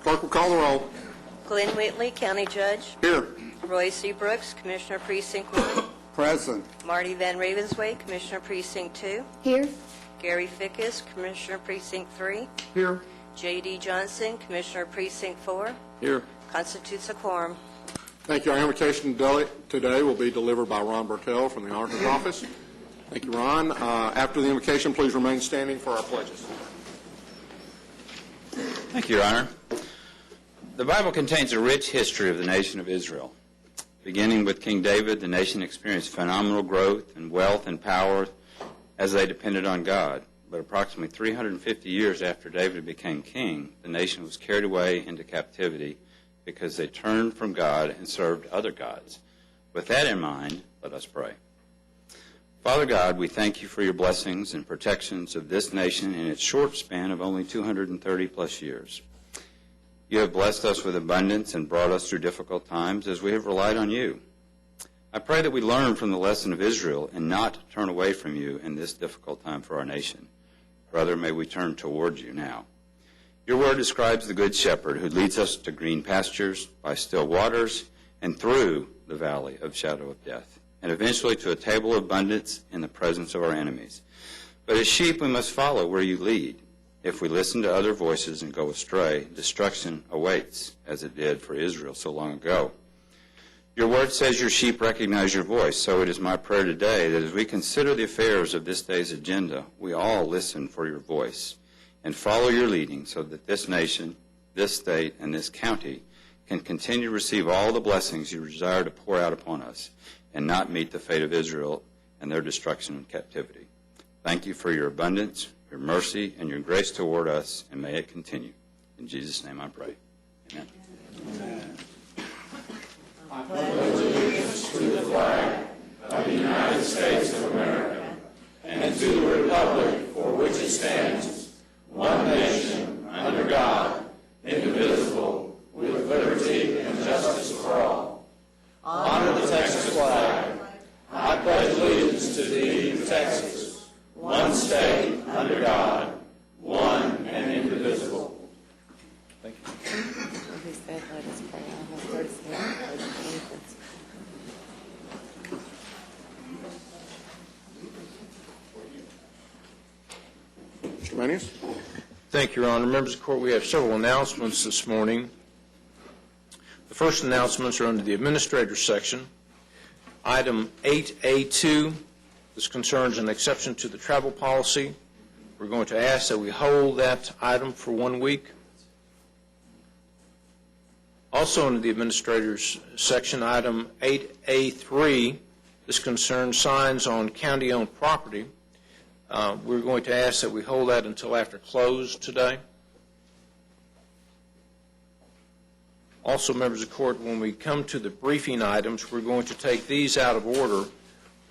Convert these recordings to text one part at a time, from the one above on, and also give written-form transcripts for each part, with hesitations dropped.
Clerk will call the roll. Glenn Whitley, County Judge. Here. Roy C. Brooks, Commissioner Precinct 1. Present. Marty Van Ravensway, Commissioner Precinct 2. Here. Gary Fickus, Commissioner Precinct 3. Here. J.D. Johnson, Commissioner Precinct 4. Here. Constitutes a quorum. Thank you. Our invocation today will be delivered by Ron Bertel from the Auditor's Office. Thank you, Ron. After the invocation, please remain standing for our pledges. Thank you, Your Honor. The Bible contains a rich history of the nation of Israel. Beginning with King David, the nation experienced phenomenal growth and wealth and power as they depended on God. But approximately 350 years after David became king, the nation was carried away into captivity because they turned from God and served other gods. With that in mind, let us pray. Father God, we thank you for your blessings and protections of this nation in its short span of only 230 plus years. You have blessed us with abundance and brought us through difficult times as we have relied on you. I pray that we learn from the lesson of Israel and not turn away from you in this difficult time for our nation. Rather, may we turn toward you now. Your word describes the good shepherd who leads us to green pastures, by still waters, and through the valley of shadow of death, and eventually to a table of abundance in the presence of our enemies. But as sheep, we must follow where you lead. If we listen to other voices and go astray, destruction awaits, as it did for Israel so long ago. Your word says your sheep recognize your voice, so it is my prayer today that as we consider the affairs of this day's agenda, we all listen for your voice and follow your leading so that this nation, this state, and this county can continue to receive all the blessings you desire to pour out upon us and not meet the fate of Israel and their destruction and captivity. Thank you for your abundance, your mercy, and your grace toward us, and may it continue. In Jesus' name I pray. Amen. Amen. I pledge allegiance to the flag of the United States of America and to the republic for which it stands, one nation, under God, indivisible, with liberty and justice for all. Honor the Texas flag. I pledge allegiance to thee, Texas, one state, under God, one and indivisible. Thank you. He said, let us pray. I'll have first name. Mr. Manius? Thank you, Your Honor. Members of the Court, we have several announcements this morning. The first announcements are under the Administrator's section. Item 8A2, this concerns an exception to the travel policy. We're going to ask that we hold that item for 1 week. Also under the Administrator's section, item 8A3, this concerns signs on county-owned property. We're going to ask that we hold that until after close today. Also, members of the court, when we come to the briefing items, we're going to take these out of order.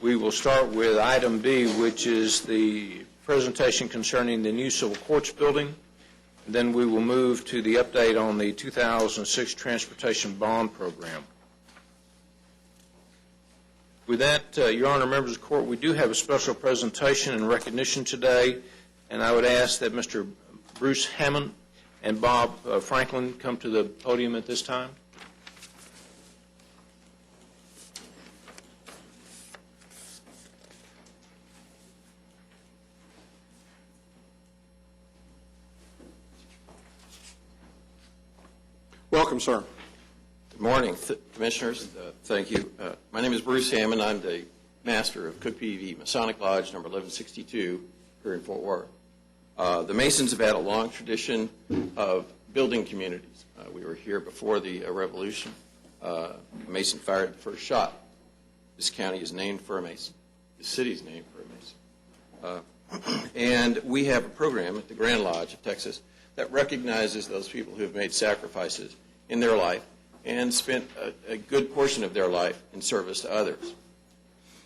We will start with item B, which is the presentation concerning the new civil courts building. Then we will move to the update on the 2006 transportation bond program. With that, Your Honor, members of the court, we do have a special presentation and recognition today, and I would ask that Mr. Bruce Hammond and Bob Franklin come to the podium at this time. Welcome, sir. Good morning, Commissioners. Thank you. My name is Bruce Hammond. I'm the master of Cook PV Masonic Lodge number 1162 here in Fort Worth. The Masons have had a long tradition of building communities. We were here before the Revolution. A Mason fired the first shot. This county is named for a Mason. The city is named for a Mason. And we have a program at the Grand Lodge of Texas that recognizes those people who have made sacrifices in their life and spent a good portion of their life in service to others.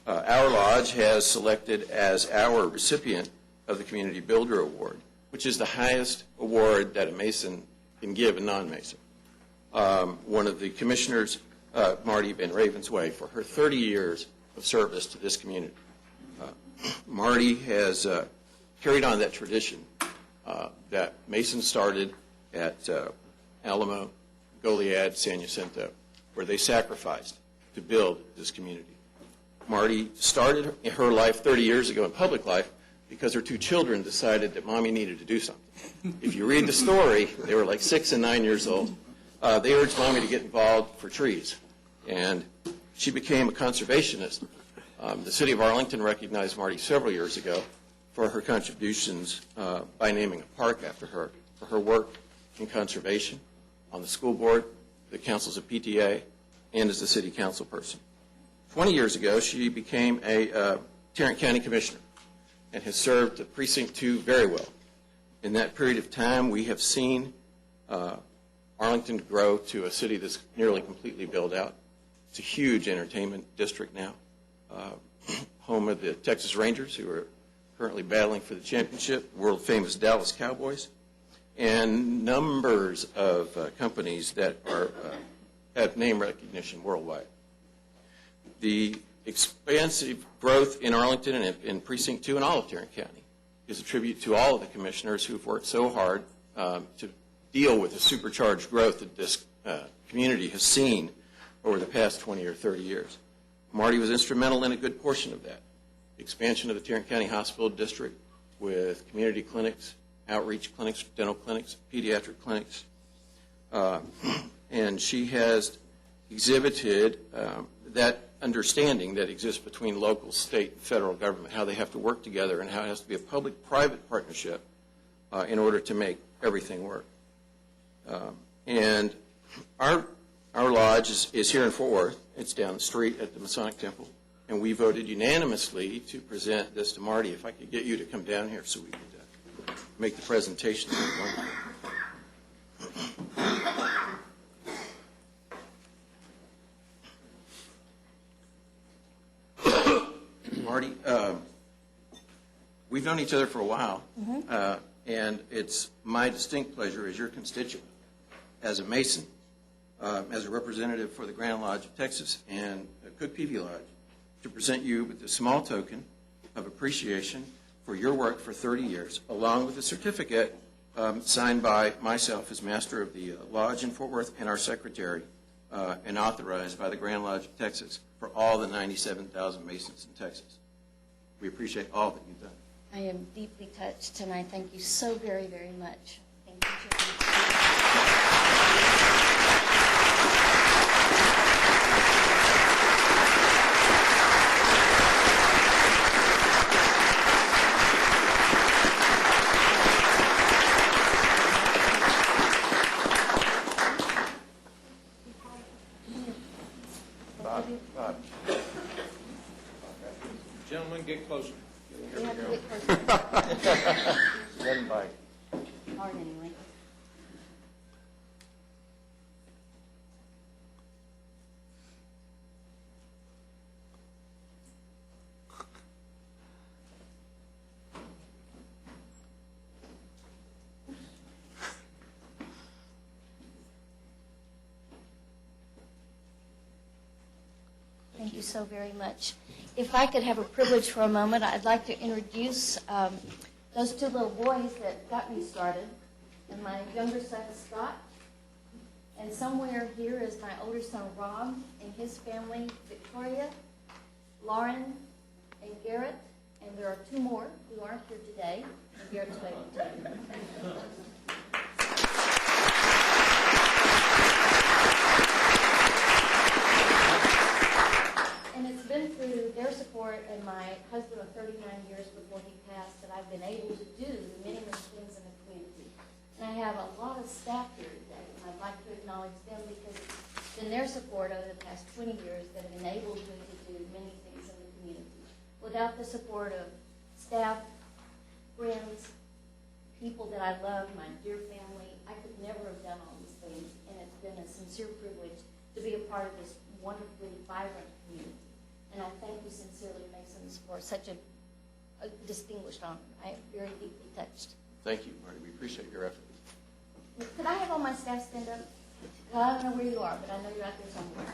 Our lodge has selected as our recipient of the Community Builder Award, which is the highest award that a Mason can give a non-Mason. One of the commissioners, Marty Van Ravensway, for her 30 years of service to this community. Marty has carried on that tradition that Mason started at Alamo, Goliad, San Jacinto, where they sacrificed to build this community. Marty started her life 30 years ago in public life because her two children decided that Mommy needed to do something. If you read the story, they were like 6 and 9 years old. They urged Mommy to get involved for trees, and she became a conservationist. The city of Arlington recognized Marty several years ago for her contributions by naming a park after her, for her work in conservation on the school board, the councils of PTA, and as a city council person. 20 years ago, she became a Tarrant County Commissioner and has served Precinct 2 very well. In that period of time, we have seen Arlington grow to a city that's nearly completely built out. It's a huge entertainment district now, home of the Texas Rangers, who are currently battling for the championship, world-famous Dallas Cowboys, and numbers of companies that have name recognition worldwide. The expansive growth in Arlington and in Precinct 2 and all of Tarrant County is a tribute to all of the commissioners who've worked so hard to deal with the supercharged growth that this community has seen over the past 20 or 30 years. Marty was instrumental in a good portion of that. The expansion of the Tarrant County Hospital District with community clinics, outreach clinics, dental clinics, pediatric clinics. And she has exhibited that understanding that exists between local, state, and federal government, how they have to work together and how it has to be a public-private partnership in order to make everything work. And our lodge is here in Fort Worth. It's down the street at the Masonic Temple. And we voted unanimously to present this to Marty. If I could get you to come down here so we could make the presentation. Marty, we've known each other for a while, and it's my distinct pleasure as your constituent, as a Mason, as a representative for the Grand Lodge of Texas and Cook Peavey Lodge, to present you with a small token of appreciation for your work for 30 years, along with a certificate signed by myself as master of the lodge in Fort Worth and our secretary, and authorized by the Grand Lodge of Texas for all the 97,000 Masons in Texas. We appreciate all that you've done. I am deeply touched, and I thank you so very, very much. Thank you, Chairman. Gentlemen, get closer. We have to get closer. Let bite. Hard anyway. Thank you so very much. If I could have a privilege for a moment, I'd like to introduce those two little boys that got me started, and my younger son, Scott. And somewhere here is my older son, Rob, and his family, Victoria, Lauren, and Garrett. And there are two more who aren't here today, and Garrett's waiting to you. And it's been through their support and my husband of 39 years before he passed that I've been able to do many, many things in the community. And I have a lot of staff here today, and I'd like to acknowledge them because it's been their support over the past 20 years that have enabled me to do many things in the community. Without the support of staff, friends, people that I love, my dear family, I could never have done all these things, and it's been a sincere privilege to be a part of this wonderfully vibrant community. And I thank you sincerely, Masons, for such a distinguished honor. I am very deeply touched. Thank you, Marty. We appreciate your effort. Could I have all my staff stand up? I don't know where you are, but I know you're out there somewhere.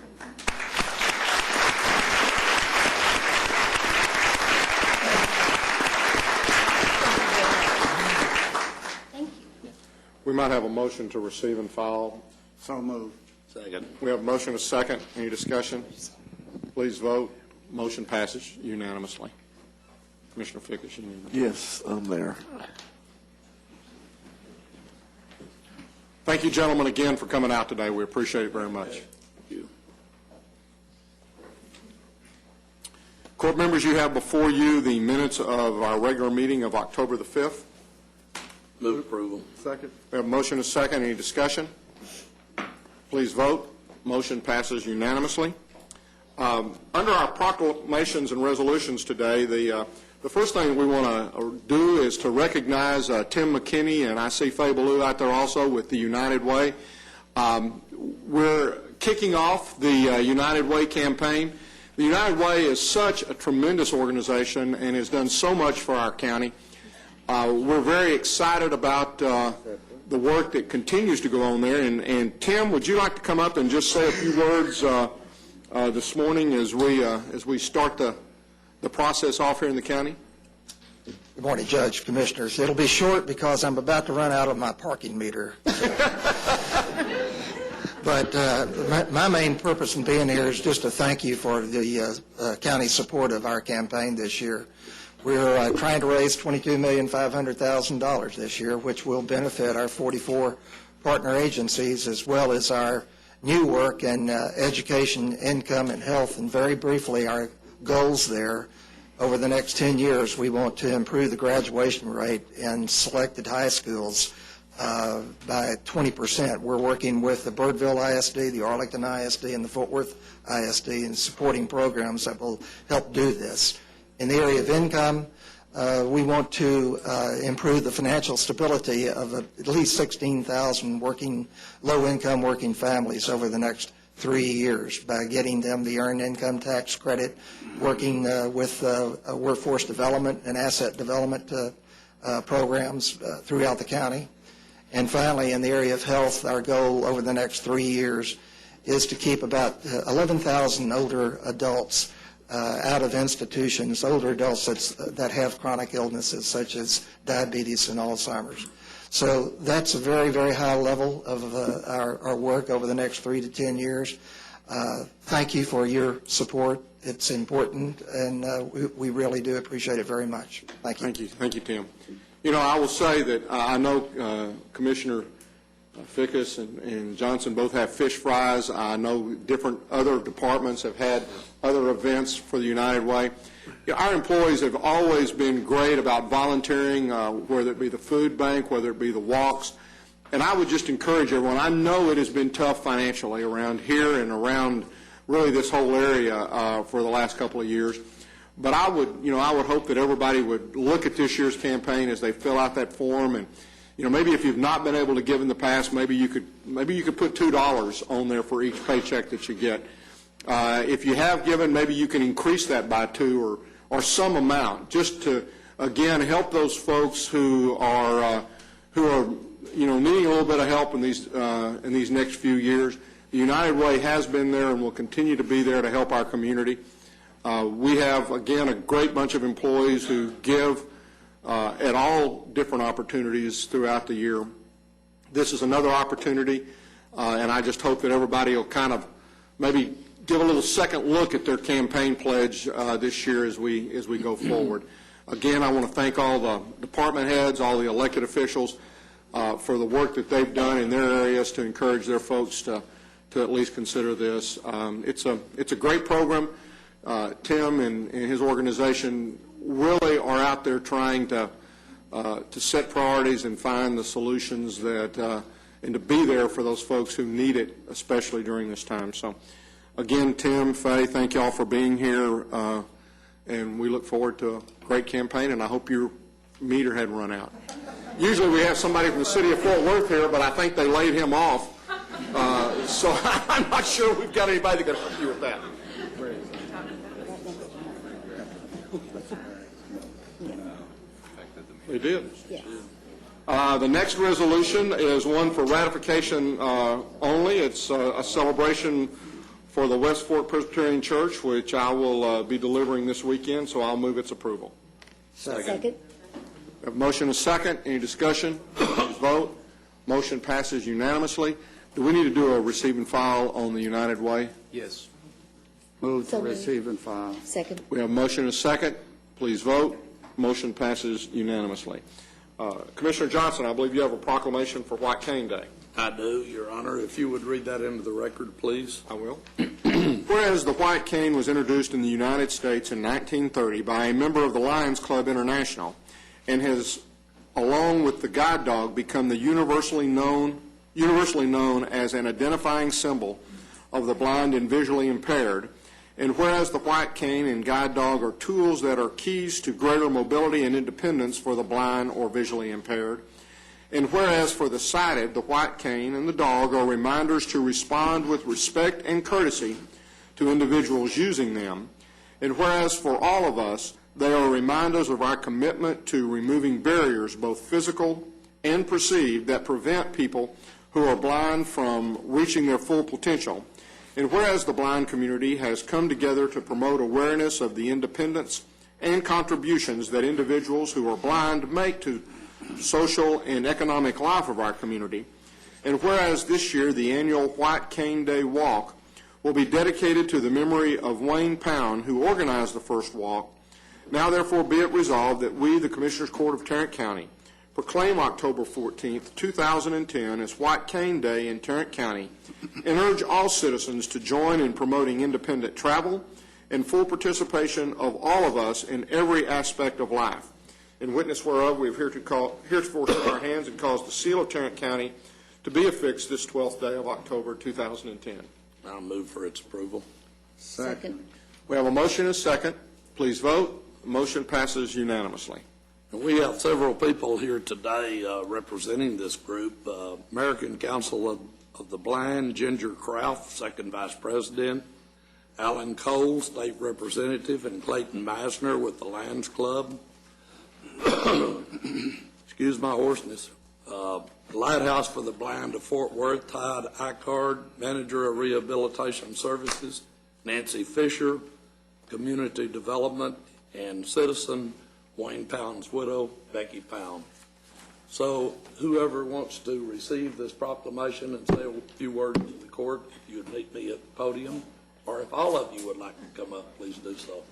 Thank you. We might have a motion to receive and file. So moved. Second. We have a motion and a second. Any discussion? Please vote. Motion passes unanimously. Commissioner Fickus, you need Yes, Mayor. Thank you, gentlemen, again for coming out today. We appreciate it very much. Court members, you have before you the minutes of our regular meeting of October the 5th. Move approval. Second. We have a motion and a second. Any discussion? Please vote. Motion passes unanimously. Under our proclamations and resolutions today, the first thing we want to do is to recognize Tim McKinney, and I see Faye Ballou out there also with the United Way. We're kicking off the United Way campaign. The United Way is such a tremendous organization and has done so much for our county. We're very excited about the work that continues to go on there. And Tim, would you like to come up and just say a few words this morning as we start the process off here in the county? Good morning, Judge, Commissioners. It'll be short because I'm about to run out of my parking meter. But my main purpose in being here is just to thank you for the county's support of our campaign this year. We're trying to raise $22,500,000 this year, which will benefit our 44 partner agencies as well as our new work in education, income, and health. And very briefly, our goals there. Over the next 10 years, we want to improve the graduation rate in selected high schools by 20%. We're working with the Birdville ISD, the Arlington ISD, and the Fort Worth ISD and supporting programs that will help do this. In the area of income, we want to improve the financial stability of at least 16,000 low-income working families over the next 3 years by getting them the earned income tax credit, working with workforce development and asset development programs throughout the county. And finally, in the area of health, our goal over the next 3 years is to keep about 11,000 older adults out of institutions, older adults that have chronic illnesses such as diabetes and Alzheimer's. So that's a very, very high level of our work over the next 3 to 10 years. Thank you for your support. It's important, and we really do appreciate it very much. Thank you. Thank you. Thank you, Tim. You know, I will say that I know Commissioner Fickus and Johnson both have fish fries. I know different other departments have had other events for the United Way. You know, our employees have always been great about volunteering, whether it be the food bank, whether it be the walks. And I would just encourage everyone. I know it has been tough financially around here and around really this whole area for the last couple of years. But I would hope that everybody would look at this year's campaign as they fill out that form, and maybe if you've not been able to give in the past, maybe you could put $2 on there for each paycheck that you get. If you have given, maybe you can increase that by $2 or some amount, just to again help those folks who are needing a little bit of help in these next few years. The United Way has been there and will continue to be there to help our community. We have, again, a great bunch of employees who give at all different opportunities throughout the year. This is another opportunity, and I just hope that everybody will kind of maybe give a little second look at their campaign pledge this year as we go forward. Again, I want to thank all the department heads, all the elected officials for the work that they've done in their areas to encourage their folks to at least consider this. It's a great program. Tim and his organization really are out there trying to set priorities and find the solutions that and to be there for those folks who need it, especially during this time. So, again, Tim, Faye, thank you all for being here, and we look forward to a great campaign. And I hope your meter hadn't run out. Usually we have somebody from the city of Fort Worth here, but I think they laid him off. So I'm not sure we've got anybody that can help you with that. They did. Yes. The next resolution is one for ratification only. It's a celebration for the West Fork Presbyterian Church, which I will be delivering this weekend, so I'll move its approval. Second. A motion is second. Any discussion? Please vote. Motion passes unanimously. Do we need to do a receive and file on the United Way? Yes. Move to So moved. receive and file. Second. We have a motion and a second. Please vote. Motion passes unanimously. Commissioner Johnson, I believe you have a proclamation for White Cane Day. I do, Your Honor. If you would read that into the record, please. I will. Whereas the white cane was introduced in the United States in 1930 by a member of the Lions Club International and has, along with the guide dog, become the universally known as an identifying symbol of the blind and visually impaired, and whereas the white cane and guide dog are tools that are keys to greater mobility and independence for the blind or visually impaired, and whereas for the sighted, the white cane and the dog are reminders to respond with respect and courtesy to individuals using them, and whereas for all of us, they are reminders of our commitment to removing barriers, both physical and perceived, that prevent people who are blind from reaching their full potential. And whereas the blind community has come together to promote awareness of the independence and contributions that individuals who are blind make to social and economic life of our community, and whereas this year the annual White Cane Day Walk will be dedicated to the memory of Wayne Pound, who organized the first walk, now therefore be it resolved that we, the Commissioners Court of Tarrant County, proclaim October 14th, 2010 as White Cane Day in Tarrant County and urge all citizens to join in promoting independent travel and full participation of all of us in every aspect of life. In witness whereof, we have heretofore shook our hands and caused the seal of Tarrant County to be affixed this 12th day of October 2010. I'll move for its approval. Second. We have a motion and a second. Please vote. Motion passes unanimously. And we have several people here today representing this group. American Council of the Blind, Ginger Kraft, Second Vice President, Alan Cole, State Representative, and Clayton Meisner with the Lions Club. Excuse my hoarseness. Lighthouse for the Blind of Fort Worth, Todd Icard, Manager of Rehabilitation Services, Nancy Fisher, Community Development, and Citizen, Wayne Pound's widow, Becky Pound. So whoever wants to receive this proclamation and say a few words to the court, if you would meet me at the podium, or if all of you would like to come up, please do so.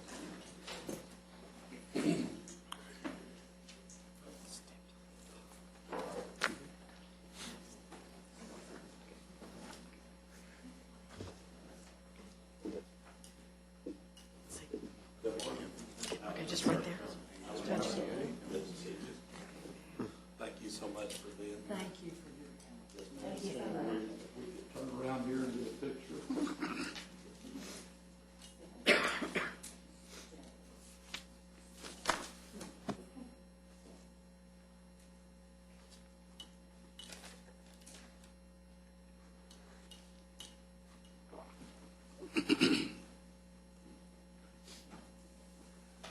Okay, just right there. Thank you so much for being here. Thank you for your. Turn around here and do a picture.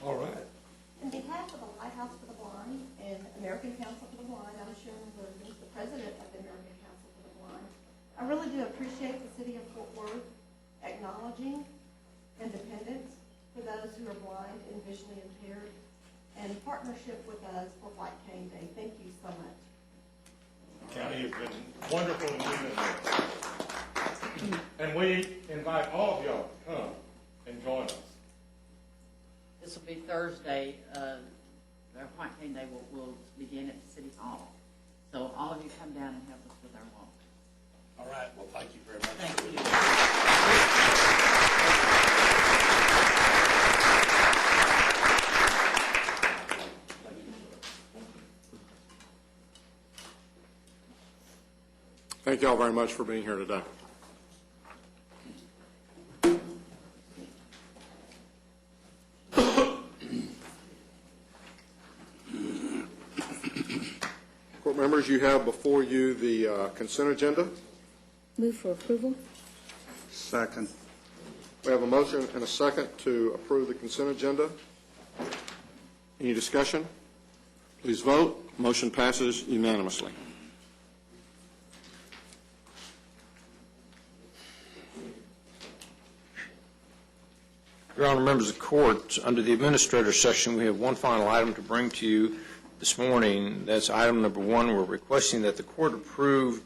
All right. On behalf of the Lighthouse for the Blind and American Council for the Blind, I'm Sharon Williams, the president of the American Council for the Blind. I really do appreciate the city of Fort Worth acknowledging independence for those who are blind and visually impaired and partnership with us for White Cane Day. Thank you so much. The county has been wonderful in doing this. And we invite all of y'all to come and join us. This will be Thursday. Our White Cane Day will begin at the City Hall. So all of you come down and help us with our walk. All right. Well, thank you very much. Thank you. Thank you all very much for being here today. Court members, you have before you the consent agenda. Move for approval. Second. We have a motion and a second to approve the consent agenda. Any discussion? Please vote. Motion passes unanimously. Your Honor, members of the court, under the administrator section, we have one final item to bring to you. this morning. That's item number 1. We're requesting that the court approve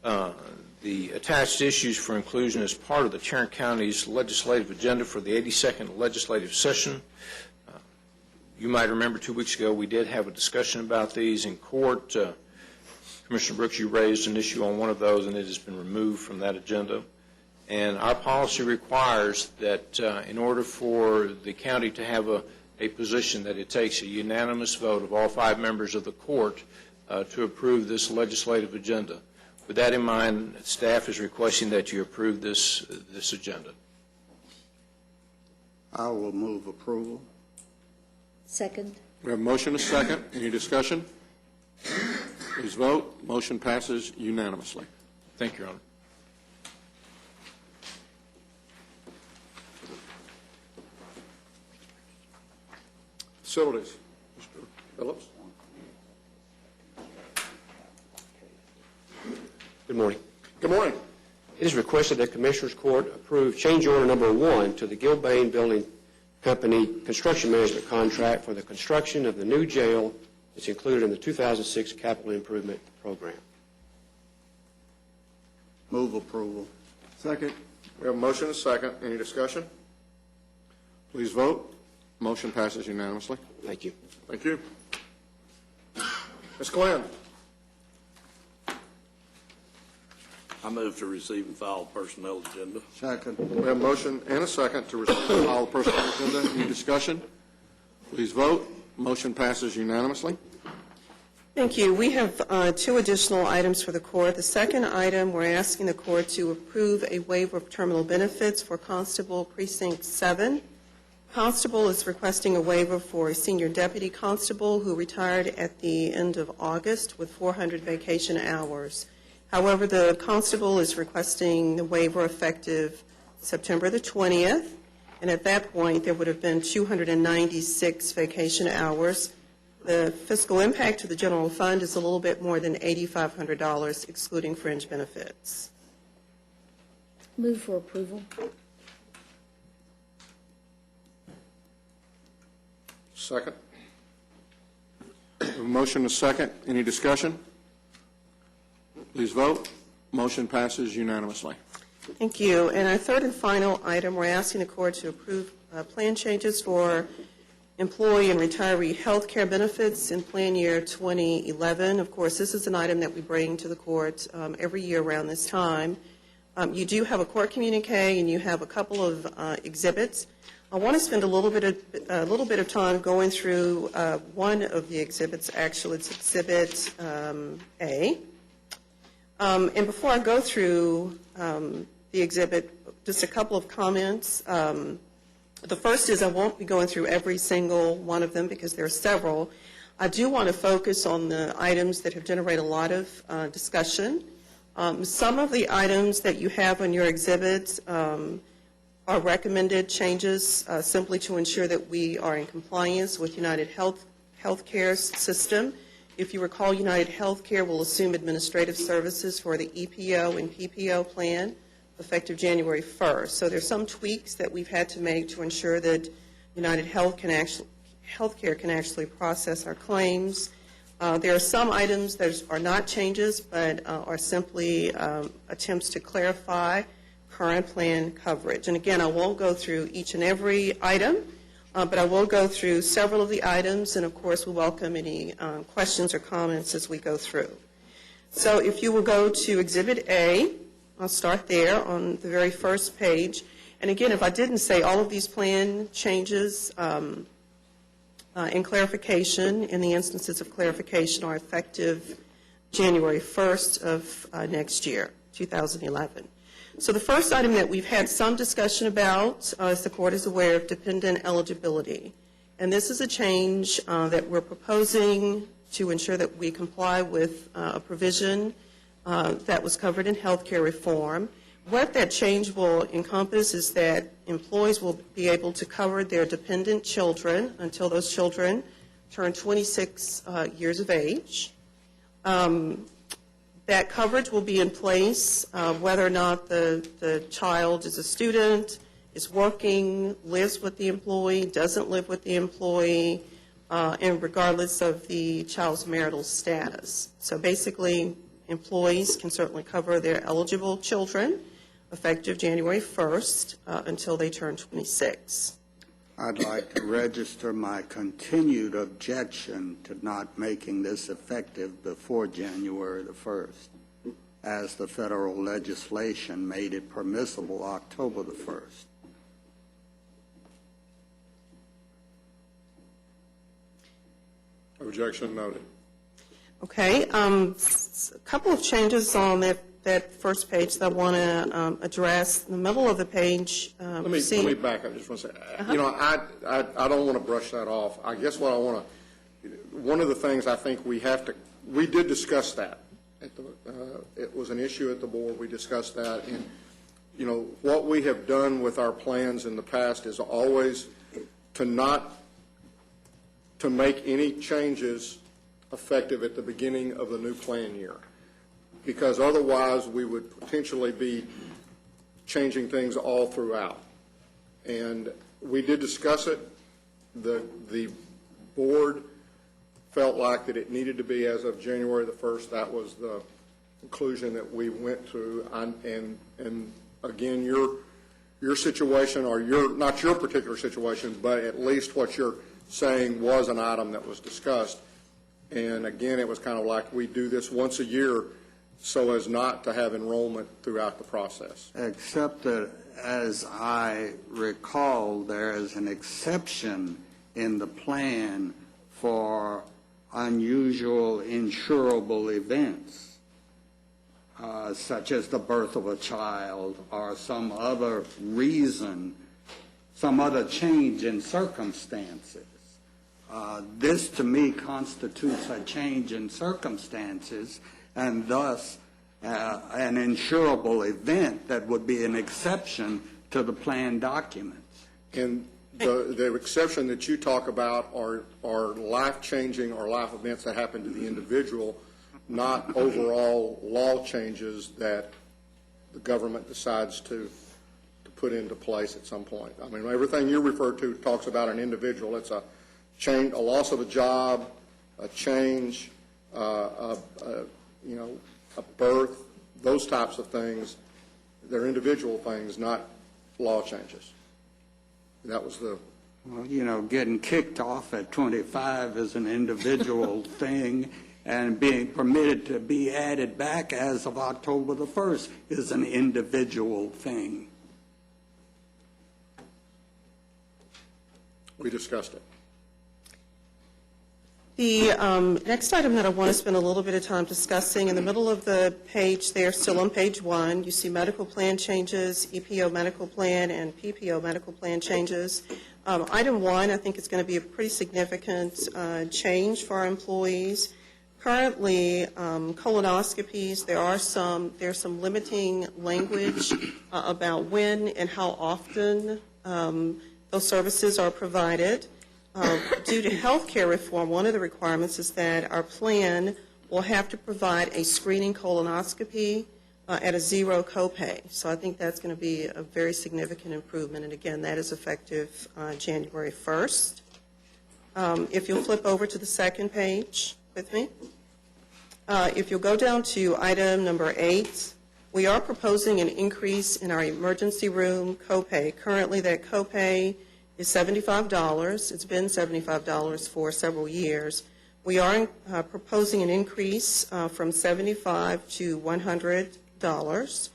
the attached issues for inclusion as part of the Tarrant County's legislative agenda for the 82nd legislative session. You might remember 2 weeks ago we did have a discussion about these in court. Commissioner Brooks, you raised an issue on one of those, and it has been removed from that agenda. And our policy requires that in order for the county to have a position, that it takes a unanimous vote of all 5 members of the court to approve this legislative agenda. With that in mind, staff is requesting that you approve this agenda. I will move approval. Second. We have a motion, a second. Any discussion? Please vote. Motion passes unanimously. Thank you, Your Honor. Facilities. Mr. Phillips. Good morning. Good morning. It is requested that Commissioners Court approve change order number 1 to the Gilbane Building Company construction management contract for the construction of the new jail that's included in the 2006 capital improvement program. Move approval. Second. We have a motion, a second. Any discussion? Please vote. Motion passes unanimously. Thank you. Thank you. Ms. Glenn. I move to receive and file personnel agenda. Second. We have a motion and a second to receive and file the personnel agenda. Any discussion? Please vote. Motion passes unanimously. Thank you. We have 2 additional items for the court. The second item, we're asking the court to approve a waiver of terminal benefits for Constable Precinct 7. Constable is requesting a waiver for a senior deputy constable who retired at the end of August with 400 vacation hours. However, the constable is requesting the waiver effective September the 20th, and at that point there would have been 296 vacation hours. The fiscal impact to the general fund is a little bit more than $8,500, excluding fringe benefits. Move for approval. Second. We have a motion, a second. Any discussion? Please vote. Motion passes unanimously. Thank you. And our third and final item, we're asking the court to approve plan changes for employee and retiree health care benefits in plan year 2011. Of course, this is an item that we bring to the court every year around this time. You do have a court communique and you have a couple of exhibits. I want to spend a little bit of time going through one of the exhibits. Actually, it's Exhibit A. And before I go through the exhibit, just a couple of comments. The first is I won't be going through every single one of them because there are several. I do want to focus on the items that have generated a lot of discussion. Some of the items that you have on your exhibits are recommended changes simply to ensure that we are in compliance with United Healthcare's system. If you recall, United Healthcare will assume administrative services for the EPO and PPO plan effective January 1st. So there's some tweaks that we've had to make to ensure that United Healthcare can actually process our claims. There are some items that are not changes, but are simply attempts to clarify current plan coverage. And again, I won't go through each and every item, but I will go through several of the items, and of course we welcome any questions or comments as we go through. So if you will go to Exhibit A, I'll start there on the very first page. And again, if I didn't say, all of these plan changes in clarification, in the instances of clarification, are effective January 1st of next year, 2011. So the first item that we've had some discussion about, as the court is aware, of dependent eligibility. And this is a change that we're proposing to ensure that we comply with a provision that was covered in health care reform. What that change will encompass is that employees will be able to cover their dependent children until those children turn 26 years of age. That coverage will be in place whether or not the child is a student, is working, lives with the employee, doesn't live with the employee, and regardless of the child's marital status. So basically, employees can certainly cover their eligible children effective January 1st until they turn 26. I'd like to register my continued objection to not making this effective before January the 1st, as the federal legislation made it permissible October the 1st. Objection noted. Okay, a couple of changes on that first page that I want to address. In the middle of the page, Let me back up just one second. You know, I don't want to brush that off. I guess what I want to, one of the things I think we did discuss that. It was an issue at the board. We discussed that. And, you know, what we have done with our plans in the past is always to make any changes effective at the beginning of the new plan year, because otherwise we would potentially be changing things all throughout. And we did discuss it. The board felt like that it needed to be as of January the 1st. That was the conclusion that we went to. And again, your situation, or not your particular situation, but at least what you're saying was an item that was discussed. And again, it was kind of like we do this once a year so as not to have enrollment throughout the process. Except that, as I recall, there is an exception in the plan for unusual insurable events, such as the birth of a child or some other reason, some other change in circumstances. This, to me, constitutes a change in circumstances, and thus an insurable event that would be an exception to the plan documents. And the exception that you talk about are life-changing or life events that happen to the individual, not overall law changes that the government decides to put into place at some point. I mean, everything you refer to talks about an individual. It's a change, a loss of a job, a change, a birth, those types of things. They're individual things, not law changes. That was the... Well, you know, getting kicked off at 25 is an individual thing, and being permitted to be added back as of October the 1st is an individual thing. We discussed it. The next item that I want to spend a little bit of time discussing, in the middle of the page there, still on page 1, you see medical plan changes, EPO medical plan, and PPO medical plan changes. Item 1, I think it's going to be a pretty significant change for our employees. Currently, colonoscopies, there's some limiting language about when and how often those services are provided. Due to health care reform, one of the requirements is that our plan will have to provide a screening colonoscopy at a zero copay. So I think that's going to be a very significant improvement. And again, that is effective January 1st. If you'll flip over to the second page with me. If you'll go down to item number 8, we are proposing an increase in our emergency room copay. Currently, that copay is $75. It's been $75 for several years. We are proposing an increase from $75 to $100.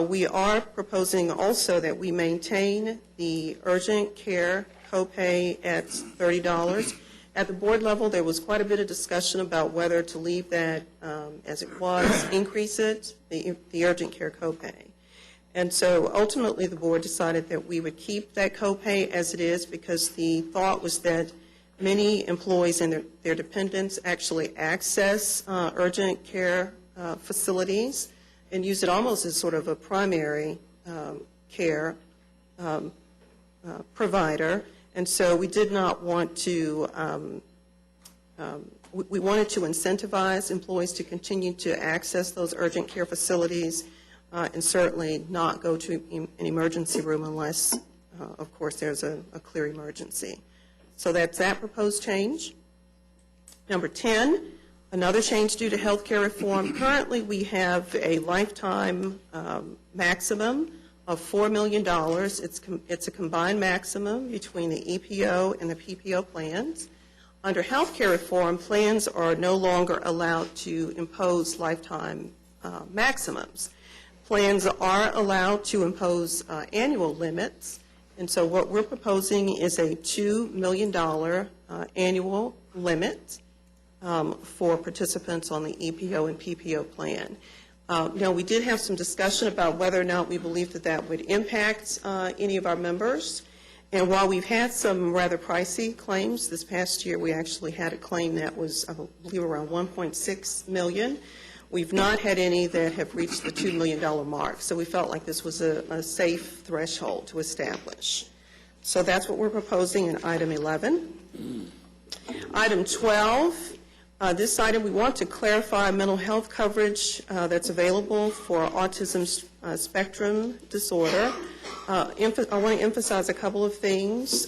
We are proposing also that we maintain the urgent care copay at $30. At the board level, there was quite a bit of discussion about whether to leave that as it was, increase it, the urgent care copay. And so ultimately the board decided that we would keep that copay as it is, because the thought was that many employees and their dependents actually access urgent care facilities and use it almost as sort of a primary care provider. And so we did not want to, we wanted to incentivize employees to continue to access those urgent care facilities and certainly not go to an emergency room unless, of course, there's a clear emergency. So that's that proposed change. Number 10, another change due to health care reform. Currently, we have a lifetime maximum of $4 million. It's a combined maximum between the EPO and the PPO plans. Under health care reform, plans are no longer allowed to impose lifetime maximums. Plans are allowed to impose annual limits, and so what we're proposing is a $2 million annual limit for participants on the EPO and PPO plan. Now, we did have some discussion about whether or not we believe that that would impact any of our members. And while we've had some rather pricey claims, this past year we actually had a claim that was, I believe, around $1.6 million. We've not had any that have reached the $2 million mark. So we felt like this was a safe threshold to establish. So that's what we're proposing in item 11. Item 12. This item, we want to clarify mental health coverage that's available for autism spectrum disorder. I want to emphasize a couple of things.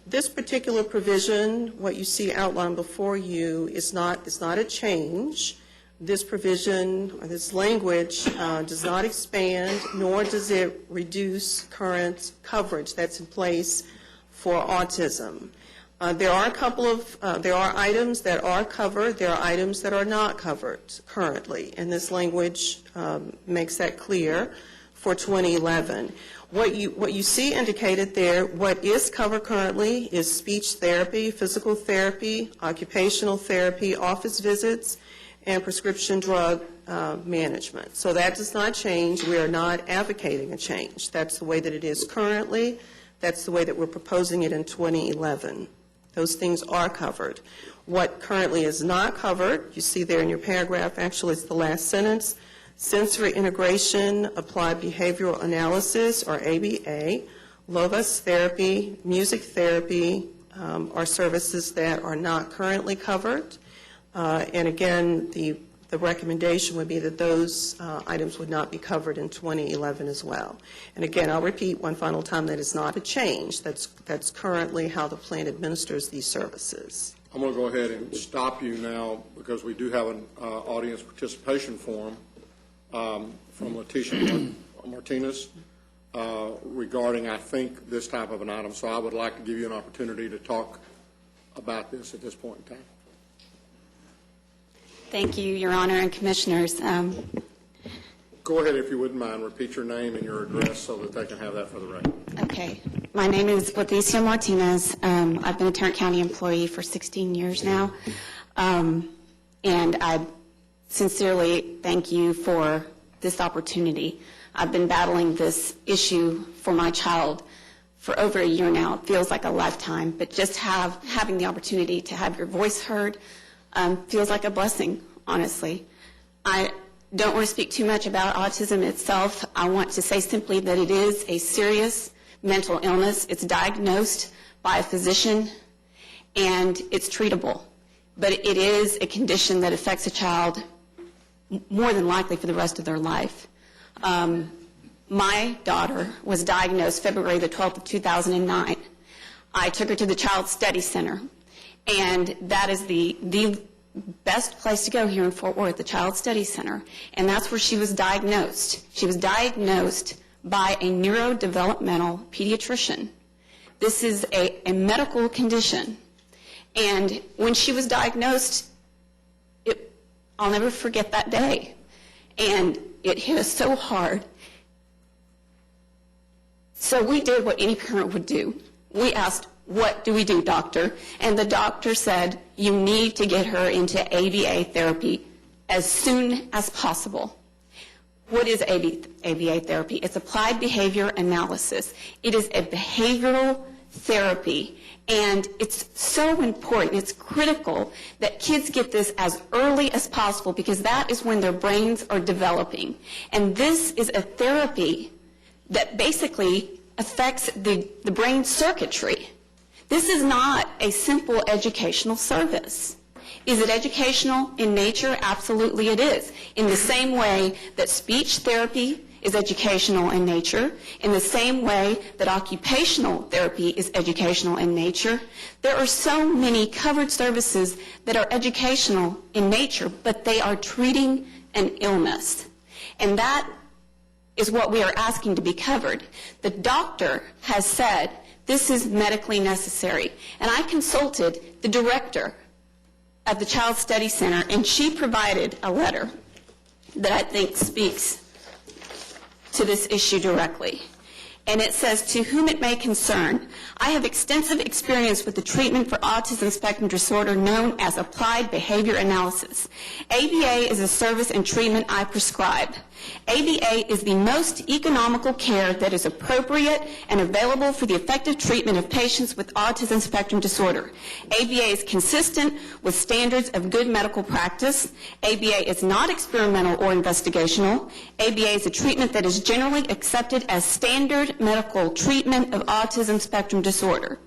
This particular provision, what you see outlined before you, is not a change. This provision, or this language, does not expand, nor does it reduce current coverage that's in place for autism. There are a couple of, there are items that are covered, there are items that are not covered currently, and this language makes that clear for 2011. What you see indicated there, what is covered currently is speech therapy, physical therapy, occupational therapy, office visits, and prescription drug management. So that does not change. We are not advocating a change. That's the way that it is currently. That's the way that we're proposing it in 2011. Those things are covered. What currently is not covered, you see there in your paragraph, actually it's the last sentence, sensory integration, applied behavioral analysis, or ABA, Lovas therapy, music therapy are services that are not currently covered. And again, the recommendation would be that those items would not be covered in 2011 as well. And again, I'll repeat one final time, that is not a change. That's currently how the plan administers these services. I'm going to go ahead and stop you now because we do have an audience participation form from Leticia Martinez regarding, I think, this type of an item. So I would like to give you an opportunity to talk about this at this point in time. Thank you, Your Honor and Commissioners. Go ahead, if you wouldn't mind. Repeat your name and your address so that they can have that for the record. Okay. My name is Leticia Martinez. I've been a Tarrant County employee for 16 years now. And I sincerely thank you for this opportunity. I've been battling this issue for my child for over a year now. It feels like a lifetime, but just having the opportunity to have your voice heard feels like a blessing, honestly. I don't want to speak too much about autism itself. I want to say simply that it is a serious mental illness. It's diagnosed by a physician, and it's treatable. But it is a condition that affects a child more than likely for the rest of their life. My daughter was diagnosed February the 12th of 2009. I took her to the Child Study Center, and that is the best place to go here in Fort Worth, the Child Study Center, and that's where she was diagnosed. She was diagnosed by a neurodevelopmental pediatrician. This is a medical condition, and when she was diagnosed, I'll never forget that day, and it hit us so hard. So we did what any parent would do. We asked, "What do we do, doctor?" And the doctor said, "You need to get her into ABA therapy as soon as possible." What is ABA therapy? It's applied behavior analysis. It is a behavioral therapy, and it's so important, it's critical that kids get this as early as possible because that is when their brains are developing. And this is a therapy that basically affects the brain circuitry. This is not a simple educational service. Is it educational in nature? Absolutely it is. In the same way that speech therapy is educational in nature, in the same way that occupational therapy is educational in nature. There are so many covered services that are educational in nature, but they are treating an illness. And that is what we are asking to be covered. The doctor has said this is medically necessary. And I consulted the director of the Child Study Center, and she provided a letter that I think speaks to this issue directly. And it says, "To whom it may concern, I have extensive experience with the treatment for autism spectrum disorder known as applied behavior analysis. ABA is a service and treatment I prescribe. ABA is the most economical care that is appropriate and available for the effective treatment of patients with autism spectrum disorder. ABA is consistent with standards of good medical practice. ABA is not experimental or investigational. ABA is a treatment that is generally accepted as standard medical treatment of autism spectrum disorder.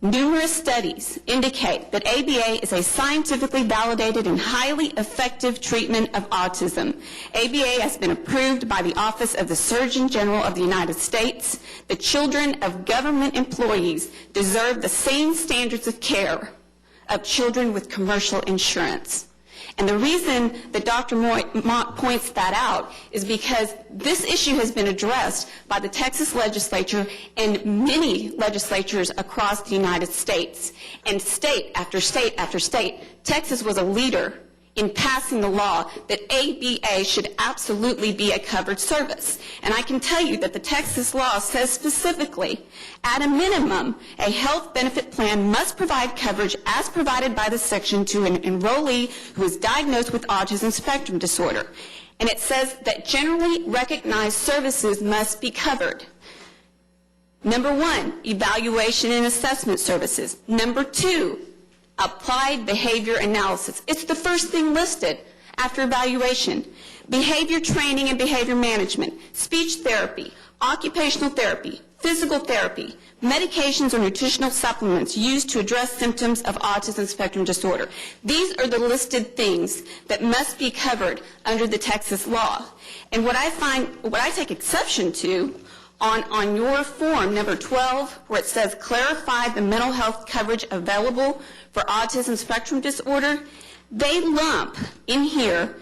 Numerous studies indicate that ABA is a scientifically validated and highly effective treatment of autism. ABA has been approved by the Office of the Surgeon General of the United States. The children of government employees deserve the same standards of care of children with commercial insurance." And the reason that Dr. Mott points that out is because this issue has been addressed by the Texas legislature and many legislatures across the United States. And state after state after state, Texas was a leader in passing the law that ABA should absolutely be a covered service. And I can tell you that the Texas law says specifically, at a minimum, a health benefit plan must provide coverage as provided by the section to an enrollee who is diagnosed with autism spectrum disorder. And it says that generally recognized services must be covered. Number one, evaluation and assessment services. Number two, applied behavior analysis. It's the first thing listed after evaluation. Behavior training and behavior management, speech therapy, occupational therapy, physical therapy, medications or nutritional supplements used to address symptoms of autism spectrum disorder. These are the listed things that must be covered under the Texas law. And what I take exception to on your form, number 12, where it says clarify the mental health coverage available for autism spectrum disorder, they lump in here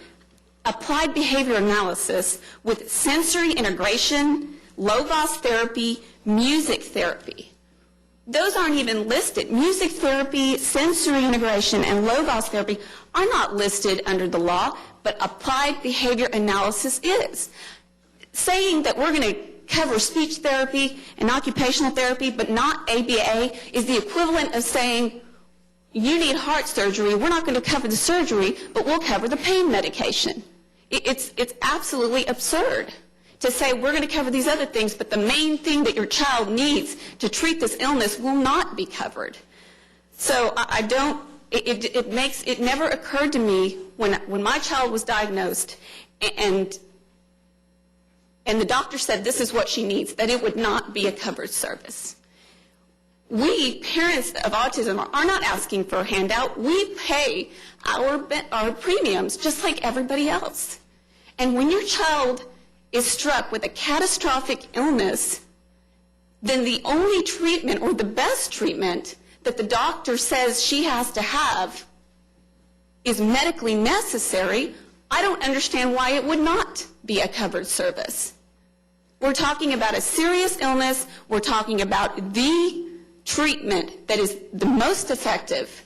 applied behavior analysis with sensory integration, Logos therapy, music therapy. Those aren't even listed. Music therapy, sensory integration, and Logos therapy are not listed under the law, but applied behavior analysis is. Saying that we're going to cover speech therapy and occupational therapy, but not ABA, is the equivalent of saying, you need heart surgery, we're not going to cover the surgery, but we'll cover the pain medication. It's absolutely absurd to say we're going to cover these other things, but the main thing that your child needs to treat this illness will not be covered. So it never occurred to me when my child was diagnosed and the doctor said this is what she needs, that it would not be a covered service. We, parents of autism, are not asking for a handout. We pay our premiums just like everybody else. And when your child is struck with a catastrophic illness, then the only treatment or the best treatment that the doctor says she has to have is medically necessary. I don't understand why it would not be a covered service. We're talking about a serious illness. We're talking about the treatment that is the most effective,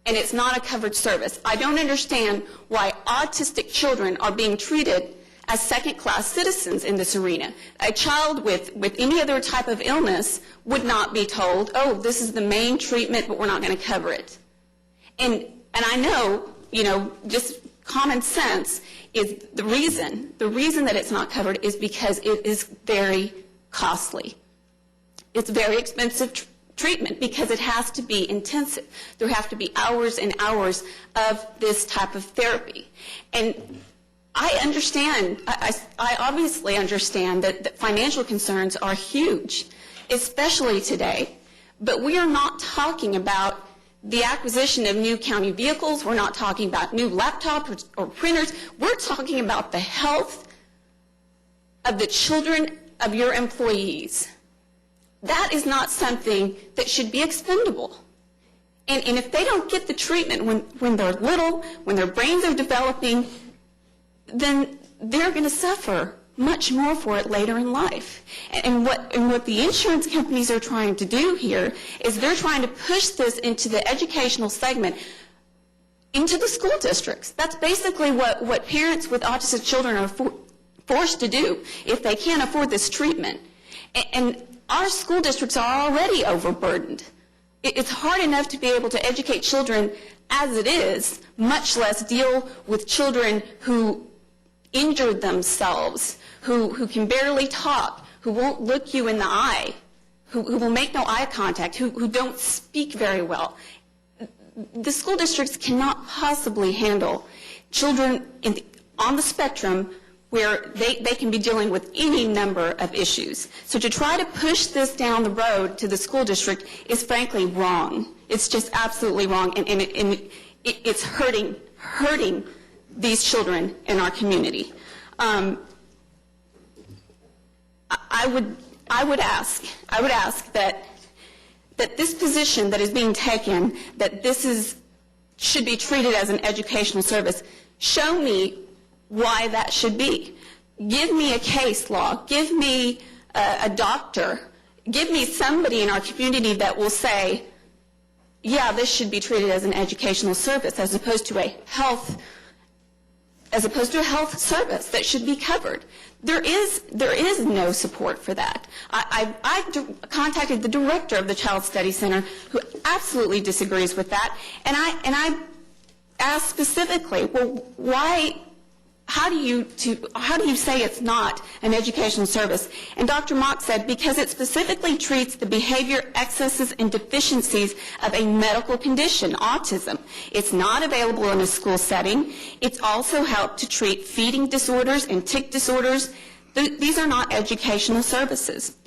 and it's not a covered service. I don't understand why autistic children are being treated as second-class citizens in this arena. A child with any other type of illness would not be told, oh, this is the main treatment, but we're not going to cover it. And I know, just common sense is the reason that it's not covered is because it is very costly. It's very expensive treatment because it has to be intensive. There have to be hours and hours of this type of therapy. And I understand, I obviously understand that financial concerns are huge, especially today. But we are not talking about the acquisition of new county vehicles. We're not talking about new laptops or printers. We're talking about the health of the children of your employees. That is not something that should be expendable. And if they don't get the treatment when they're little, when their brains are developing, then they're going to suffer much more for it later in life. And what the insurance companies are trying to do here is they're trying to push this into the educational segment, into the school districts. That's basically what parents with autistic children are forced to do if they can't afford this treatment. And our school districts are already overburdened. It's hard enough to be able to educate children as it is, much less deal with children who injured themselves, who can barely talk, who won't look you in the eye, who will make no eye contact, who don't speak very well. The school districts cannot possibly handle children on the spectrum where they can be dealing with any number of issues. So to try to push this down the road to the school district is frankly wrong. It's just absolutely wrong, and it's hurting these children in our community. I would ask that this position that is being taken, that should be treated as an educational service, show me why that should be. Give me a case law. Give me a doctor. Give me somebody in our community that will say, yeah, this should be treated as an educational service as opposed to a health service that should be covered. There is no support for that. I contacted the director of the Child Study Center, who absolutely disagrees with that, and I asked specifically, well, how do you say it's not an educational service? And Dr. Mock said, because it specifically treats the behavior excesses and deficiencies of a medical condition, autism. It's not available in a school setting. It's also helped to treat feeding disorders and tic disorders. These are not educational services.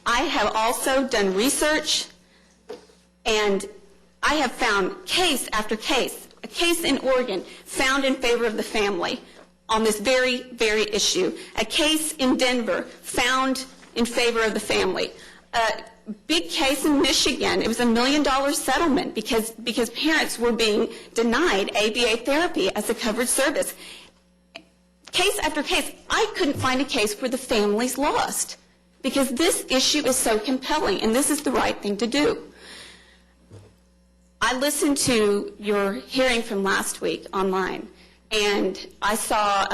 I have also done research, and I have found case after case. A case in Oregon found in favor of the family on this very, very issue. A case in Denver found in favor of the family. A big case in Michigan, it was $1 million settlement because parents were being denied ABA therapy as a covered service. Case after case, I couldn't find a case where the families lost because this issue is so compelling, and this is the right thing to do. I listened to your hearing from last week online, and I saw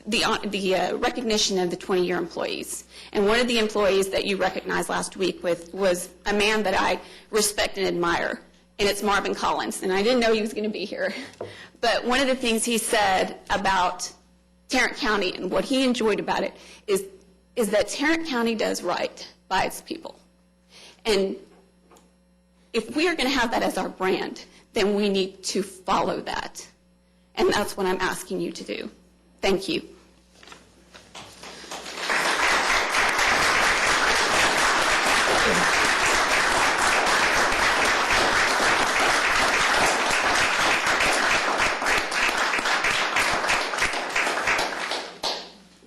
the recognition of the 20-year employees. And one of the employees that you recognized last week was a man that I respect and admire, and it's Marvin Collins. And I didn't know he was going to be here. But one of the things he said about Tarrant County and what he enjoyed about it is that Tarrant County does right by its people. And if we are going to have that as our brand, then we need to follow that. And that's what I'm asking you to do. Thank you.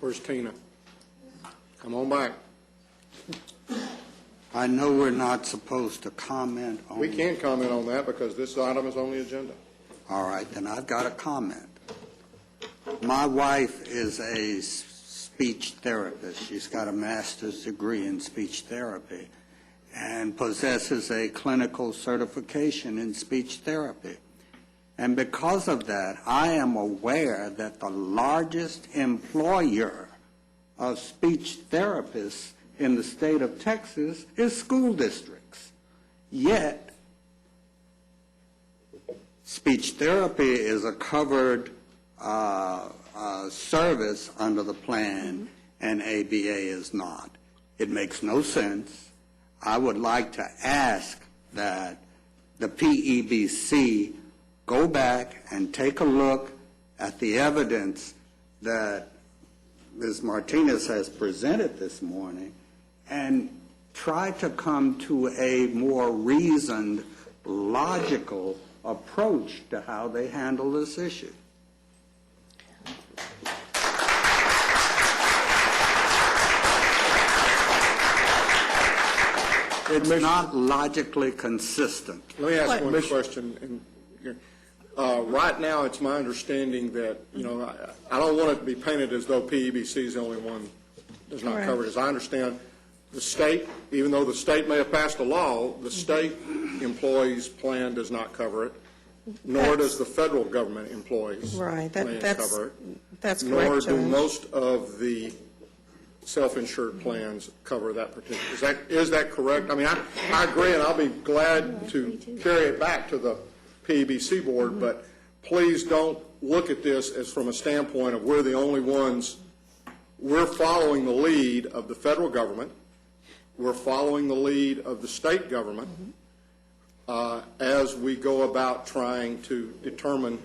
Where's Tina? Come on back. I know we're not supposed to comment on... We can't comment on that because this item is on the agenda. All right, then I've got a comment. My wife is a speech therapist. She's got a master's degree in speech therapy and possesses a clinical certification in speech therapy. And because of that, I am aware that the largest employer of speech therapists in the state of Texas is school districts. Yet, speech therapy is a covered service under the plan, and ABA is not. It makes no sense. I would like to ask that the PEBC go back and take a look at the evidence that Ms. Martinez has presented this morning and try to come to a more reasoned, logical approach to how they handle this issue. It's not logically consistent. Let me ask one question. Right now, it's my understanding that, I don't want it to be painted as though PEBC is the only one does not cover it. As I understand, the state, even though the state may have passed a law, the state employees' plan does not cover it, nor does the federal government employees' plan cover it. That's correct, Nor do Judge. most of the self-insured plans cover that particular. Is that correct? I mean, I agree, and I'll be glad to carry it back to the PEBC board, but please don't look at this as from a standpoint of we're the only ones. We're following the lead of the federal government. We're following the lead of the state government as we go about trying to determine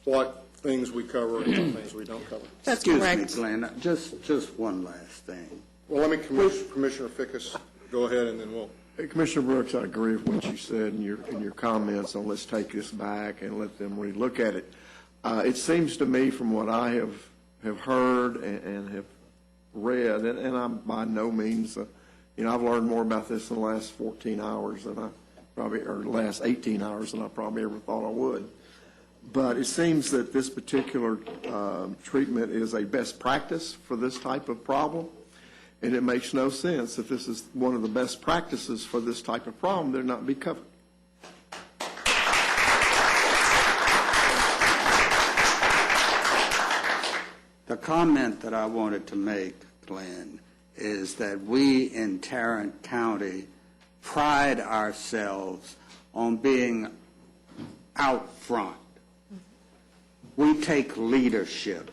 what things we cover and what things we don't cover. That's Excuse correct. me, Glenn, just one last thing. Well, let me, Commissioner Fickus, go ahead, and then we'll. Hey, Commissioner Brooks, I agree with what you said in your comments on let's take this back and let them relook at it. It seems to me from what I have heard and have read, and I'm by no means, I've learned more about this in the last 14 hours than or the last 18 hours than I probably ever thought I would. But it seems that this particular treatment is a best practice for this type of problem. And it makes no sense if this is one of the best practices for this type of problem, they're not be covered. The comment that I wanted to make, Glenn, is that we in Tarrant County pride ourselves on being out front. We take leadership.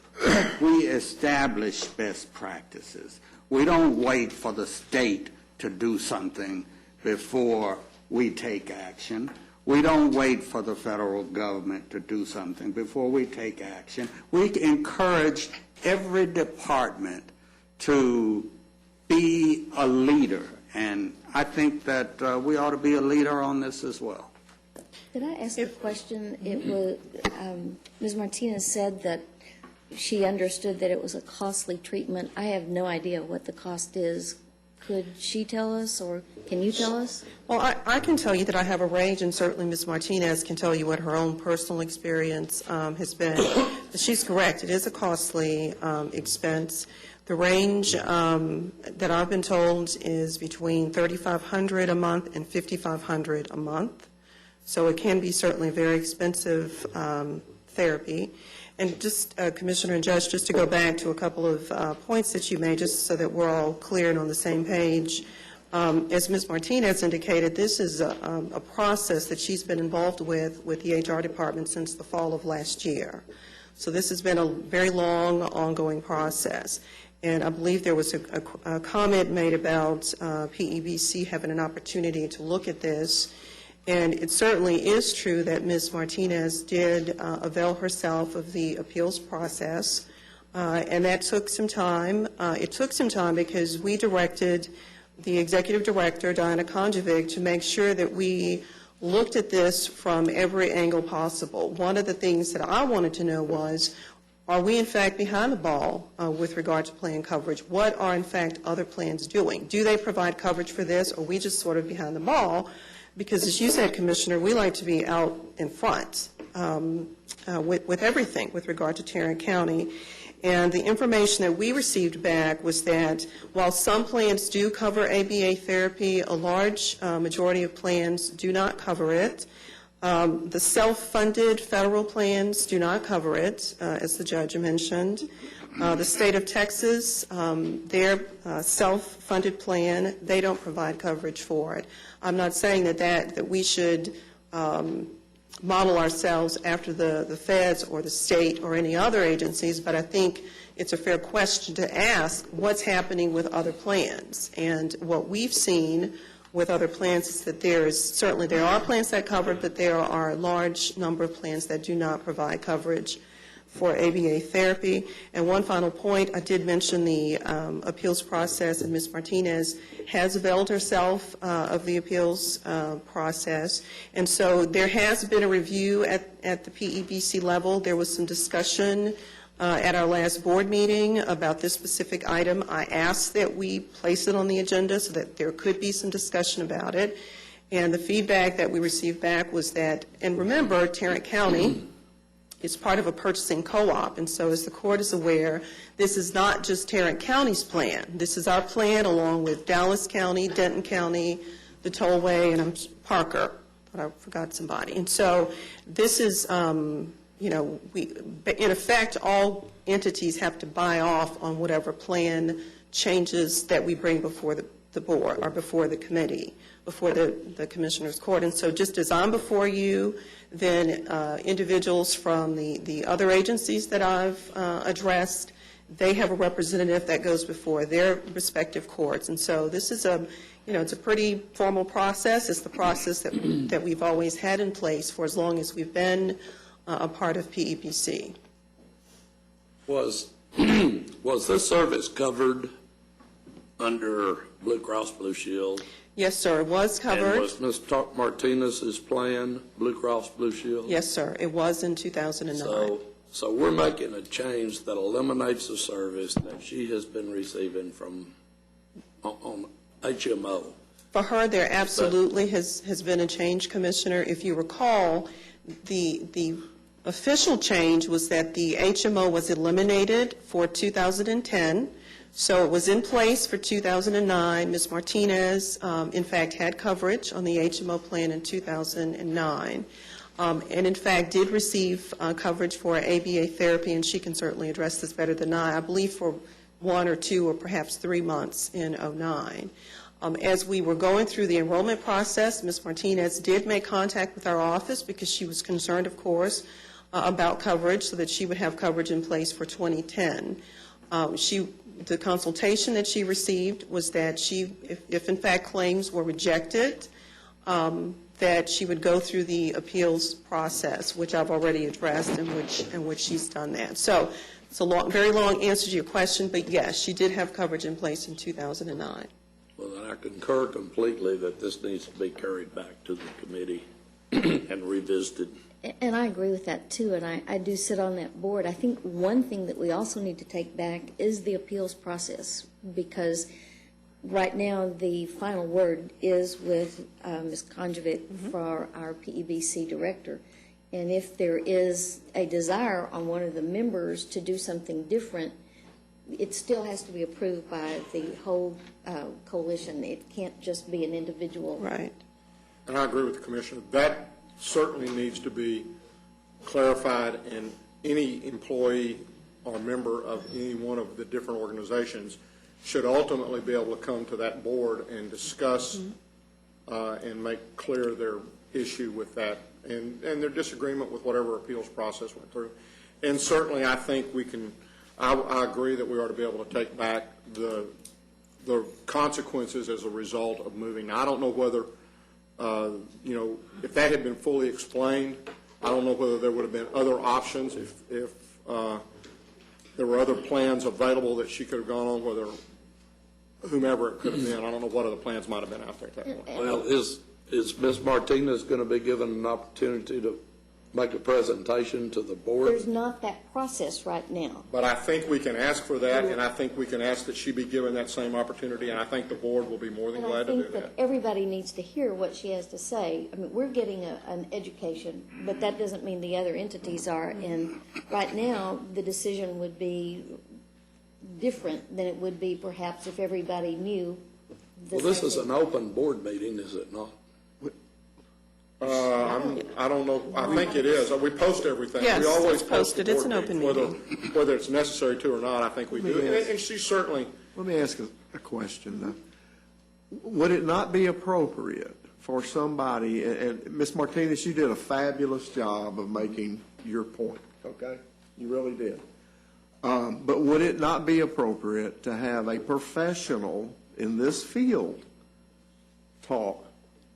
We establish best practices. We don't wait for the state to do something before we take action. We don't wait for the federal government to do something before we take action. We encourage every department to be a leader, and I think that we ought to be a leader on this as well. Did I ask a question? It was, Ms. Martinez said that she understood that it was a costly treatment. I have no idea what the cost is. Could she tell us, or can you tell us? Well, I can tell you that I have a range, and certainly Ms. Martinez can tell you what her own personal experience has been. But she's correct. It is a costly expense. The range that I've been told is between $3,500 a month and $5,500 a month. So it can be certainly a very expensive therapy. And just, Commissioner and Judge, just to go back to a couple of points that you made, just so that we're all clear and on the same page, as Ms. Martinez indicated, this is a process that she's been involved with the HR department since the fall of last year. So this has been a very long, ongoing process. And I believe there was a comment made about PEBC having an opportunity to look at this. And it certainly is true that Ms. Martinez did avail herself of the appeals process, and that took some time. It took some time because we directed the executive director, Diana Konjovic, to make sure that we looked at this from every angle possible. One of the things that I wanted to know was, are we in fact behind the ball with regard to plan coverage? What are in fact other plans doing? Do they provide coverage for this, or are we just sort of behind the ball? Because as you said, Commissioner, we like to be out in front with everything with regard to Tarrant County. And the information that we received back was that while some plans do cover ABA therapy, a large majority of plans do not cover it. The self-funded federal plans do not cover it, as the judge mentioned. The state of Texas, their self-funded plan, they don't provide coverage for it. I'm not saying that we should model ourselves after the feds or the state or any other agencies, but I think it's a fair question to ask what's happening with other plans. And what we've seen with other plans is that there are plans that cover, but there are a large number of plans that do not provide coverage for ABA therapy. And one final point, I did mention the appeals process, and Ms. Martinez has availed herself of the appeals process. And so there has been a review at the PEBC level. There was some discussion at our last board meeting about this specific item. I asked that we place it on the agenda so that there could be some discussion about it. And the feedback that we received back was that, and remember, Tarrant County is part of a purchasing co-op, and so as the court is aware, this is not just Tarrant County's plan. This is our plan along with Dallas County, Denton County, the Tollway, and Parker, but I forgot somebody. And so this is, in effect, all entities have to buy off on whatever plan changes that we bring before the board or before the committee, before the Commissioner's Court. And so just as I'm before you, then individuals from the other agencies that I've addressed, they have a representative that goes before their respective courts. And so this is it's a pretty formal process. It's the process that we've always had in place for as long as we've been a part of PEPC. Was this service covered under Blue Cross Blue Shield? Yes, sir, it was covered. And was Ms. Martinez's plan Blue Cross Blue Shield? Yes, sir, it was in 2009. So we're making a change that eliminates the service that she has been receiving on HMO. For her, there absolutely has been a change, Commissioner. If you recall, the official change was that the HMO was eliminated for 2010. So it was in place for 2009. Ms. Martinez, in fact, had coverage on the HMO plan in 2009, and in fact did receive coverage for ABA therapy, and she can certainly address this better than I believe for 1 or 2 or perhaps 3 months in 2009. As we were going through the enrollment process, Ms. Martinez did make contact with our office because she was concerned, of course, about coverage so that she would have coverage in place for 2010. The consultation that she received was that if in fact claims were rejected, that she would go through the appeals process, which I've already addressed, and which she's done that. So it's a very long answer to your question, but yes, she did have coverage in place in 2009. Well, then I concur completely that this needs to be carried back to the committee and revisited. And I agree with that, too, and I do sit on that board. I think one thing that we also need to take back is the appeals process, because right now the final word is with Ms. Konjovic for our PEBC director. And if there is a desire on one of the members to do something different, it still has to be approved by the whole coalition. It can't just be an individual. Right. And I agree with the Commissioner. That certainly needs to be clarified, and any employee or member of any one of the different organizations should ultimately be able to come to that board and discuss and make clear their issue with that and their disagreement with whatever appeals process went through. And certainly I think we can, I agree that we ought to be able to take back the consequences as a result of moving. Now, I don't know whether if that had been fully explained, I don't know whether there would have been other options if there were other plans available that she could have gone on, whether whomever it could have been. I don't know what other plans might have been out there at that point. Well, is Ms. Martinez going to be given an opportunity to make a presentation to the board? There's not that process right now. But I think we can ask for that, and I think we can ask that she be given that same opportunity, and I think the board will be more than glad to do And I think that. that everybody needs to hear what she has to say. I mean, we're getting an education, but that doesn't mean the other entities are. And right now, the decision would be different than it would be perhaps if everybody knew. Well, this is an open board meeting, is it not? I don't know. I think it is. We post everything. Yes, we always it's posted. post It's an open meeting. Whether it's necessary to or not, I think we do. And she certainly. Let me ask a question, though. Would it not be appropriate for somebody, and Ms. Martinez, you did a fabulous job of making your point, okay? You really did. But would it not be appropriate to have a professional in this field talk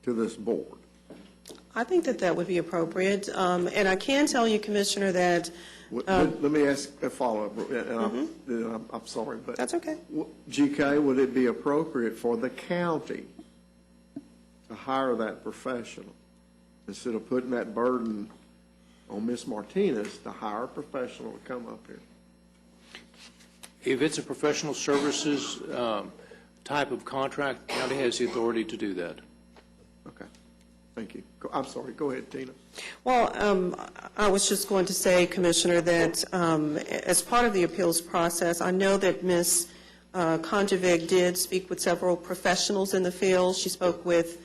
to this board? I think that would be appropriate. And I can tell you, Commissioner, that let me ask a follow-up, and I'm sorry, but that's okay. GK, would it be appropriate for the county to hire that professional instead of putting that burden on Ms. Martinez to hire a professional to come up here? If it's a professional services type of contract, the county has the authority to do that. Okay, thank you. I'm sorry, go ahead, Tina. Well, I was just going to say, Commissioner, that as part of the appeals process, I know that Ms. Konjovic did speak with several professionals in the field. She spoke with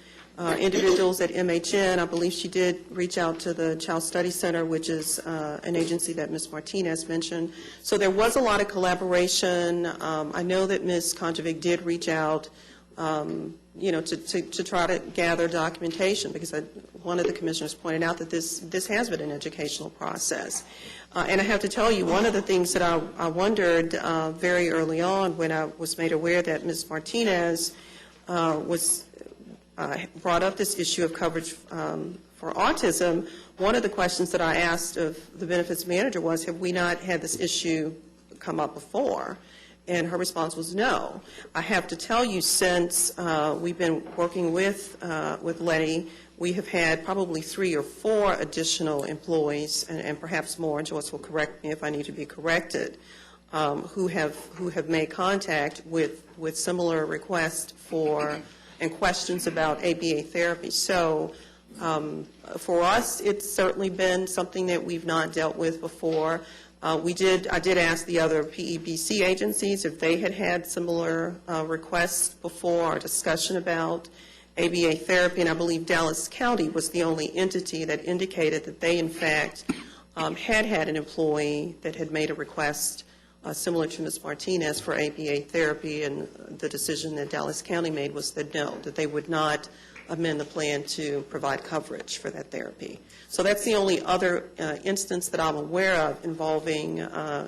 individuals at MHN. I believe she did reach out to the Child Study Center, which is an agency that Ms. Martinez mentioned. So there was a lot of collaboration. I know that Ms. Konjovic did reach out, to try to gather documentation, because one of the commissioners pointed out that this has been an educational process. And I have to tell you, one of the things that I wondered very early on when I was made aware that Ms. Martinez brought up this issue of coverage for autism, one of the questions that I asked of the benefits manager was, have we not had this issue come up before? And her response was no. I have to tell you, since we've been working with Letty, we have had probably 3 or 4 additional employees, and perhaps more, and Joyce will correct me if I need to be corrected, who have made contact with similar requests for and questions about ABA therapy. So for us, it's certainly been something that we've not dealt with before. I did ask the other PEBC agencies if they had similar requests before, or discussion about ABA therapy, and I believe Dallas County was the only entity that indicated that they, in fact, had an employee that had made a request similar to Ms. Martinez for ABA therapy, and the decision that Dallas County made was that no, that they would not amend the plan to provide coverage for that therapy. So that's the only other instance that I'm aware of involving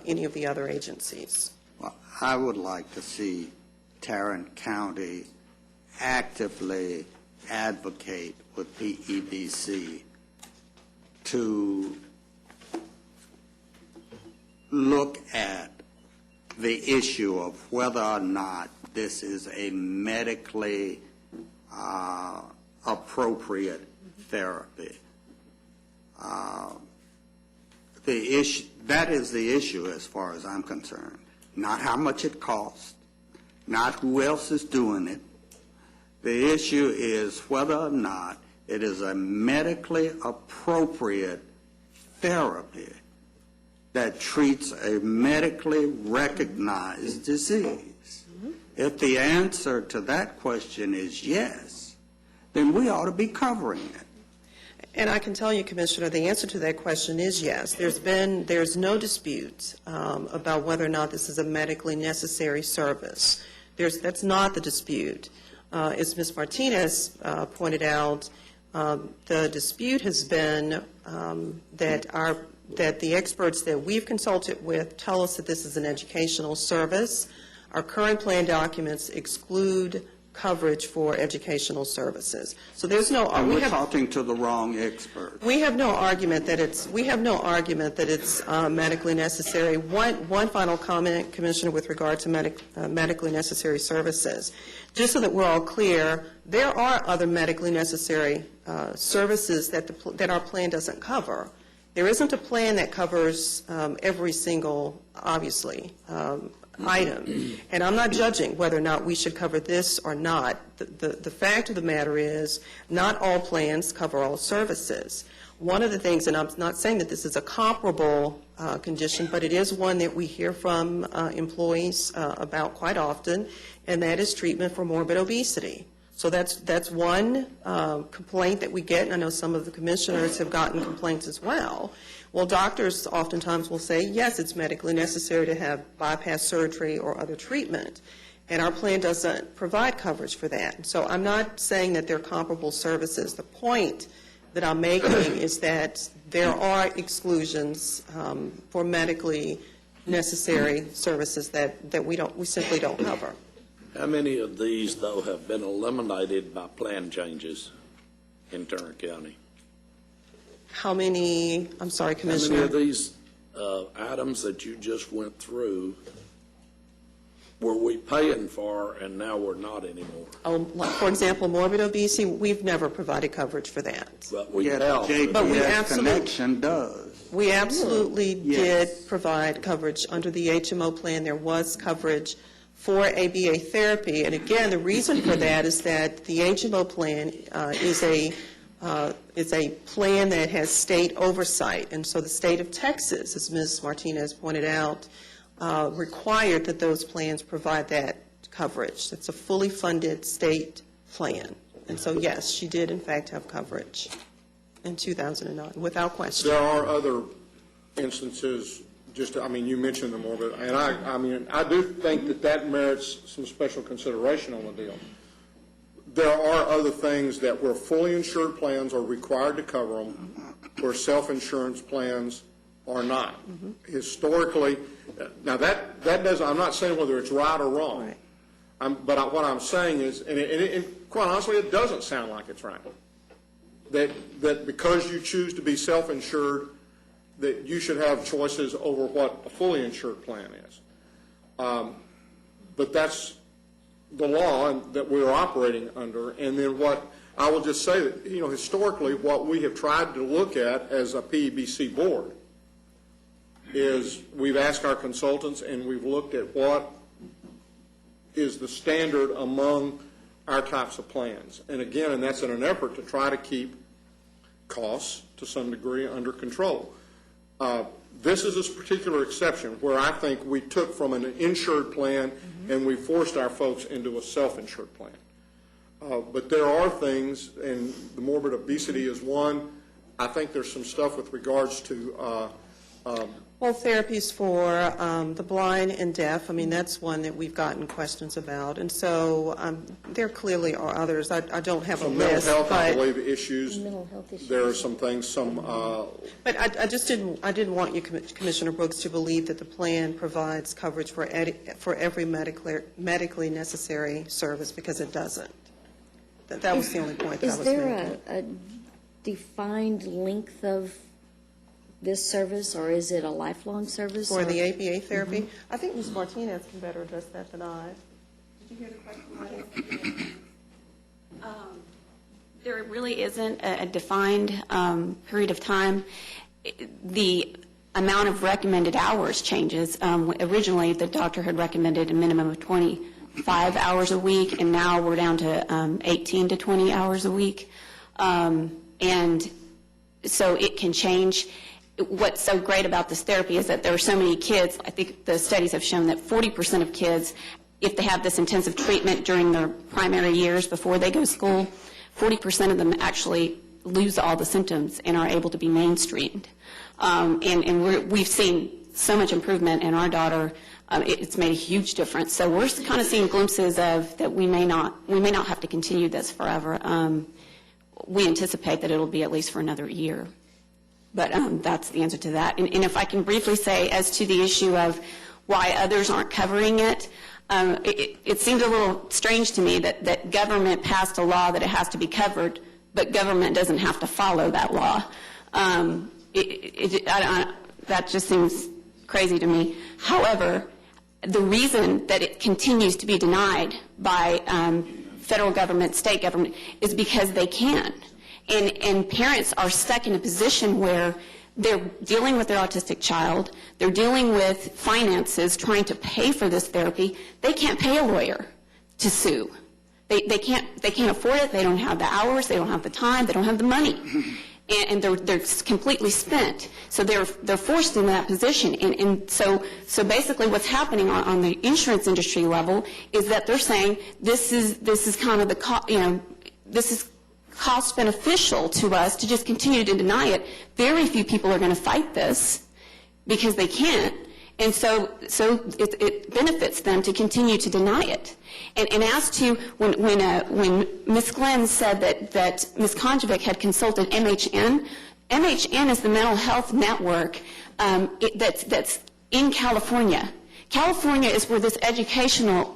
any of the other agencies. Well, I would like to see Tarrant County actively advocate with PEBC to look at the issue of whether or not this is a medically appropriate therapy. That is the issue as far as I'm concerned. Not how much it costs, not who else is doing it. The issue is whether or not it is a medically appropriate therapy that treats a medically recognized disease. If the answer to that question is yes, then we ought to be covering it. And I can tell you, Commissioner, the answer to that question is yes. There's no dispute about whether or not this is a medically necessary service. That's not the dispute. As Ms. Martinez pointed out, the dispute has been that the experts that we've consulted with tell us that this is an educational service. Our current plan documents exclude coverage for educational services. So there's no. And we're talking to the wrong expert. We have no argument that it's medically necessary. One final comment, Commissioner, with regard to medically necessary services. Just so that we're all clear, there are other medically necessary services that our plan doesn't cover. There isn't a plan that covers every single, obviously, item. And I'm not judging whether or not we should cover this or not. The fact of the matter is not all plans cover all services. One of the things, and I'm not saying that this is a comparable condition, but it is one that we hear from employees about quite often, and that is treatment for morbid obesity. So that's one complaint that we get, and I know some of the commissioners have gotten complaints as well. Well, doctors oftentimes will say, yes, it's medically necessary to have bypass surgery or other treatment, and our plan doesn't provide coverage for that. So I'm not saying that they're comparable services. The point that I'm making is that there are exclusions for medically necessary services that we simply don't cover. How many of these, though, have been eliminated by plan changes in Tarrant County? How many, I'm sorry, Commissioner? How many of these items that you just went through were we paying for and now we're not anymore? Like, for example, morbid obesity, we've never provided coverage for that. But we Yet have. JPS Connection does. We absolutely Yes. did provide coverage under the HMO plan. There was coverage for ABA therapy. And again, the reason for that is that the HMO plan is a plan that has state oversight. And so the state of Texas, as Ms. Martinez pointed out, required that those plans provide that coverage. It's a fully funded state plan. And so, yes, she did in fact have coverage in 2009, without question. There are other instances, you mentioned them, but, and I do think that merits some special consideration on the deal. There are other things that where fully insured plans are required to cover them, where self-insurance plans are not. Historically, now that doesn't, I'm not saying whether it's right or wrong, but what I'm saying is, and quite honestly, it doesn't sound like it's right, that because you choose to be self-insured, that you should have choices over what a fully insured plan is. But that's the law that we're operating under. And then what I will just say that, historically, what we have tried to look at as a PEBC board is we've asked our consultants and we've looked at what is the standard among our types of plans. And again, and that's in an effort to try to keep costs to some degree under control. This is a particular exception where I think we took from an insured plan and we forced our folks into a self-insured plan. But there are things, and the morbid obesity is one. I think there's some stuff with regards to Well, therapies for the blind and deaf, that's one that we've gotten questions about. And so there clearly are others. I don't have a list. Mental health, I but believe, issues. Mental health issues. There are some things, But I just didn't want you, Commissioner Brooks, to believe that the plan provides coverage for every medically necessary service, because it doesn't. That was the only point that I was making. Is there a defined length of this service, or is it a lifelong service? For or? the ABA therapy? I think Ms. Martinez can better address that than I. Did you hear the question? There really isn't a defined period of time. The amount of recommended hours changes. Originally, the doctor had recommended a minimum of 25 hours a week, and now we're down to 18 to 20 hours a week. And so it can change. What's so great about this therapy is that there are so many kids. I think the studies have shown that 40% of kids, if they have this intensive treatment during their primary years before they go to school, 40% of them actually lose all the symptoms and are able to be mainstreamed. And we've seen so much improvement in our daughter. It's made a huge difference. So we're kind of seeing glimpses of that we may not have to continue this forever. We anticipate that it'll be at least for another year. But that's the answer to that. And if I can briefly say, as to the issue of why others aren't covering it, it seems a little strange to me that government passed a law that it has to be covered, but government doesn't have to follow that law. That just seems crazy to me. However, the reason that it continues to be denied by federal government, state government, is because they can. And parents are stuck in a position where they're dealing with their autistic child, they're dealing with finances, trying to pay for this therapy. They can't pay a lawyer to sue. They can't afford it. They don't have the hours. They don't have the time. They don't have the money. And they're completely spent. So they're forced in that position. And so basically what's happening on the insurance industry level is that they're saying this is kind of this is cost beneficial to us to just continue to deny it. Very few people are going to fight this because they can't. And so it benefits them to continue to deny it. And as to when Ms. Glenn said that Ms. Konjovic had consulted MHN, MHN is the mental health network that's in California. California is where this educational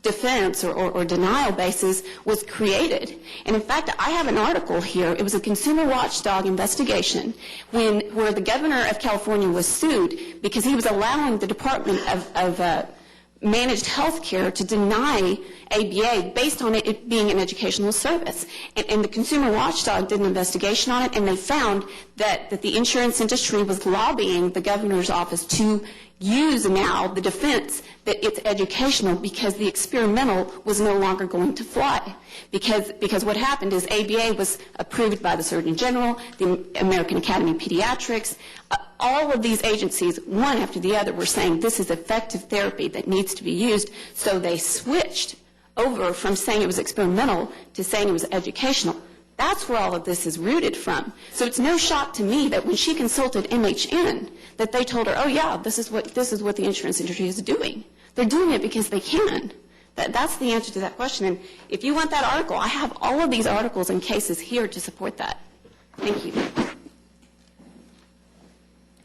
defense or denial basis was created. And in fact, I have an article here. It was a consumer watchdog investigation where the governor of California was sued because he was allowing the Department of managed health care to deny ABA based on it being an educational service. And the Consumer Watchdog did an investigation on it, and they found that the insurance industry was lobbying the governor's office to use now the defense that it's educational because the experimental was no longer going to fly. Because what happened is ABA was approved by the Surgeon General, the American Academy of Pediatrics. All of these agencies, one after the other, were saying this is effective therapy that needs to be used. So they switched over from saying it was experimental to saying it was educational. That's where all of this is rooted from. So it's no shock to me that when she consulted MHN, that they told her, oh yeah, this is what the insurance industry is doing. They're doing it because they can. That's the answer to that question. And if you want that article, I have all of these articles and cases here to support that. Thank you.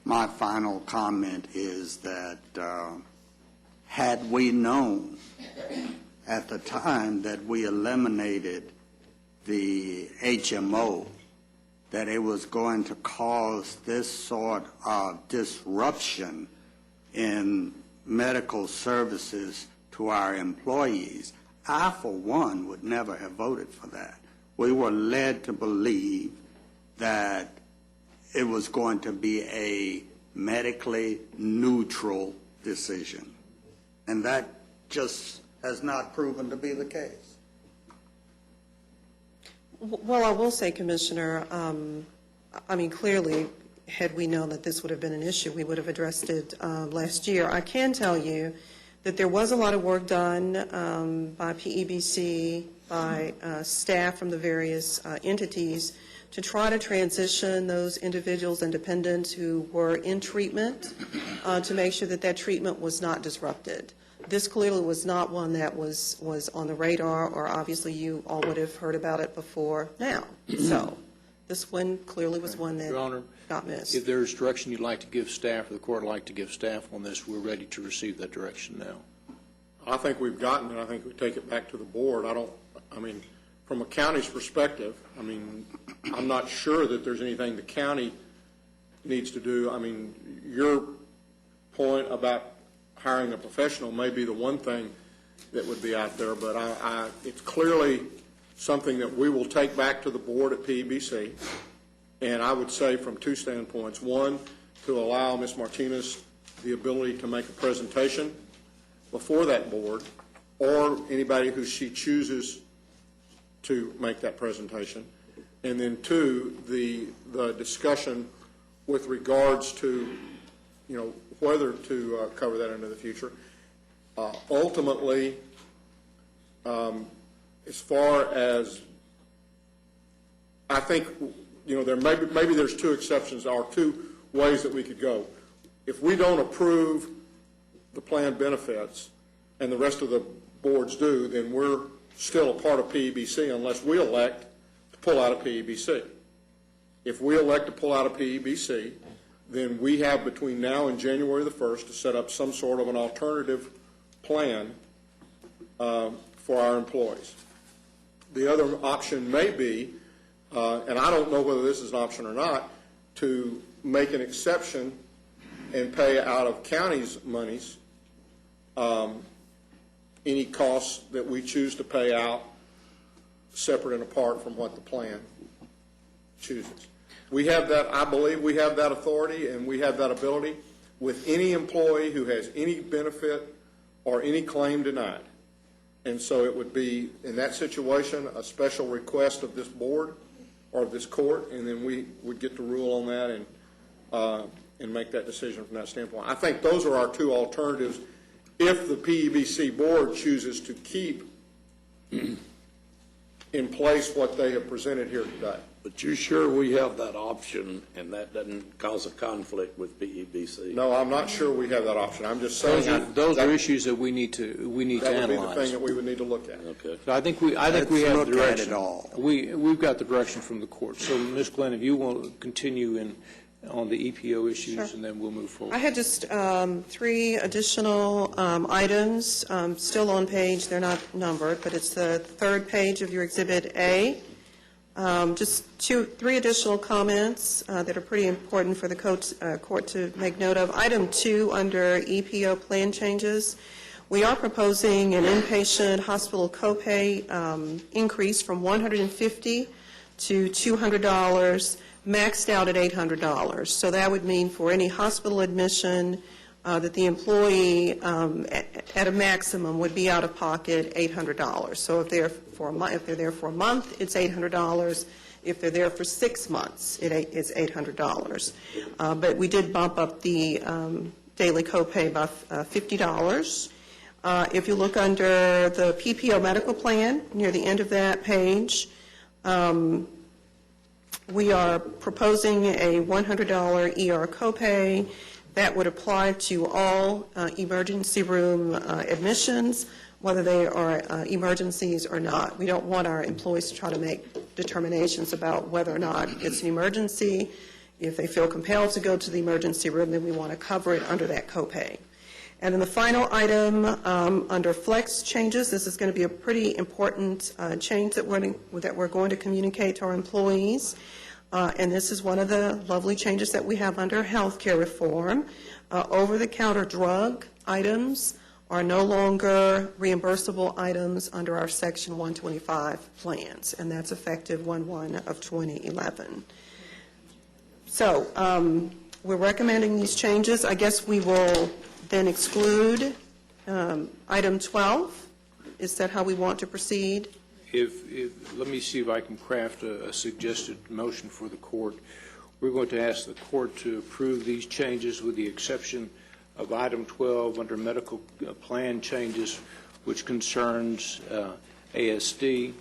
My final comment is that had we known at the time that we eliminated the HMO that it was going to cause this sort of disruption in medical services to our employees, I, for one, would never have voted for that. We were led to believe that it was going to be a medically neutral decision. And that just has not proven to be the case. Well, I will say, Commissioner, I mean, clearly, had we known that this would have been an issue, we would have addressed it last year. I can tell you that there was a lot of work done by PEBC, by staff from the various entities to try to transition those individuals and dependents who were in treatment to make sure that that treatment was not disrupted. This clearly was not one that was on the radar, or obviously you all would have heard about it before now. So this one clearly was one that Your Honor, got missed. if there's direction you'd like to give staff, or the court would like to give staff on this, we're ready to receive that direction now. I think we've gotten it. I think we take it back to the board. From a county's perspective, I'm not sure that there's anything the county needs to do. Your point about hiring a professional may be the one thing that would be out there, but it's clearly something that we will take back to the board at PEBC, and I would say from two standpoints. One, to allow Ms. Martinez the ability to make a presentation before that board, or anybody who she chooses to make that presentation. And then two, the discussion with regards to, whether to cover that into the future. Ultimately, as far as, I think, there maybe there's two exceptions, or two ways that we could go. If we don't approve the plan benefits and the rest of the boards do, then we're still a part of PEBC unless we elect to pull out of PEBC. If we elect to pull out of PEBC, then we have between now and January the 1st to set up some sort of an alternative plan for our employees. The other option may be, and I don't know whether this is an option or not, to make an exception and pay out of county's monies any costs that we choose to pay out separate and apart from what the plan chooses. We have that, I believe we have that authority and we have that ability with any employee who has any benefit or any claim denied. And so it would be, in that situation, a special request of this board or this court, and then we would get to rule on that and make that decision from that standpoint. I think those are our two alternatives if the PEBC board chooses to keep in place what they have presented here today. But you sure we have that option and that doesn't cause a conflict with PEBC? No, I'm not sure we have that option. I'm just saying those are issues that we need to analyze. That would be the thing that we would need to look at. Okay. So I think we have the direction. We've We've got the direction from the court. So Ms. Glenn, if you want to continue on the EPO issues, Sure. and then we'll move forward. I had just three additional items still on page. They're not numbered, but it's the third page of your Exhibit A. Just three additional comments that are pretty important for the court to make note of. Item 2 under EPO plan changes. We are proposing an inpatient hospital copay increase from $150 to $200, maxed out at $800. So that would mean for any hospital admission that the employee at a maximum would be out of pocket $800. So if they're there for a month, it's $800. If they're there for 6 months, it's $800. But we did bump up the daily copay by $50. If you look under the PPO medical plan, near the end of that page, we are proposing a $100 ER copay that would apply to all emergency room admissions, whether they are emergencies or not. We don't want our employees to try to make determinations about whether or not it's an emergency. If they feel compelled to go to the emergency room, then we want to cover it under that copay. And then the final item under flex changes, this is going to be a pretty important change that we're going to communicate to our employees. And this is one of the lovely changes that we have under health care reform. Over-the-counter drug items are no longer reimbursable items under our Section 125 plans, and that's effective 1/1/2011. So we're recommending these changes. I guess we will then exclude item 12. Is that how we want to proceed? Let me see if I can craft a suggested motion for the court. We're going to ask the court to approve these changes with the exception of item 12 under medical plan changes, which concerns ASD,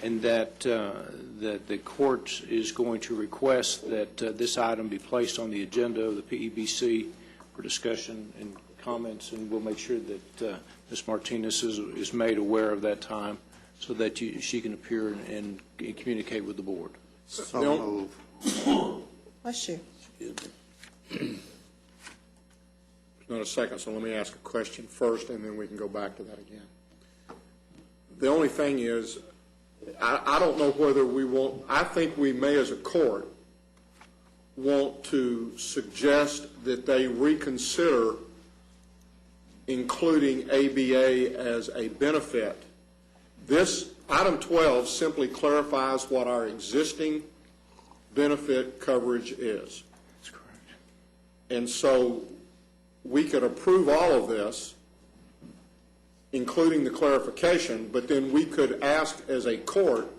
and that the court is going to request that this item be placed on the agenda of the PEBC for discussion and comments, and we'll make sure that Ms. Martinez is made aware of that time so that she can appear and communicate with the board. So move. Bless you. Not a second, so let me ask a question first, and then we can go back to that again. The only thing is, I don't know whether we want, I think we may as a court want to suggest that they reconsider including ABA as a benefit. This, item 12, simply clarifies what our existing benefit coverage is. That's correct. And so we could approve all of this, including the clarification, but then we could ask as a court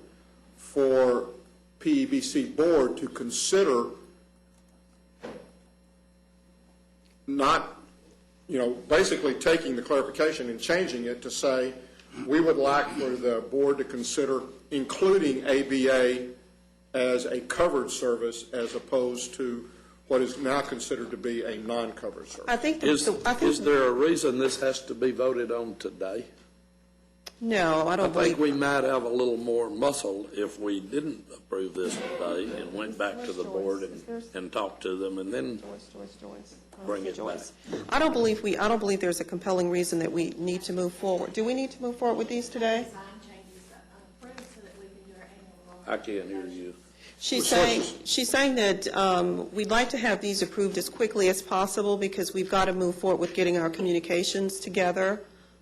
for PEBC board to consider not, basically taking the clarification and changing it to say, we would like for the board to consider including ABA as a covered service as opposed to what is now considered to be a non-covered service. Is there a reason this has to be voted on today? No, I don't believe. I think we might have a little more muscle if we didn't approve this today and went back to the board and talked to them and then bring it back. I don't believe there's a compelling reason that we need to move forward. Do we need to move forward with these today? I can't hear you. She's saying that we'd like to have these approved as quickly as possible because we've got to move forward with getting our communications together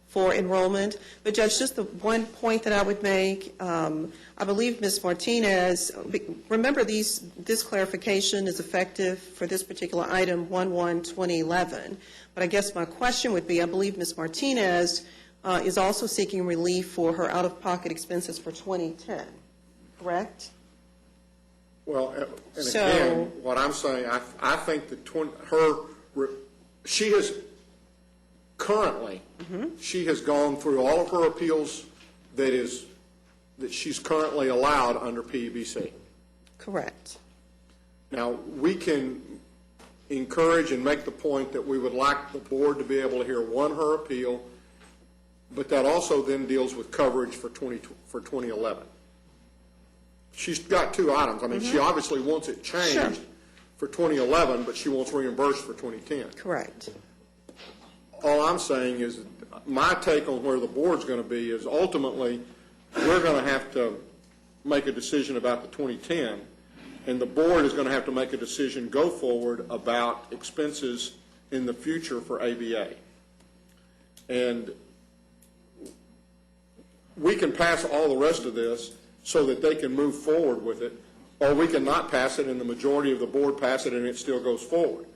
for enrollment. But Judge, just the one point that I would make, I believe Ms. Martinez, remember this clarification is effective for this particular item 1/1/2011. But I guess my question would be, I believe Ms. Martinez is also seeking relief for her out-of-pocket expenses for 2010, correct? Well, and again, what I'm saying, I think that she has currently, she has gone through all of her appeals that she's currently allowed under PEBC. Correct. Now, we can encourage and make the point that we would like the board to be able to hear her appeal, but that also then deals with coverage for 2011. She's got two items. I mean, she obviously wants it changed for 2011, but she wants reimbursed for 2010. Correct. All I'm saying is my take on where the board's going to be is ultimately we're going to have to make a decision about the 2010, and the board is going to have to make a decision go forward about expenses in the future for ABA. And we can pass all the rest of this so that they can move forward with it, or we can not pass it and the majority of the board pass it and it still goes forward.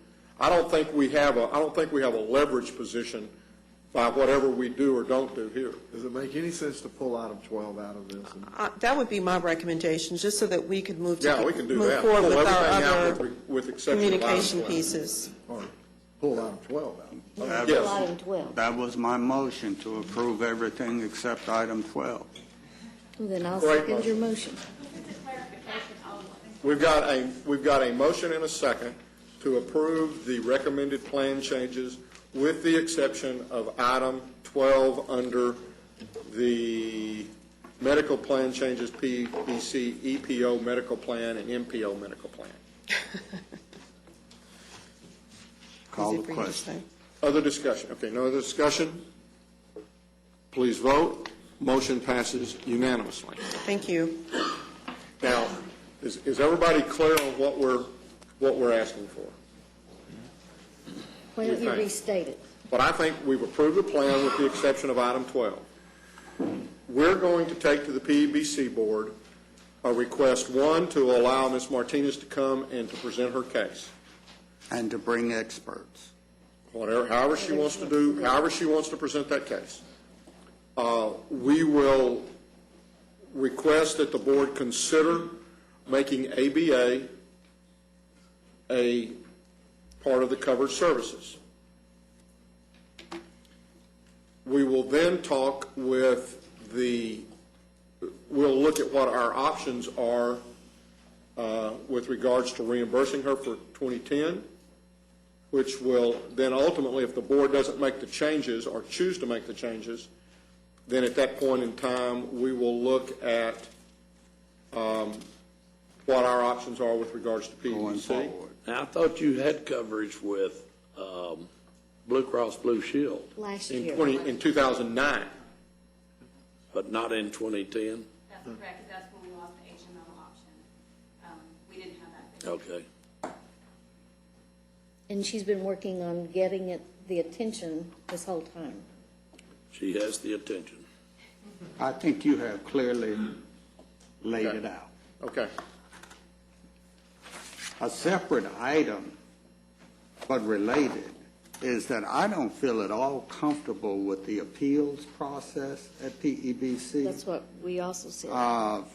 I don't think we have a leverage position by whatever we do or don't do here. Does it make any sense to pull item 12 out of this? That would be my recommendation, just so that we could move Yeah, we can do move that. forward Pull with our everything out other with exception of item communication 12. pieces. Or pull item 12 out? That Item 12. That was my motion, to approve everything except item 12. Well, then I'll Great second your motion. We've got a motion and a second to approve the recommended plan changes with the exception of item 12 under the medical plan changes, PBC, EPO medical plan, and MPO medical plan. Call Easy the for you to question. say. Other discussion? Okay, no other discussion? Please vote. Motion passes unanimously. Thank you. Now, is everybody clear on what we're asking for? Why don't you Okay. restate it? But I think we've approved the plan with the exception of item 12. We're going to take to the PEBC board a request, one, to allow Ms. Martinez to come and to present her case. And to bring experts. However she wants to do, however she wants to present that case. We will request that the board consider making ABA a part of the covered services. We will then talk with we'll look at what our options are with regards to reimbursing her for 2010, which will then ultimately, if the board doesn't make the changes or choose to make the changes, then at that point in time, we will look at what our options are with regards to PBC. Now, I thought you had coverage with Blue Cross Blue Shield, Last In year. 2009. but not in 2010? That's correct, that's when we lost the HMO option. We didn't have that. Okay. And she's been working on getting it, the attention this whole time. She has the attention. I think you have clearly laid Okay. it out. Okay. A separate item, but related, is that I don't feel at all comfortable with the appeals process at PEBC. That's what we also said.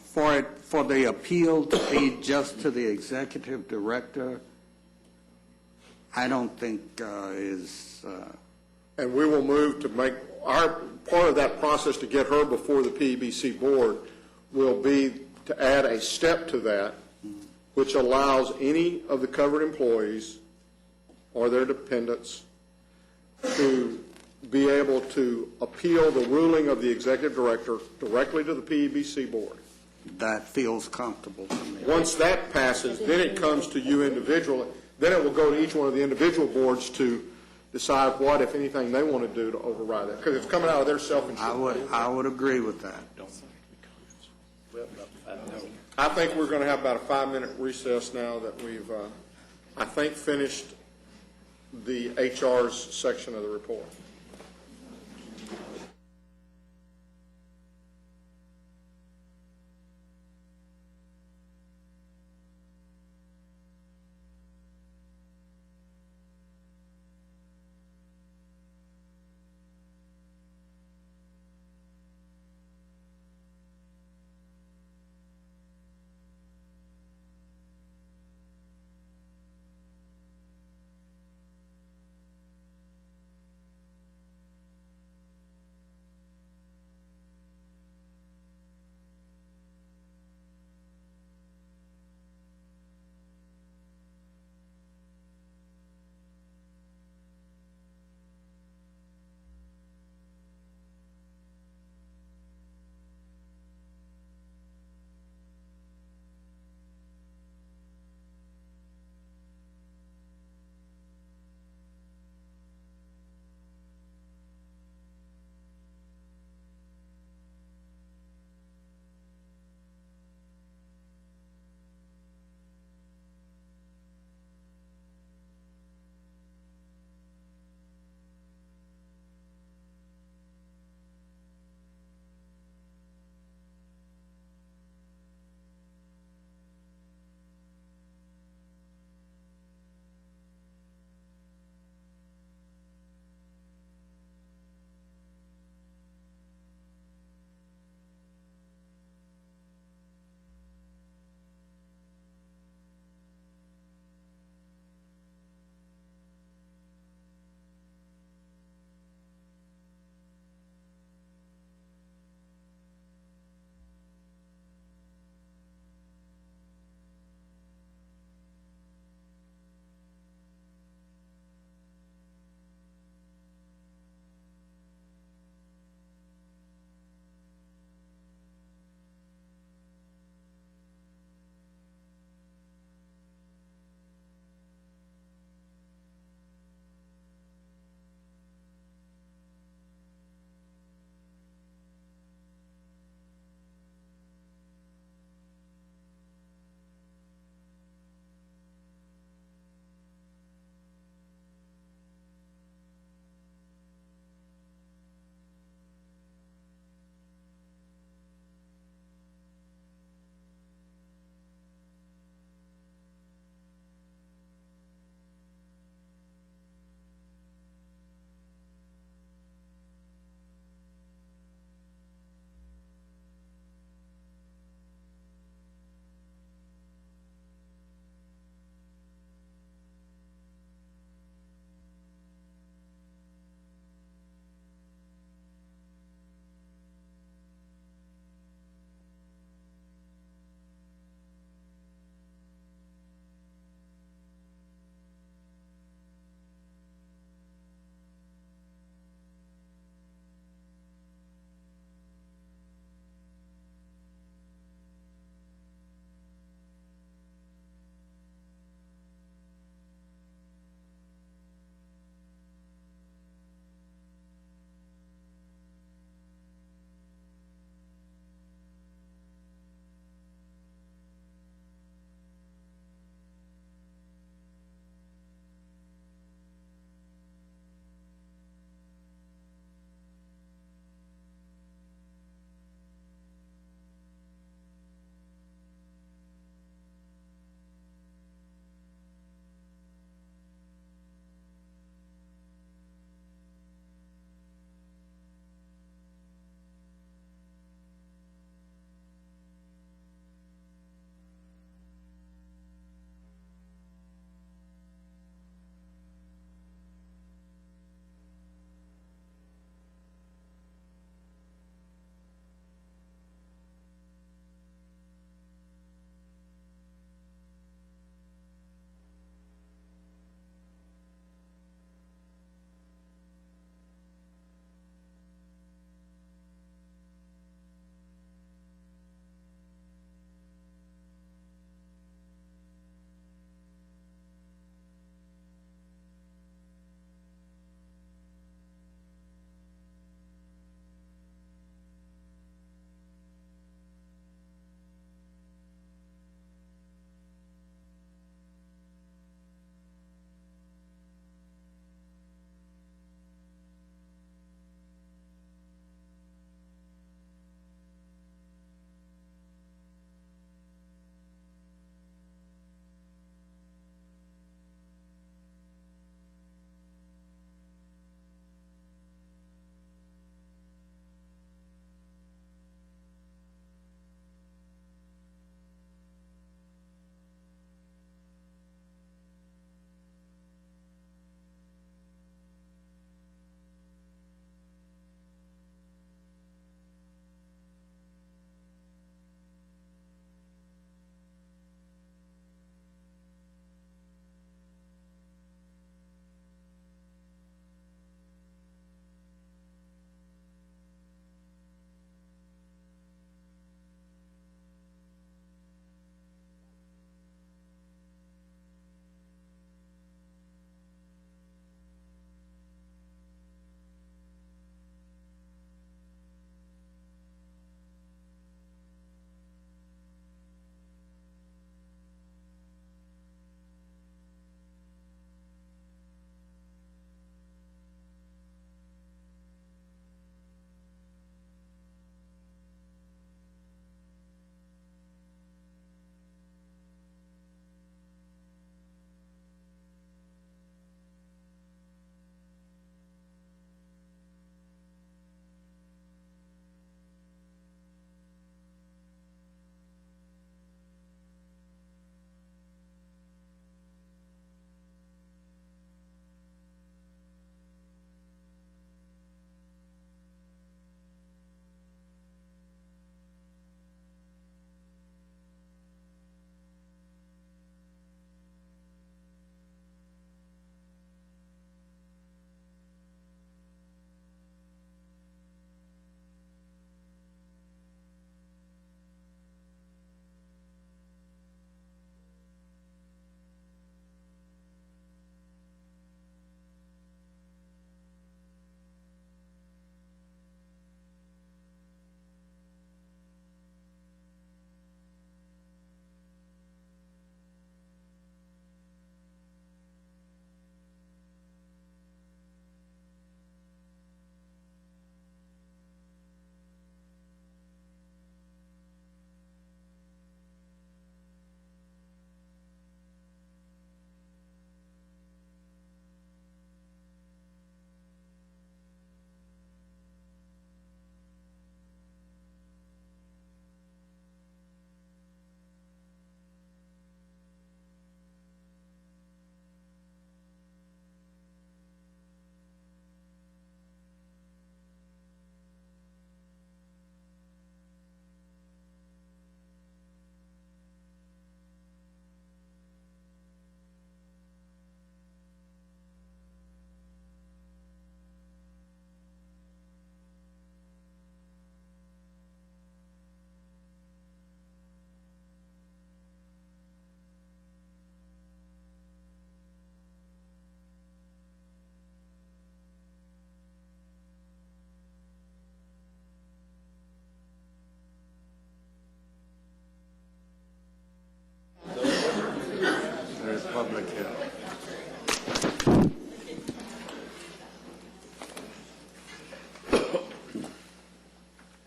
For the appeal to be just to the executive director, I don't think is. And we will move to make our part of that process to get her before the PEBC board will be to add a step to that, which allows any of the covered employees or their dependents to be able to appeal the ruling of the executive director directly to the PEBC board. That feels comfortable to me. Once that passes, then it comes to you individually. Then it will go to each one of the individual boards to decide what, if anything, they want to do to override that, because it's coming out of their self-insurance. I would agree with that. I think we're going to have about a 5-minute recess now that we've, I think, finished the HR's section of the report.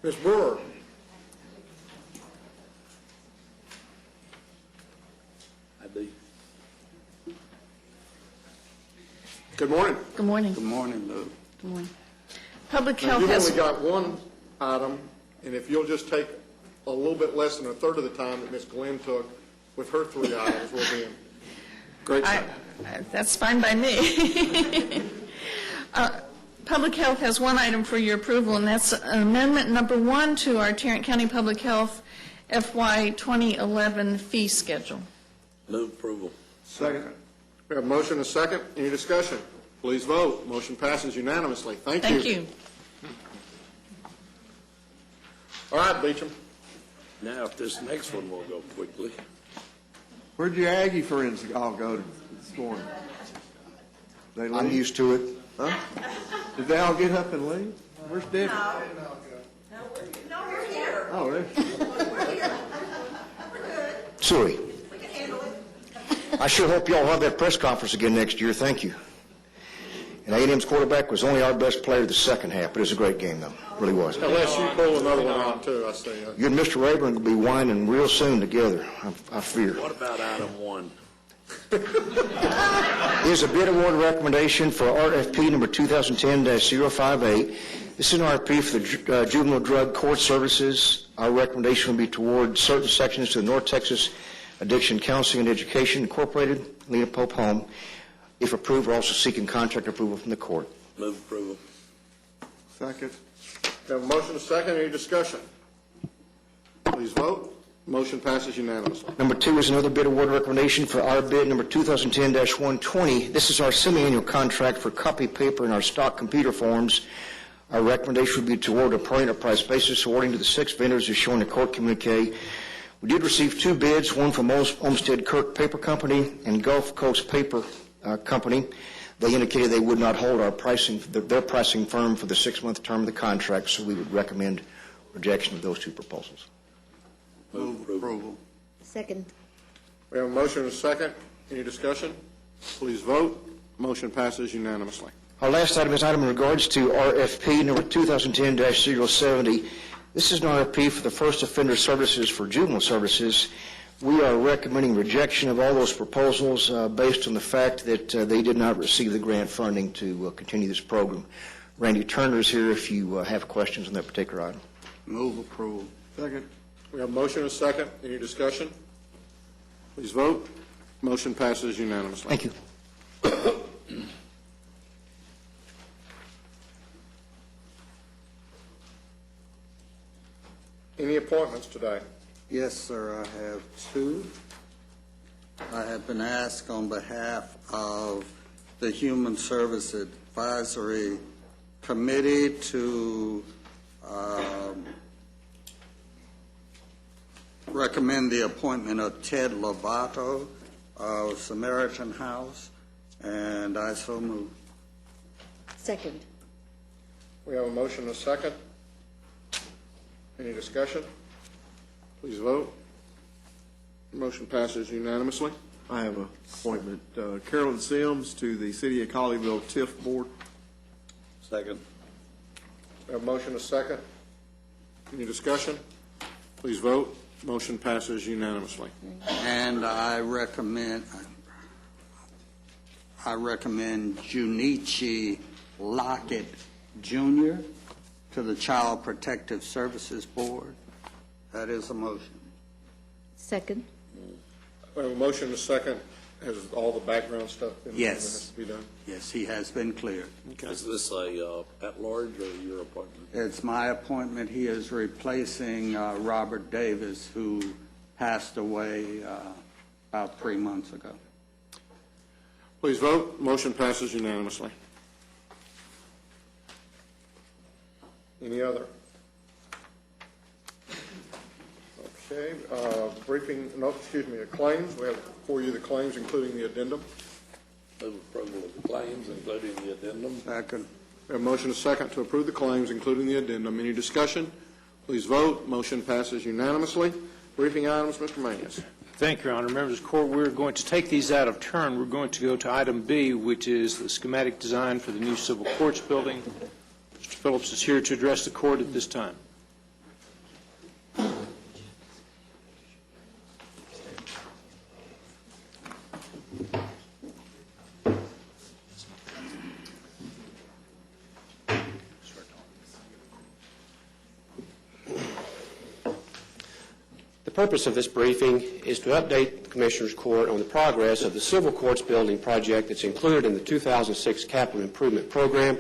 Ms. Brewer. I do. Good morning. Good morning. Good morning, Lou. Good morning. Public Now, Health you've has... only got one item, and if you'll just take a little bit less than a third of the time that Ms. Glenn took with her 3 items, we'll be in great shape. That's fine by me. Public Health has one item for your approval, and that's amendment number 1 to our Tarrant County Public Health FY 2011 fee schedule. Move approval. Second. We have a motion and a second. Any discussion? Please vote. Motion passes unanimously. Thank you. Thank you. All right, Beecham. Now, if this next one will go quickly. Where'd your Aggie friends all go this morning? They I'm leave? used to it. Huh? Did they all get up and leave? Where's Debbie? No, we're here. Oh, there. We're here. We're good. Suey, We can handle it. I sure hope y'all have that press conference again next year. Thank you. And A&M's quarterback was only our best player the second half, but it was a great game, though. It really was. Unless you pull another one out, too, I see. You and Mr. Rayburn will be whining real soon together, I fear. What about item 1? Is a bid award recommendation for RFP number 2010-058. This is an RFP for the Juvenile Drug Court Services. Our recommendation will be toward certain sections to the North Texas Addiction Counseling and Education Incorporated, Lena Pope Home. If approved, we're also seeking contract approval from the court. Move approval. Second. We have a motion and a second. Any discussion? Please vote. Motion passes unanimously. Number 2 is another bid award recommendation for our bid number 2010-120. This is our semi-annual contract for copy paper and our stock computer forms. Our recommendation would be to award a per enterprise basis, awarding to the 6 vendors as shown in the court communique. We did receive 2 bids, one from Olmsted Kirk Paper Company and Gulf Coast Paper Company. They indicated they would not hold our pricing, their pricing firm for the 6-month term of the contract, so we would recommend rejection of those 2 proposals. Move approval. Second. We have a motion and a second. Any discussion? Please vote. Motion passes unanimously. Our last item is item in regards to RFP number 2010-070. This is an RFP for the first offender services for juvenile services. We are recommending rejection of all those proposals based on the fact that they did not receive the grant funding to continue this program. Randy Turner is here if you have questions on that particular item. Move approval. Second. We have a motion and a second. Any discussion? Please vote. Motion passes unanimously. Thank you. Any appointments today? Yes, sir, I have 2. I have been asked on behalf of the Human Service Advisory Committee to recommend the appointment of Ted Lovato of Samaritan House, and I so move. Second. We have a motion and a second. Any discussion? Please vote. Motion passes unanimously. I have an appointment, Carolyn Sims to the City of Colleyville TIF Board. Second. We have a motion and a second. Any discussion? Please vote. Motion passes unanimously. And I recommend Junichi Lockett Jr. to the Child Protective Services Board. That is a motion. Second. We have a motion and a second. Has all the background stuff been done that Yes. has to be done? Yes, he has been clear. Is this a at-large or your appointment? It's my appointment. He is replacing Robert Davis, who passed away about 3 months ago. Please vote. Motion passes unanimously. Any other? Okay, briefing, no, excuse me, claims. We have for you the claims, including the addendum. Move approval of the claims, including the addendum. Second. We have a motion and a second to approve the claims, including the addendum. Any discussion? Please vote. Motion passes unanimously. Briefing items, Mr. Mayes. Thank you, Your Honor. Members of the Court, we're going to take these out of turn. We're going to go to item B, which is the schematic design for the new civil courts building. Mr. Phillips is here to address the court at this time. purpose of this briefing is to update the Commissioners Court on the progress of the Civil Courts Building project that's included in the 2006 Capital Improvement Program.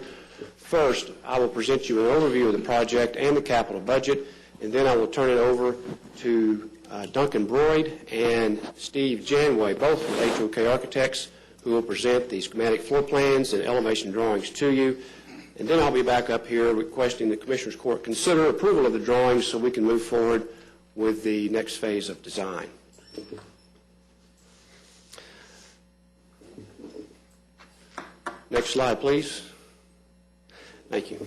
First, I will present you an overview of the project and the capital budget, and then I will turn it over to Duncan Broyd and Steve Janway, both from HOK Architects, who will present the schematic floor plans and elevation drawings to you. And then I'll be back up here requesting the Commissioners Court consider approval of the drawings so we can move forward with the next phase of design. Next slide, please. Thank you.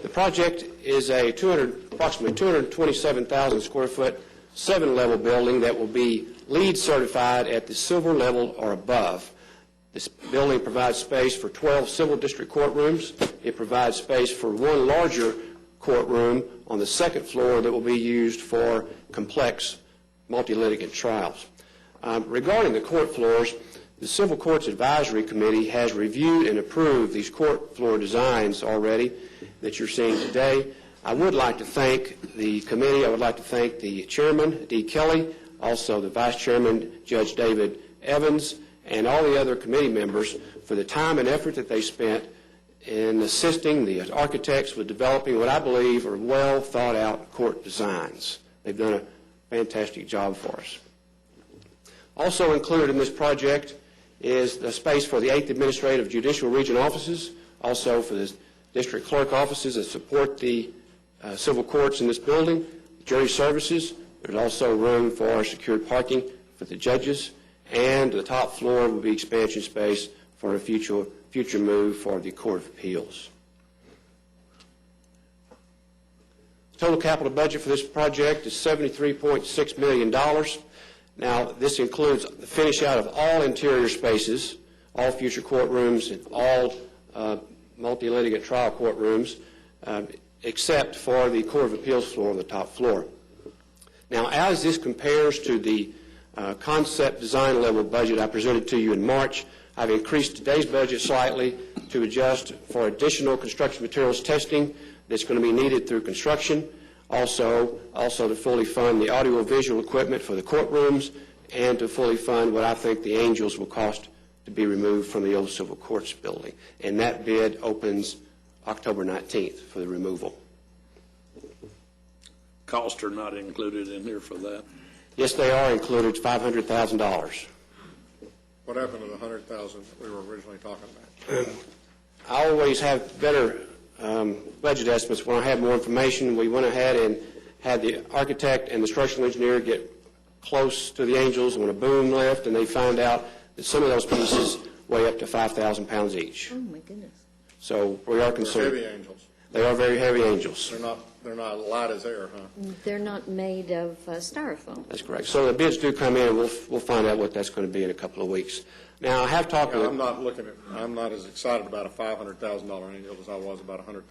The project is a approximately 227,000 square foot, 7-level building that will be LEED certified at the silver level or above. This building provides space for 12 civil district courtrooms. It provides space for one larger courtroom on the second floor that will be used for complex multi-litigant trials. Regarding the court floors, the Civil Courts Advisory Committee has reviewed and approved these court floor designs already that you're seeing today. I would like to thank the committee. I would like to thank the chairman, Dee Kelly, also the vice chairman, Judge David Evans, and all the other committee members for the time and effort that they spent in assisting the architects with developing what I believe are well thought out court designs. They've done a fantastic job for us. Also included in this project is the space for the 8th Administrative Judicial Region offices, also for the district clerk offices that support the civil courts in this building, jury services. There's also room for secured parking for the judges, and the top floor will be expansion space for a future move for the Court of Appeals. Total capital budget for this project is $73.6 million. Now, this includes the finish out of all interior spaces, all future courtrooms, and all multi-litigant trial courtrooms, except for the Court of Appeals floor on the top floor. Now, as this compares to the concept design level budget I presented to you in March, I've increased today's budget slightly to adjust for additional construction materials testing that's going to be needed through construction, also to fully fund the audio-visual equipment for the courtrooms, and to fully fund what I think the angels will cost to be removed from the old Civil Courts building. And that bid opens October 19th for the removal. Costs are not included in here for that? Yes, they are included, $500,000. What happened to the 100,000 that we were originally talking about? I always have better budget estimates when I have more information. We went ahead and had the architect and the structural engineer get close to the angels when a boom left, and they found out that some of those pieces weigh up to 5,000 pounds each. Oh, my goodness. So we are concerned. They're heavy angels. They are very heavy angels. They're not light as air, huh? They're not made of styrofoam. That's correct. So the bids do come in, and we'll find out what that's going to be in a couple of weeks. Now, I have talked with... I'm not as excited about a $500,000 angel as I was about a $100,000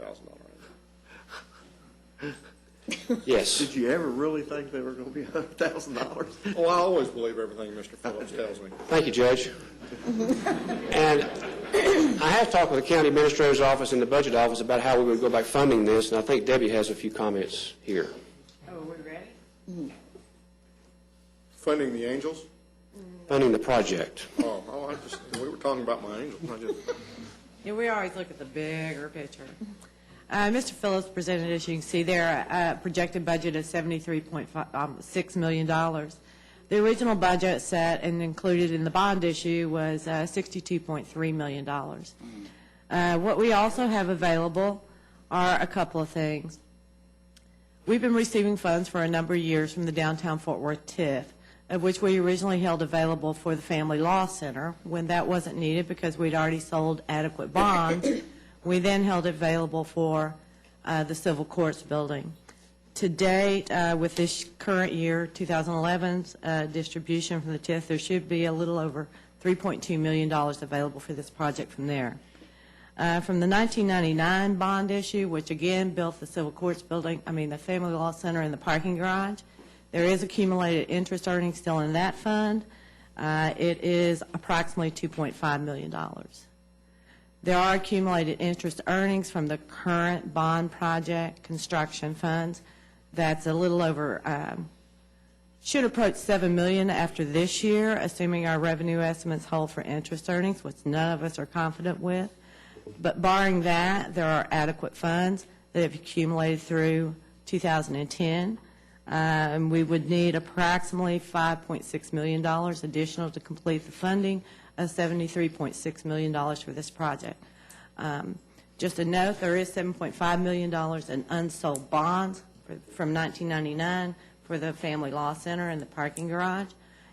angel. Yes. Did you ever really think they were going to be $100,000? Oh, I always believe everything Mr. Phillips tells me. Thank you, Judge. And I have talked with the county administrator's office and the budget office about how we're going to go about funding this, and I think Debbie has a few comments here. Oh, are we ready? Funding the angels? Funding the project. We were talking about my angels. Yeah, we always look at the bigger picture. Mr. Phillips presented, as you can see there, a projected budget of $73.6 million. The original budget set and included in the bond issue was $62.3 million. What we also have available are a couple of things. We've been receiving funds for a number of years from the Downtown Fort Worth TIF, of which we originally held available for the Family Law Center. When that wasn't needed because we'd already sold adequate bonds, we then held it available for the Civil Courts building. To date, with this current year, 2011's distribution from the TIF, there should be a little over $3.2 million available for this project from there. From the 1999 bond issue, which again built the Civil Courts building, the Family Law Center and the parking garage, there is accumulated interest earnings still in that fund. It is approximately $2.5 million. There are accumulated interest earnings from the current bond project construction funds. That's a little over should approach $7 million after this year, assuming our revenue estimates hold for interest earnings, which none of us are confident with. But barring that, there are adequate funds that have accumulated through 2010. We would need approximately $5.6 million additional to complete the funding of $73.6 million for this project. Just a note, there is $7.5 million in unsold bonds from 1999 for the Family Law Center and the parking garage,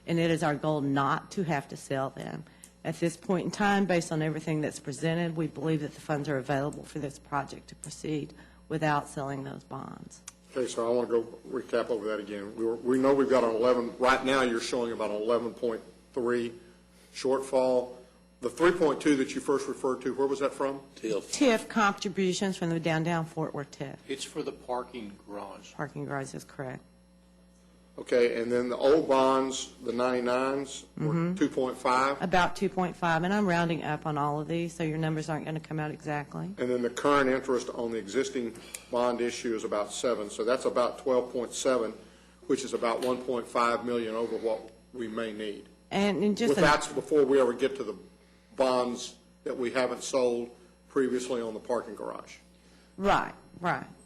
and it is our goal not to have to sell them. At this point in time, based on everything that's presented, we believe that the funds are available for this project to proceed without selling those bonds. Okay, so I want to go recap over that again. We know we've got an 11, right now you're showing about an 11.3 shortfall. The 3.2 that you first referred to, where was that from? TIF contributions from the downtown Fort Worth TIF. It's for the parking garage. Parking garage is correct. Okay, and then the old bonds, the 99s, were 2.5? About 2.5, and I'm rounding up on all of these, so your numbers aren't going to come out exactly. And then the current interest on the existing bond issue is about 7, so that's about 12.7, which is about 1.5 million over what we may need. And just That's before we ever get to the bonds that we haven't sold previously on the parking garage. right.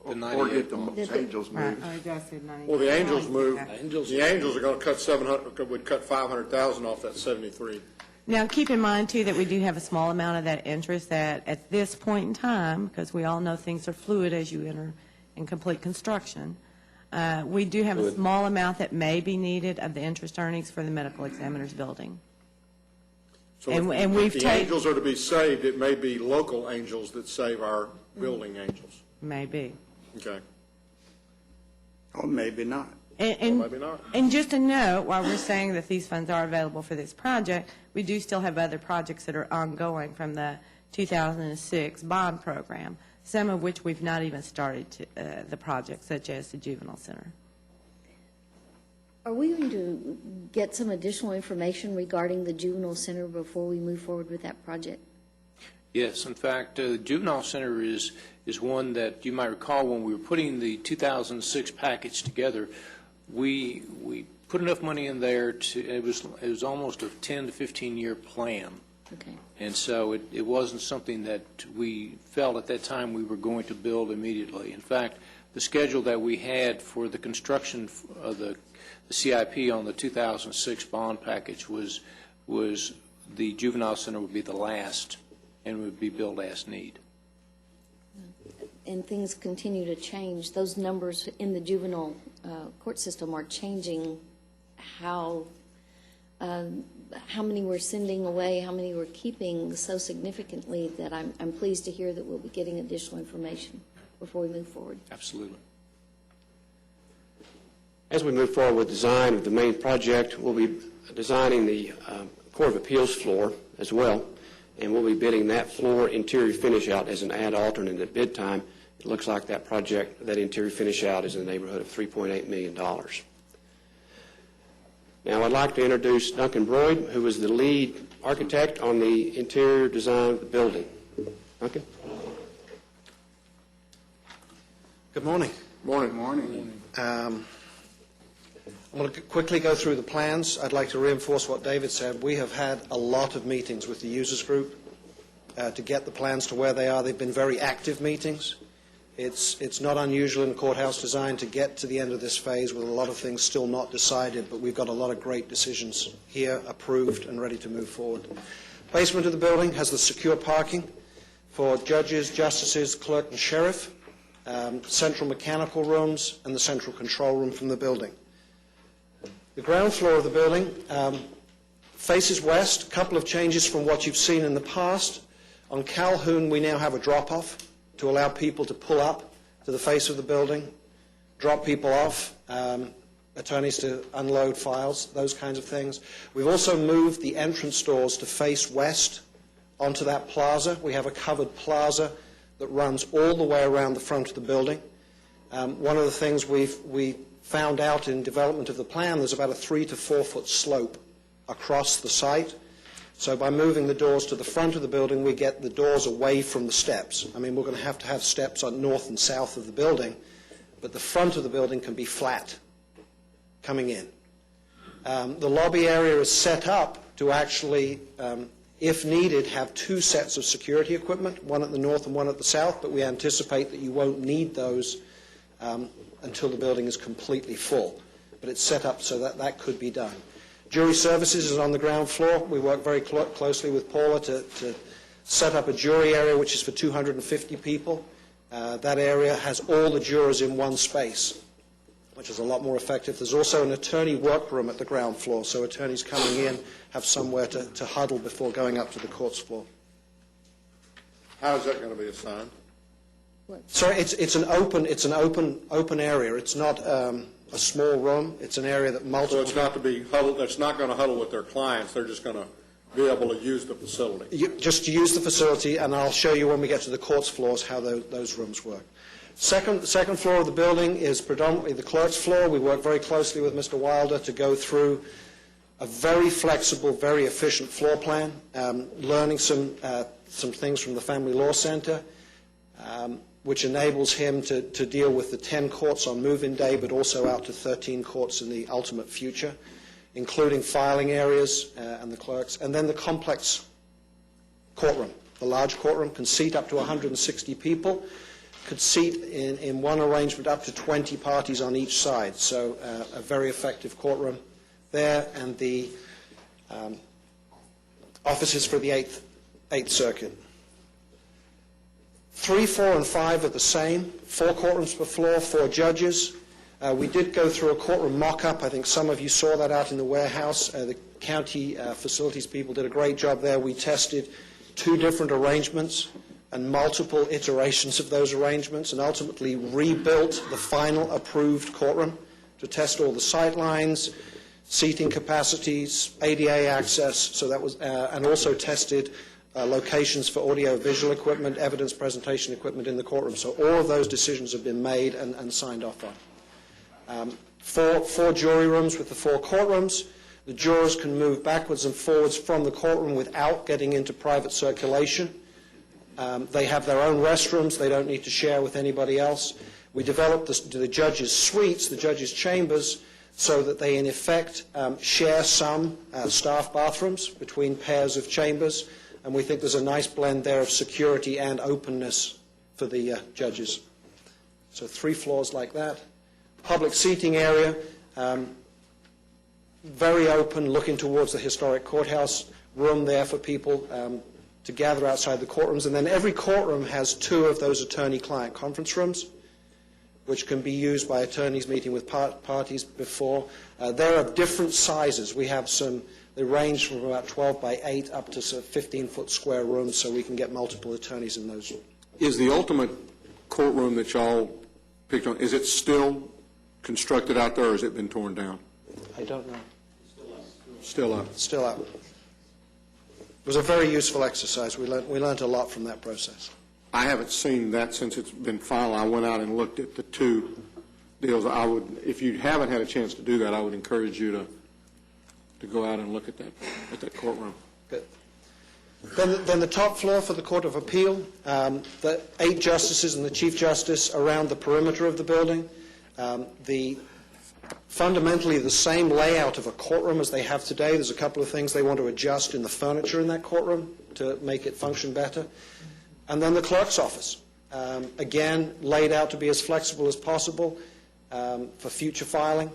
Or get the Angels Right. moved. Well, the Angels moved. The Angels are going to cut 700. Would cut 500,000 off that 73. Now, keep in mind, too, that we do have a small amount of that interest that at this point in time, because we all know things are fluid as you enter and complete construction, we do have a small amount that may be needed of the interest earnings for the medical examiner's building. So And if we've the taken, Angels are to be saved, it may be local Angels that save our building Angels. maybe. Okay. Or maybe not. And Maybe not. And just a note, while we're saying that these funds are available for this project, we do still have other projects that are ongoing from the 2006 bond program, some of which we've not even started the project, such as the juvenile center. Are we going to get some additional information regarding the juvenile center before we move forward with that project? Yes, in fact, the Juvenile Center is one that you might recall when we were putting the 2006 package together, we put enough money in there to, it was almost a 10 to 15-year plan. Okay. And so it wasn't something that we felt at that time we were going to build immediately. In fact, the schedule that we had for the construction of the CIP on the 2006 bond package was the Juvenile Center would be the last and would be built as need. And things continue to change. Those numbers in the juvenile court system are changing. How many we're sending away, how many we're keeping so significantly that I'm pleased to hear that we'll be getting additional information before we move forward. Absolutely. As we move forward with design of the main project, we'll be designing the Court of Appeals floor as well, and we'll be bidding that floor interior finish out as an ad alternate at bid time. It looks like that project, that interior finish out is in the neighborhood of $3.8 million. Now I'd like to introduce Duncan Broyd, who is the lead architect on the interior design of the building. Duncan? Good morning. Morning. Morning. I'm going to quickly go through the plans. I'd like to reinforce what David said. We have had a lot of meetings with the users group to get the plans to where they are. They've been very active meetings. It's not unusual in courthouse design to get to the end of this phase with a lot of things still not decided, but we've got a lot of great decisions here approved and ready to move forward. Basement of the building has the secure parking for judges, justices, clerk, and sheriff, central mechanical rooms, and the central control room from the building. The ground floor of the building faces west. A couple of changes from what you've seen in the past. On Calhoun, we now have a drop-off to allow people to pull up to the face of the building, drop people off, attorneys to unload files, those kinds of things. We've also moved the entrance doors to face west onto that plaza. We have a covered plaza that runs all the way around the front of the building. One of the things we found out in development of the plan, there's about a 3 to 4 foot slope across the site. So by moving the doors to the front of the building, we get the doors away from the steps. I mean, we're going to have steps on north and south of the building, but the front of the building can be flat coming in. The lobby area is set up to actually, if needed, have two sets of security equipment, one at the north and one at the south, but we anticipate that you won't need those until the building is completely full. But it's set up so that that could be done. Jury services is on the ground floor. We work very closely with Paula to set up a jury area which is for 250 people. That area has all the jurors in one space, which is a lot more effective. There's also an attorney workroom at the ground floor, so attorneys coming in have somewhere to huddle before going up to the courts floor. How is that going to be assigned? Sorry, it's an open area. It's not a small room. It's an area that multiple. So it's not to be huddled. That's not going to huddle with their clients. They're just going to be able to use the facility. Just to use the facility, and I'll show you when we get to the courts floors how those rooms work. Second floor of the building is predominantly the clerk's floor. We work very closely with Mr. Wilder to go through a very flexible, very efficient floor plan, learning some things from the Family Law Center, which enables him to deal with the 10 courts on move-in day, but also out to 13 courts in the ultimate future, including filing areas and the clerks. And then the complex courtroom. The large courtroom can seat up to 160 people, could seat in one arrangement up to 20 parties on each side. So a very effective courtroom there, and the offices for the Eighth Circuit. 3, 4, and 5 are the same. 4 courtrooms per floor, 4 judges. We did go through a courtroom mock-up. I think some of you saw that out in the warehouse. The county facilities people did a great job there. We tested 2 different arrangements and multiple iterations of those arrangements, and ultimately rebuilt the final approved courtroom to test all the sight lines, seating capacities, ADA access, so that was, and also tested locations for audio-visual equipment, evidence presentation equipment in the courtroom. So all of those decisions have been made and signed off on. 4 jury rooms with the 4 courtrooms. The jurors can move backwards and forwards from the courtroom without getting into private circulation. They have their own restrooms. They don't need to share with anybody else. We developed the judges' suites, the judges' chambers, so that they, in effect, share some staff bathrooms between pairs of chambers. And we think there's a nice blend there of security and openness for the judges. So 3 floors like that. Public seating area, very open, looking towards the historic courthouse. Room there for people to gather outside the courtrooms. And then every courtroom has 2 of those attorney-client conference rooms, which can be used by attorneys meeting with parties before. They're of different sizes. We have some, they range from about 12 by 8 up to 15-foot square rooms, so we can get multiple attorneys in those. Is the ultimate courtroom that y'all picked on, is it still constructed out there, or has it been torn down? I don't know. Still up. Still up. It was a very useful exercise. We learned a lot from that process. I haven't seen that since it's been filed. I went out and looked at the 2 deals. I would, if you haven't had a chance to do that, I would encourage you to go out and look at that courtroom. Good. Then the top floor for the Court of Appeal, the 8 justices and the Chief Justice around the perimeter of the building. Fundamentally the same layout of a courtroom as they have today. There's a couple of things they want to adjust in the furniture in that courtroom to make it function better. And then the clerk's office, again, laid out to be as flexible as possible for future filing.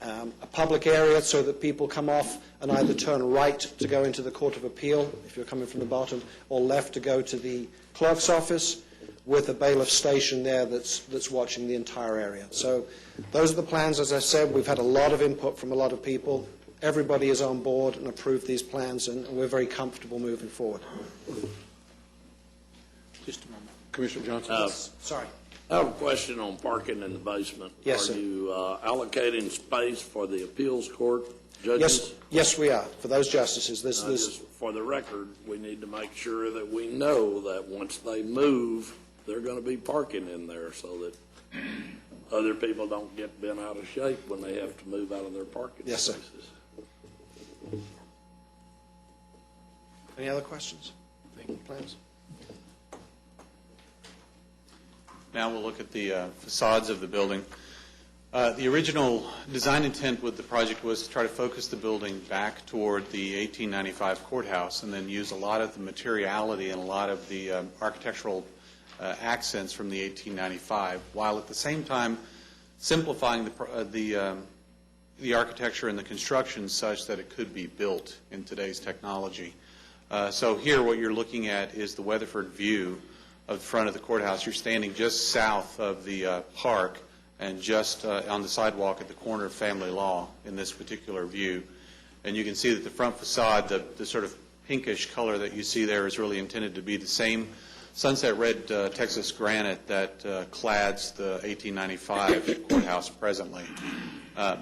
A public area so that people come off and either turn right to go into the Court of Appeal, if you're coming from the bottom, or left to go to the clerk's office, with a bailiff station there that's watching the entire area. So those are the plans. As I said, we've had a lot of input from a lot of people. Everybody is on board and approved these plans, and we're very comfortable moving forward. Just a moment. Commissioner Johnson. Sorry. I have a question on parking in the basement. Yes, Are sir. you allocating space for the appeals court judges? Yes, we are, for those justices. Just for the record, we need to make sure that we know that once they move, they're going to be parking in there so that other people don't get bent out of shape when they have to move out of their parking Yes, sir. spaces. Any other questions? Plans? Now we'll look at the facades of the building. The original design intent with the project was to try to focus the building back toward the 1895 courthouse and then use a lot of the materiality and a lot of the architectural accents from the 1895, while at the same time simplifying the architecture and the construction such that it could be built in today's technology. So here what you're looking at is the Weatherford view of the front of the courthouse. You're standing just south of the park and just on the sidewalk at the corner of Family Law in this particular view. And you can see that the front facade, the sort of pinkish color that you see there is really intended to be the same sunset red Texas granite that clads the 1895 courthouse presently.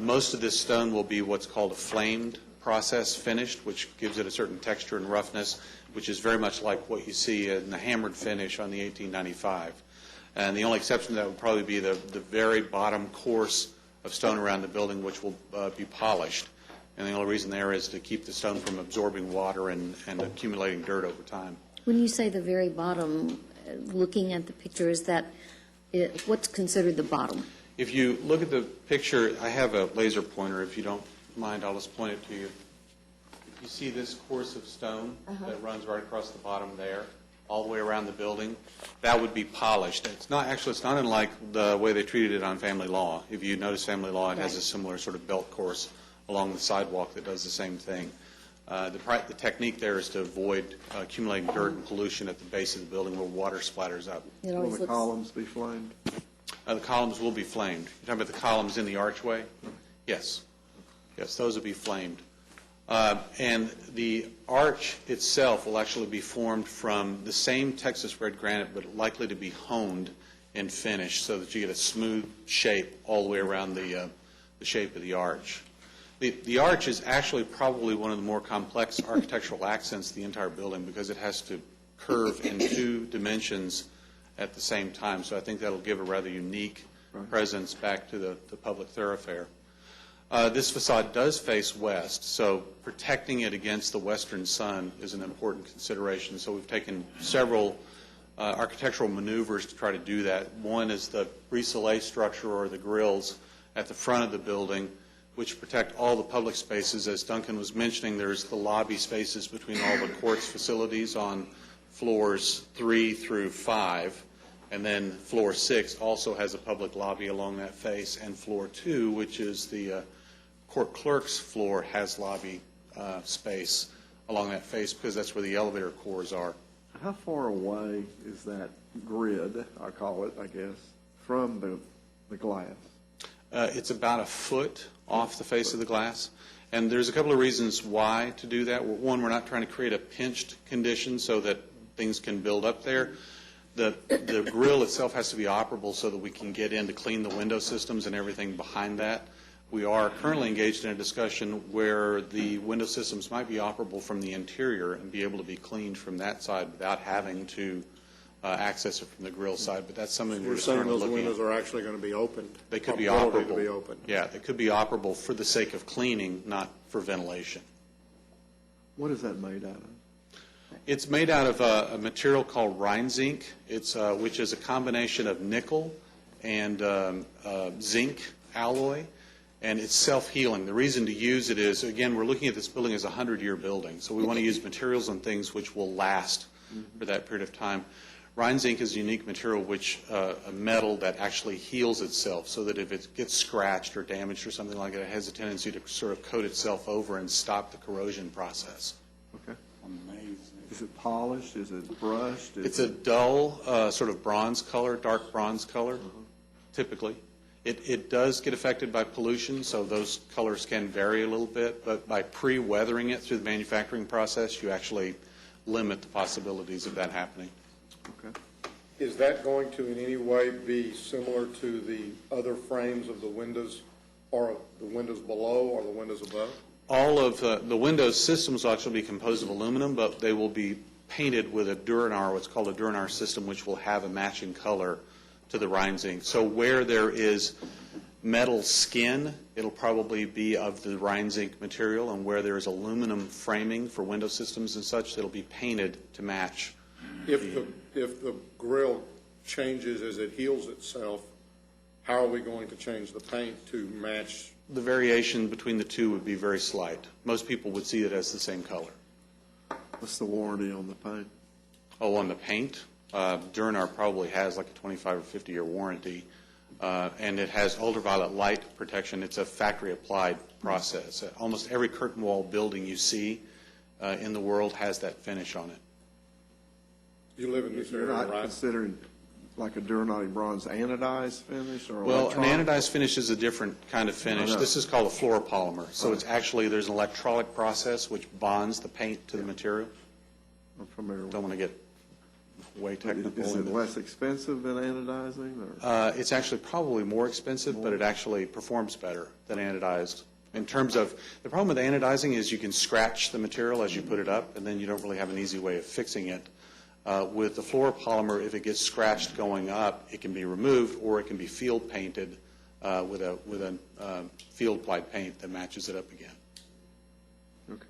Most of this stone will be what's called a flamed process finished, which gives it a certain texture and roughness, which is very much like what you see in the hammered finish on the 1895. And the only exception to that would probably be the very bottom course of stone around the building, which will be polished. And the only reason there is to keep the stone from absorbing water and accumulating dirt over time. When you say the very bottom, looking at the picture, is that what's considered the bottom? If you look at the picture, I have a laser pointer. If you don't mind, I'll just point it to you. You see this course of stone that runs right across the bottom there, all the way around the building? That would be polished. It's not unlike the way they treated it on Family Law. If you notice Family Law, it has a similar sort of belt course along the sidewalk that does the same thing. The technique there is to avoid accumulating dirt and pollution at the base of the building where water splatters up. Will the columns be flamed? The columns will be flamed. You're talking about the columns in the archway? Yes. Yes, those will be flamed. And the arch itself will actually be formed from the same Texas red granite, but likely to be honed and finished so that you get a smooth shape all the way around the shape of the arch. The arch is actually probably one of the more complex architectural accents of the entire building because it has to curve in two dimensions at the same time. So I think that'll give a rather unique presence back to the public thoroughfare. This facade does face west, so protecting it against the western sun is an important consideration. So we've taken several architectural maneuvers to try to do that. One is the brise-soleil structure, or the grills, at the front of the building, which protect all the public spaces. As Duncan was mentioning, there's the lobby spaces between all the courts facilities on floors 3 through 5. And then floor 6 also has a public lobby along that face. And floor 2, which is the court clerk's floor, has lobby space along that face because that's where the elevator cores are. How far away is that grid, I call it, I guess, from the glass? It's about a foot off the face of the glass. And there's a couple of reasons why to do that. One, we're not trying to create a pinched condition so that things can build up there. The grill itself has to be operable so that we can get in to clean the window systems and everything behind that. We are currently engaged in a discussion where the window systems might be operable from the interior and be able to be cleaned from that side without having to access it from the grill side. But that's something we're You're saying currently those looking windows at. are actually going to be opened? They could be Ability operable. to be opened. Yeah, they could be operable for the sake of cleaning, not for ventilation. What is that made out of? It's made out of a material called Rhine zinc, which is a combination of nickel and zinc alloy, and it's self-healing. The reason to use it is, again, we're looking at this building as a 100-year building, so we want to use materials and things which will last for that period of time. Rhine zinc is a unique material, a metal that actually heals itself, so that if it gets scratched or damaged or something like that, it has a tendency to sort of coat itself over and stop the corrosion process. Okay. Amazing. Is it polished? Is it brushed? It's a dull sort of bronze color, dark bronze color, typically. It does get affected by pollution, so those colors can vary a little bit, but by pre-weathering it through the manufacturing process, you actually limit the possibilities of that happening. Okay. Is that going to in any way be similar to the other frames of the windows, or the windows below or the windows above? All of the windows systems will actually be composed of aluminum, but they will be painted with a Duranar, what's called a Duranar system, which will have a matching color to the Rhine zinc. So where there is metal skin, it'll probably be of the Rhine zinc material, and where there is aluminum framing for window systems and such, it'll be painted to match. If the grill changes as it heals itself, how are we going to change the paint to match? The variation between the two would be very slight. Most people would see it as the same color. What's the warranty on the paint? Oh, on the paint, Duranar probably has like a 25 or 50-year warranty, and it has ultraviolet light protection. It's a factory-applied process. Almost every curtain wall building you see in the world has that finish on it. You live in this You're area, not right? considering like a Duranati bronze anodized finish or Well, an electronic? anodized finish is a different kind of finish. I know. This is called a fluoropolymer. So it's actually, there's an electrolytic process which bonds the paint to the material. I'm familiar with Don't want to get way technical. Is in it this. less expensive than anodizing? Or? It's actually probably more expensive, but it actually performs better than anodized. In terms of, the problem with anodizing is you can scratch the material as you put it up, and then you don't really have an easy way of fixing it. With the fluoropolymer, if it gets scratched going up, it can be removed, or it can be field painted with a field applied paint that matches it up again. Okay.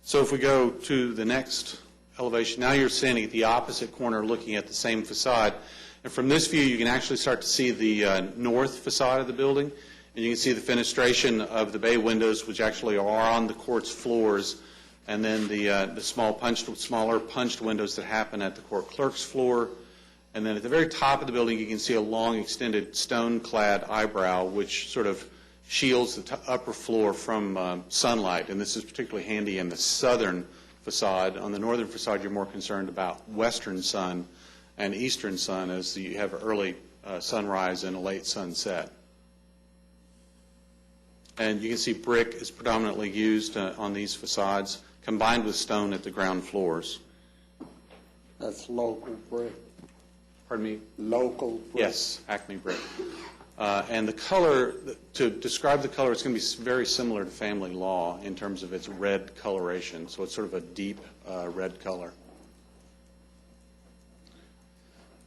So if we go to the next elevation, now you're standing at the opposite corner looking at the same facade. And from this view, you can actually start to see the north facade of the building. And you can see the fenestration of the bay windows, which actually are on the court's floors, and then the smaller punched windows that happen at the court clerk's floor. And then at the very top of the building, you can see a long extended stone-clad eyebrow, which sort of shields the upper floor from sunlight. And this is particularly handy in the southern facade. On the northern facade, you're more concerned about western sun and eastern sun, as you have early sunrise and a late sunset. And you can see brick is predominantly used on these facades, combined with stone at the ground floors. That's local brick. Pardon me? Local brick. Yes, Acme brick. And the color, to describe the color, it's going to be very similar to family law in terms of its red coloration. So it's sort of a deep red color.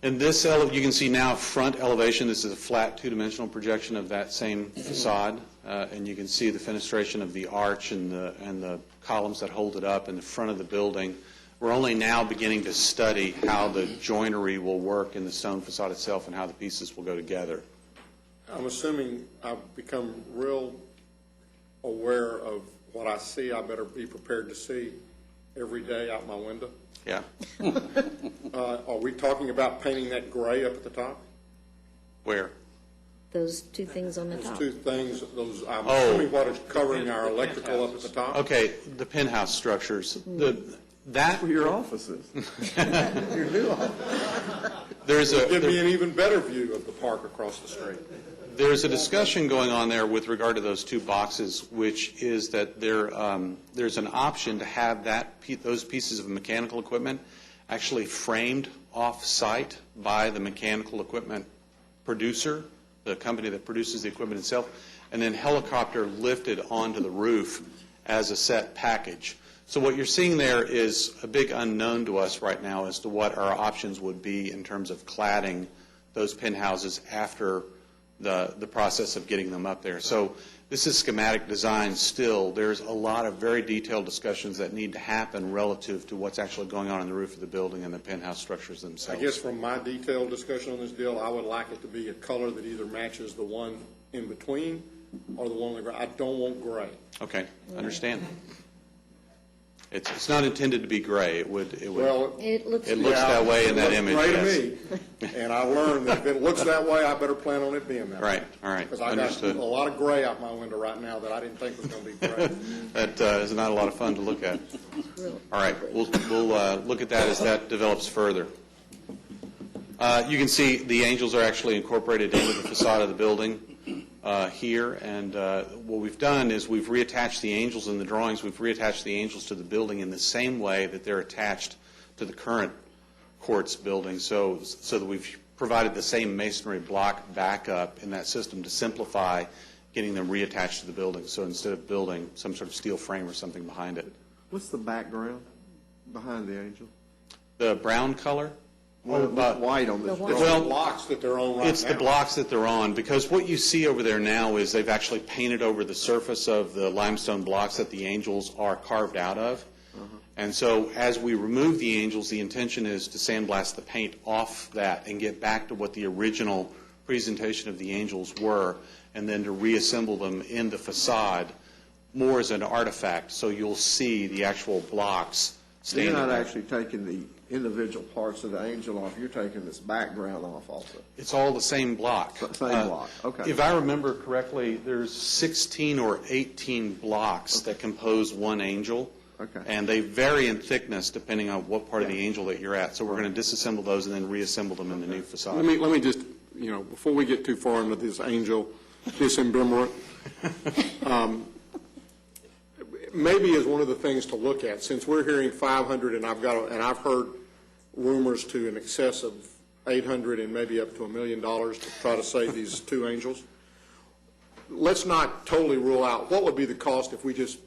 In this, you can see now front elevation. This is a flat two-dimensional projection of that same facade. And you can see the fenestration of the arch and the columns that hold it up in the front of the building. We're only now beginning to study how the joinery will work in the stone facade itself and how the pieces will go together. I'm assuming I've become real aware of what I see. I better be prepared to see every day out my window. Yeah. Are we talking about painting that gray up at the top? Where? Those two things on the Those top. two things, I'm Oh. assuming what is covering our electrical up at the top? Okay, the penthouse structures. That Your offices. Your new office. Give me an even better view of the park across the street. There's a discussion going on there with regard to those two boxes, which is that there's an option to have those pieces of mechanical equipment actually framed off-site by the mechanical equipment producer, the company that produces the equipment itself, and then helicopter lifted onto the roof as a set package. So what you're seeing there is a big unknown to us right now as to what our options would be in terms of cladding those penthouses after the process of getting them up there. So this is schematic design still. There's a lot of very detailed discussions that need to happen relative to what's actually going on the roof of the building and the penthouse structures I themselves. guess from my detailed discussion on this deal, I would like it to be a color that either matches the one in between or the one on the ground. I don't want gray. Okay, understand. It's not intended to be gray. It would. Well, It looks. It looks that way in that image, Gray yes. to me. And I learned that if it looks that way, I better plan on it being that way. Right, all right, Because I got understood. a lot of gray out my window right now that I didn't think was going to be gray. That is not a lot of fun to look at. All right, we'll look at that as that develops further. You can see the angels are actually incorporated into the facade of the building here, and what we've done is we've reattached the angels in the drawings. We've reattached the angels to the building in the same way that they're attached to the current court's building, so that we've provided the same masonry block backup in that system to simplify getting them reattached to the building. So instead of building some sort of steel frame or something behind it. What's the background behind the angel? The brown color? Well, it looks white on this. It's the blocks that they're on right now. It's the blocks that they're on, because what you see over there now is they've actually painted over the surface of the limestone blocks that the angels are carved out of. And so as we remove the angels, the intention is to sandblast the paint off that and get back to what the original presentation of the angels were, and then to reassemble them in the facade more as an artifact, so you'll see the actual blocks standing You're not there. actually taking the individual parts of the angel off, you're taking this background off also. It's all the same block. Same block, okay. If I remember correctly, there's 16 or 18 blocks that compose one angel. Okay. And they vary in thickness depending on what part of the angel that you're at. So we're going to disassemble those and then reassemble them in the new facade. Let me just, before we get too far into this angel dismemberment, maybe is one of the things to look at, since we're hearing 500 and I've heard rumors to in excess of 800 and maybe up to $1 million to try to save these two angels. Let's not totally rule out what would be the cost if we just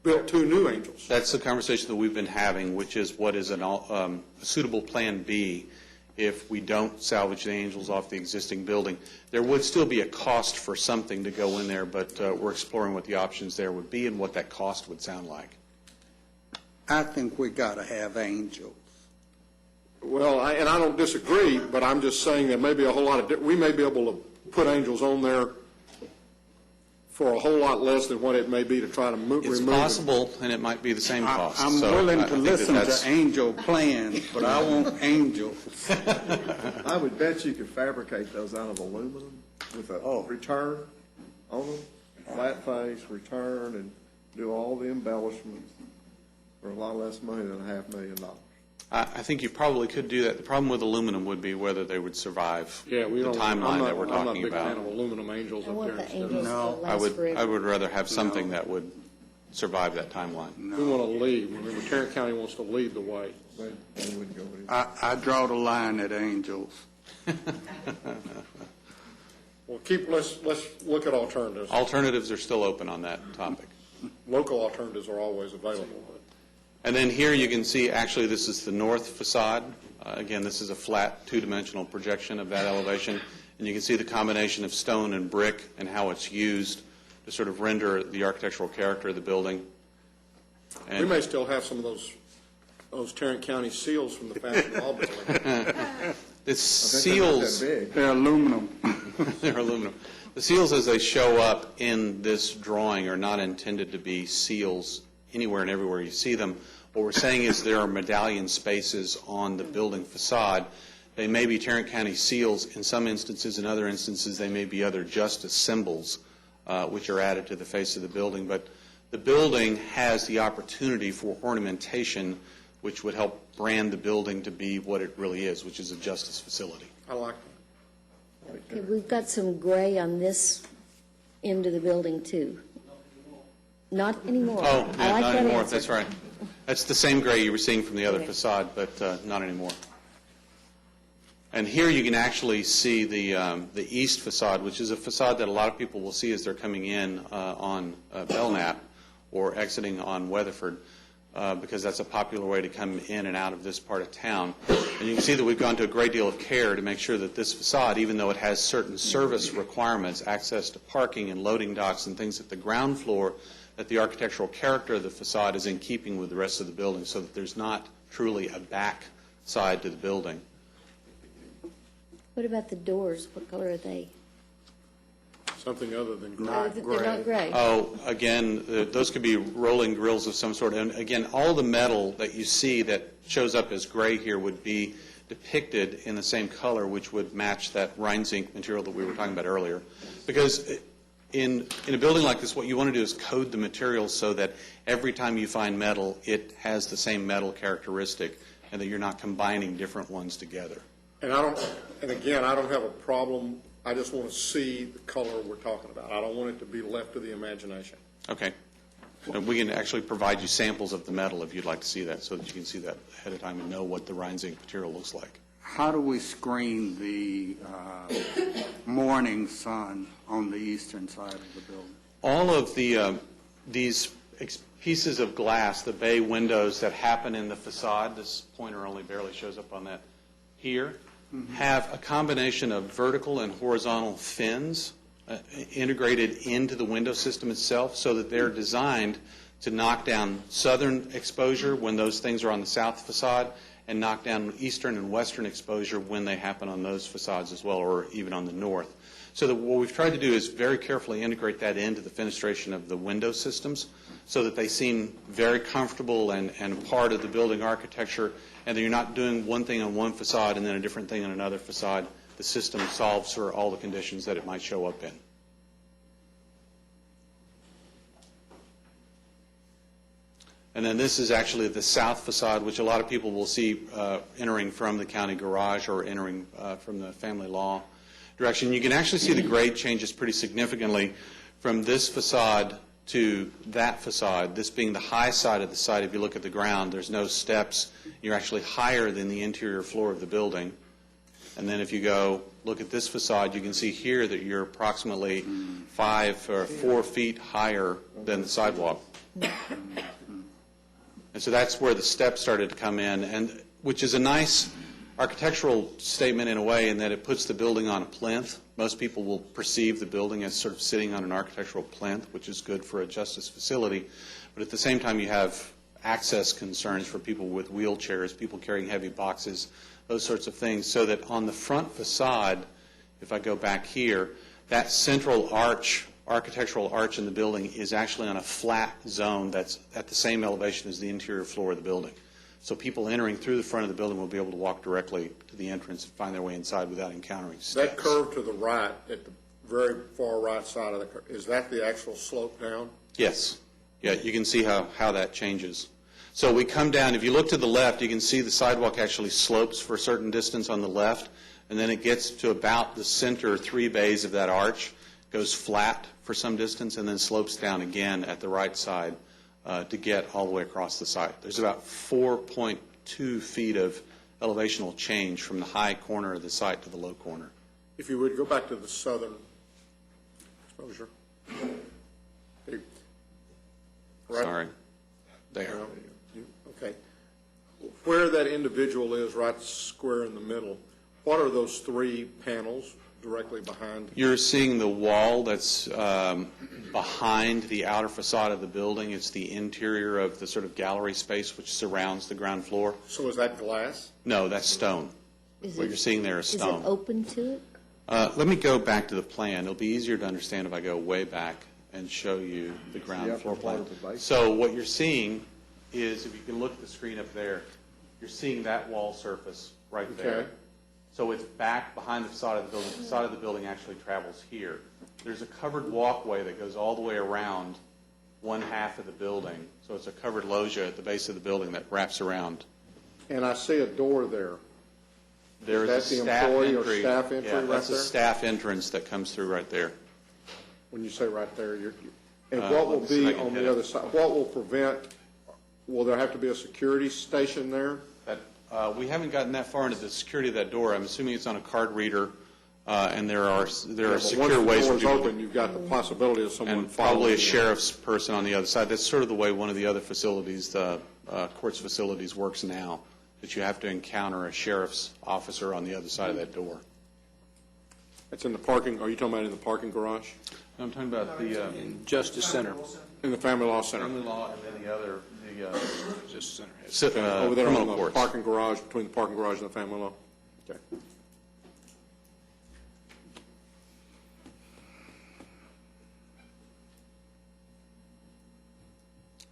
built two new angels. That's the conversation that we've been having, which is what is a suitable plan B if we don't salvage the angels off the existing building. There would still be a cost for something to go in there, but we're exploring what the options there would be and what that cost would sound like. I think we got to have angels. Well, and I don't disagree, but I'm just saying there may be a whole lot of, we may be able to put angels on there for a whole lot less than what it may be to try to remove them. It's possible, and it might be the same cost. I'm So willing I to think listen that's- to angel plans, but I want angels. I would bet you could fabricate those out of aluminum with a return on them, flat face, return, and do all the embellishments for a lot less money than $500,000. I think you probably could do that. The problem with aluminum would be whether they would survive Yeah, we the don't. timeline that we're I'm not a talking big fan about. of aluminum angels I up want there. the angels to I last would, forever. I would rather have something that would survive that timeline. We want to lead. Remember, Tarrant County wants to lead the way. They wouldn't go with it. I draw the line at angels. Well, let's look at alternatives. Alternatives are still open on that topic. Local alternatives are always available. And then here you can see, actually, this is the north facade. Again, this is a flat two-dimensional projection of that elevation. And you can see the combination of stone and brick and how it's used to sort of render the architectural character of the building. We may still have some of those Tarrant County seals from the Fashion Hall building. The seals, They're aluminum. they're aluminum. The seals as they show up in this drawing are not intended to be seals anywhere and everywhere you see them. What we're saying is there are medallion spaces on the building facade. They may be Tarrant County seals in some instances. In other instances, they may be other justice symbols which are added to the face of the building. But the building has the opportunity for ornamentation which would help brand the building to be what it really is, which is a justice facility. I like that. Okay, we've got some gray on this end of the building, too. Not anymore. Oh, I yeah, like not that anymore. answer. That's right. That's the same gray you were seeing from the other Okay. facade, but not anymore. And here you can actually see the east facade, which is a facade that a lot of people will see as they're coming in on Belknap or exiting on Weatherford, because that's a popular way to come in and out of this part of town. And you can see that we've gone to a great deal of care to make sure that this facade, even though it has certain service requirements, access to parking and loading docks and things at the ground floor, that the architectural character of the facade is in keeping with the rest of the building, so that there's not truly a back side to the building. What about the doors? What color are they? Something other than gray. They're not gray. Oh, again, those could be rolling grills of some sort. And again, all the metal that you see that shows up as gray here would be depicted in the same color, which would match that Rhine zinc material that we were talking about earlier. Because in a building like this, what you want to do is code the materials so that every time you find metal, it has the same metal characteristic, and that you're not combining different ones together. And again, I don't have a problem. I just want to see the color we're talking about. I don't want it to be left to the imagination. Okay. And we can actually provide you samples of the metal if you'd like to see that, so that you can see that ahead of time and know what the Rhine zinc material looks like. How do we screen the morning sun on the eastern side of the building? All of these pieces of glass, the bay windows that happen in the facade, this pointer only barely shows up on that here, have a combination of vertical and horizontal fins integrated into the window system itself, so that they're designed to knock down southern exposure when those things are on the south facade, and knock down eastern and western exposure when they happen on those facades as well, or even on the north. So that what we've tried to do is very carefully integrate that into the fenestration of the window systems so that they seem very comfortable and part of the building architecture, and that you're not doing one thing on one facade and then a different thing on another facade. The system solves for all the conditions that it might show up in. And then this is actually the south facade, which a lot of people will see entering from the county garage or entering from the family law direction. You can actually see the grade changes pretty significantly from this facade to that facade, this being the high side of the site. If you look at the ground, there's no steps. You're actually higher than the interior floor of the building. And then if you go look at this facade, you can see here that you're approximately 5 or 4 feet higher than the sidewalk. And so that's where the steps started to come in, and which is a nice architectural statement in a way in that it puts the building on a plinth. Most people will perceive the building as sort of sitting on an architectural plinth, which is good for a justice facility. But at the same time, you have access concerns for people with wheelchairs, people carrying heavy boxes, those sorts of things, so that on the front facade, if I go back here, that central arch, architectural arch in the building is actually on a flat zone that's at the same elevation as the interior floor of the building. So people entering through the front of the building will be able to walk directly to the entrance and find their way inside without encountering steps. That curve to the right, at the very far right side of the curve, is that the actual slope down? Yes. Yeah, you can see how that changes. So we come down, if you look to the left, you can see the sidewalk actually slopes for a certain distance on the left, and then it gets to about the center 3 bays of that arch, goes flat for some distance, and then slopes down again at the right side to get all the way across the site. There's about 4.2 feet of elevational change from the high corner of the site to the low corner. If you would go back to the southern exposure. Right. Sorry. There. Okay. Where that individual is, right square in the middle, what are those 3 panels directly behind? You're seeing the wall that's behind the outer facade of the building. It's the interior of the sort of gallery space which surrounds the ground floor. So is that glass? No, that's stone. What you're seeing there is stone. Is it open to it? Let me go back to the plan. It'll be easier to understand if I go way back and show you the ground floor plan. So what you're seeing is, if you can look at the screen up there, you're seeing that wall surface right there. Okay. So it's back behind the facade of the building. The facade of the building actually travels here. There's a covered walkway that goes all the way around one half of the building. So it's a covered loggia at the base of the building that wraps around. And I see a door there. There is Is a that the staff employee or entry. staff entry Yeah, right that's a there? staff entrance that comes through right there. When you say right there, and what will be on the other side? What will prevent, will there have to be a security station there? We haven't gotten that far into the security of that door. I'm assuming it's on a card reader, and there are secure ways Once for the door people is open, you've got the possibility of someone and following probably a you. sheriff's person on the other side. That's sort of the way one of the other facilities, the courts facilities, works now, that you have to encounter a sheriff's officer on the other side of that door. It's in the parking, are you talking about in the parking garage? No, I'm talking about the Justice Center. In the Family Law Center? Family Law, and then the other, Justice Over Center. there on Criminal the courts. parking garage, between the parking garage and the Family Law? Okay.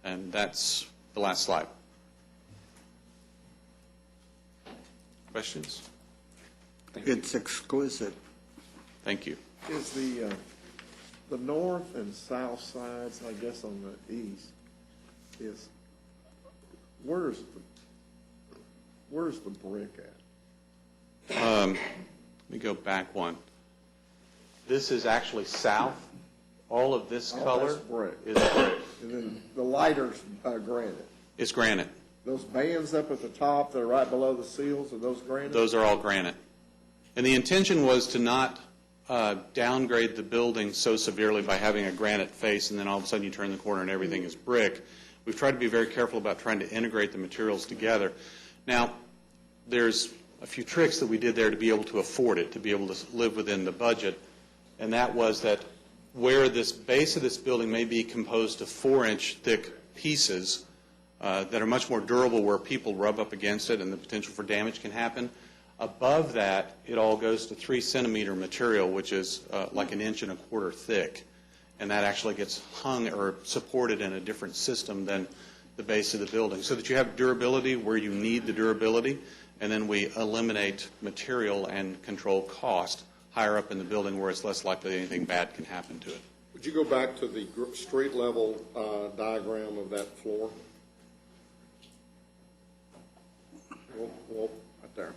And that's the last slide. Questions? It's exquisite. Thank you. Is the north and south sides, I guess on the east, where's the brick at? Let me go back one. This is actually south. All of this color That's brick. is brick. And then the lighter's granite. It's granite. Those bands up at the top, they're right below the seals, are those granite? Those are all granite. And the intention was to not downgrade the building so severely by having a granite face and then all of a sudden you turn the corner and everything is brick. We've tried to be very careful about trying to integrate the materials together. Now, there's a few tricks that we did there to be able to afford it, to be able to live within the budget, and that was that where this base of this building may be composed of 4-inch thick pieces, that are much more durable where people rub up against it and the potential for damage can happen. Above that, it all goes to 3-centimeter material, which is like 1.25 inches thick, and that actually gets hung or supported in a different system than the base of the building, so that you have durability where you need the durability, and then we eliminate material and control cost higher up in the building where it's less likely anything bad can happen to it. Would you go back to the street level diagram of that floor? Well, right there.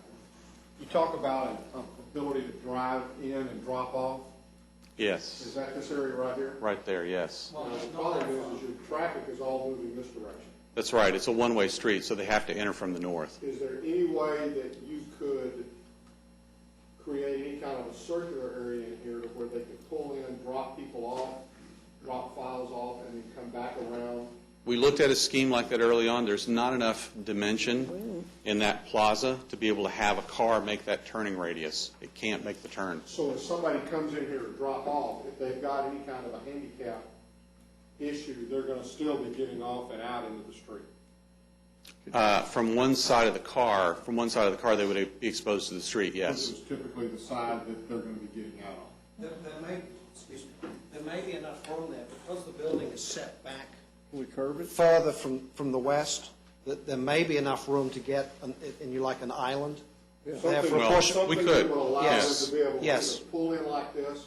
You talk about an ability to drive in and drop off. Yes. Is that this area right here? Right there, yes. Well, the problem is your traffic is all moving this direction. That's right. It's a one-way street, so they have to enter from the north. Is there any way that you could create any kind of a circular area in here where they could pull in, drop people off, drop files off, and then come back around? We looked at a scheme like that early on. There's not enough dimension in that plaza to be able to have a car make that turning radius. It can't make the turn. So if somebody comes in here to drop off, if they've got any kind of a handicap issue, they're going to still be getting off and out into the street. From one side of the car, they would be exposed to the street, yes. This is typically the side that they're going to be getting out on. There may be enough room there, because the building is set back we curve it further from the west, that there may be enough room to get, and you like an island. Yeah. Well, we could, that will allow yes. them to be able to Yes. pull in like this.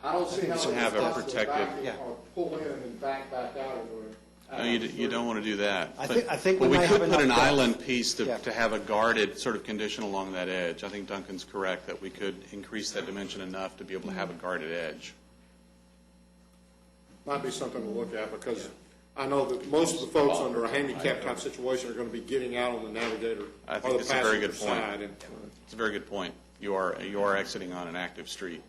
I don't see how To they have it have to protected. back in Yeah. or pull in and then back out into it. No, you don't want to do that. I think we But we may could have put an enough depth. island piece Yeah. to have a guarded sort of condition along that edge. I think Duncan's correct that we could increase that dimension enough to be able to have a guarded edge. Might be something to look at, because I know that most of the folks under a handicap type situation are going to be getting out on the Navigator I or think the it's a very passenger good point. side. And It's a very good point. You are exiting on an active street.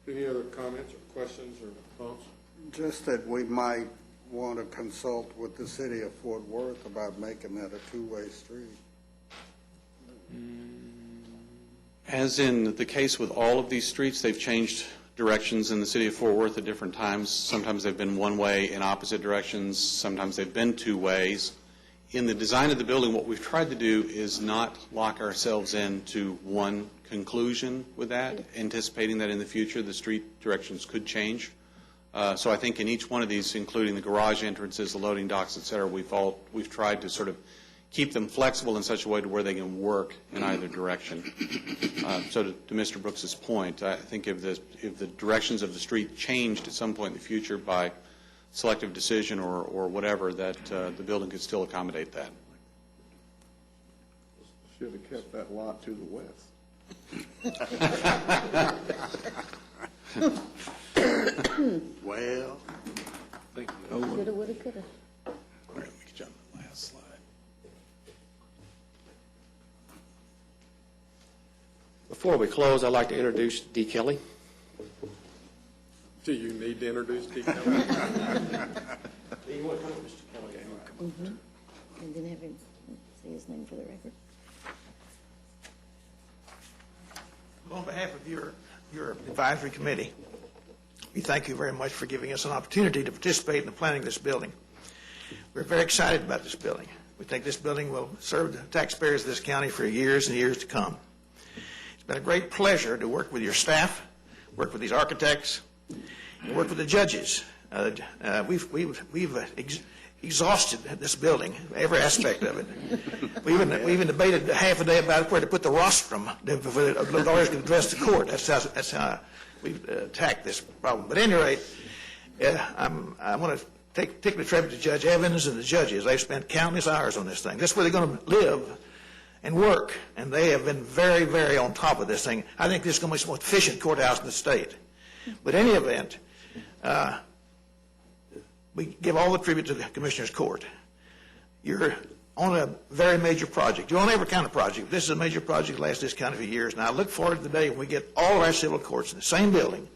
any other comments or questions or thoughts? Just that we might want to consult with the city of Fort Worth about making that a two-way street. As in the case with all of these streets, they've changed directions in the city of Fort Worth at different times. Sometimes they've been one way in opposite directions. Sometimes they've been two ways. In the design of the building, what we've tried to do is not lock ourselves into one conclusion with that, anticipating that in the future the street directions could change. So I think in each one of these, including the garage entrances, the loading docks, et cetera, we've tried to sort of keep them flexible in such a way to where they can work in either direction. So to Mr. Brooks's point, I think if the directions of the street changed at some point in the future by selective decision or whatever, that the building could still accommodate that. Should have kept that lot to the west. Well, Coulda, woulda, coulda. All right, let me get you on the last slide. Before we close, I'd like to introduce Dee Kelly. Do you need to introduce Dee Kelly? Do you want to come, Mr. Kelly? Mhm. And then have him say his name for the record. On behalf of your advisory committee, we thank you very much for giving us an opportunity to participate in the planning of this building. We're very excited about this building. We think this building will serve the taxpayers of this county for years and years to come. It's been a great pleasure to work with your staff, work with these architects, and work with the judges. We've exhausted this building, every aspect of it. We even debated half a day about where to put the rostrum for the lawyers to address the court. That's how we've attacked this problem. But at any rate, I want to take particular tribute to Judge Evans and the judges. They've spent countless hours on this thing. This is where they're going to live and work, and they have been very, very on top of this thing. I think this is going to be the most efficient courthouse in the state. But in any event, we give all the tribute to the Commissioner's Court. You're on a very major project. You're on every kind of project. This is a major project that lasts this kind of years. Now, I look forward to the day when we get all of our civil courts in the same building,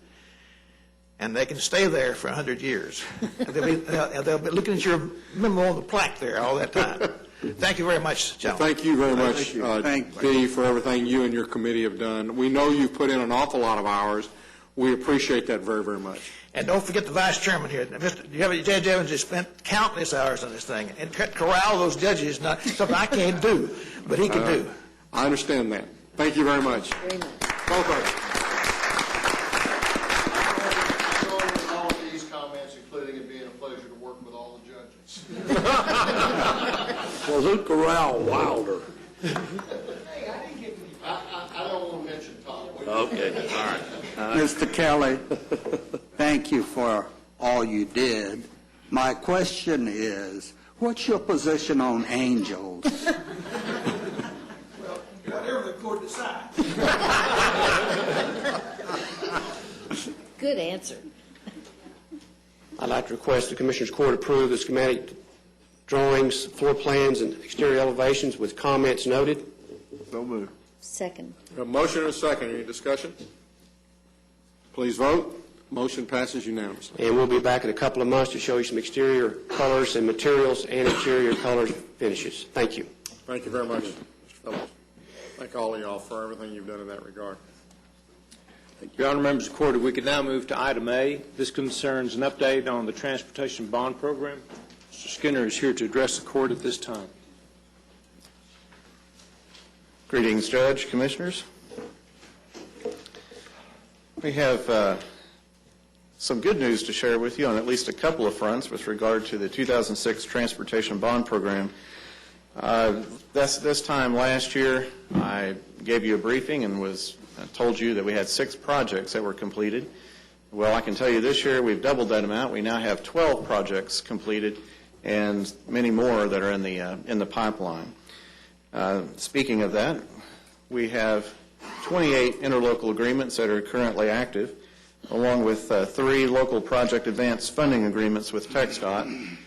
and they can stay there for 100 years. And they'll be looking at your memorial plaque there all that time. Thank you very much, gentlemen. Thank you very much, Dee, for everything you and your committee have done. We know you've put in an awful lot of hours. We appreciate that very, very much. And don't forget the vice chairman here. Now, Judge Evans has spent countless hours on this thing, and corral those judges is not something I can't do, but he can do. I understand that. Thank you very much. Very much. Both of you. All of these comments, including it being a pleasure to work with all the judges. Well, who corralled Wilder? Hey, I didn't get I don't want to mention Tom. Okay, all right. Mr. Kelly, thank you for all you did. My question is, what's your position on angels? Well, whatever the court decides. Good answer. I'd like to request the Commissioners Court approve the schematic drawings, floor plans, and exterior elevations with comments noted. So moved. Second. A motion and a second. Any discussion? Please vote. Motion passes unanimously. And we'll be back in a couple of months to show you some exterior colors and materials and interior colors finishes. Thank you. Thank you very much, Mr. Phillips. Thank all of y'all for everything you've done in that regard. Your Honor, members of the court, if we could now move to item A. This concerns an update on the transportation bond program. Mr. Skinner is here to address the court at this time. Greetings, Judge, Commissioners. We have some good news to share with you on at least a couple of fronts with regard to the 2006 Transportation Bond Program. This time last year, I gave you a briefing and told you that we had 6 projects that were completed. Well, I can tell you this year we've doubled that amount. We now have 12 projects completed and many more that are in the pipeline. Speaking of that, we have 28 interlocal agreements that are currently active, along with 3 local project advance funding agreements with TxDOT.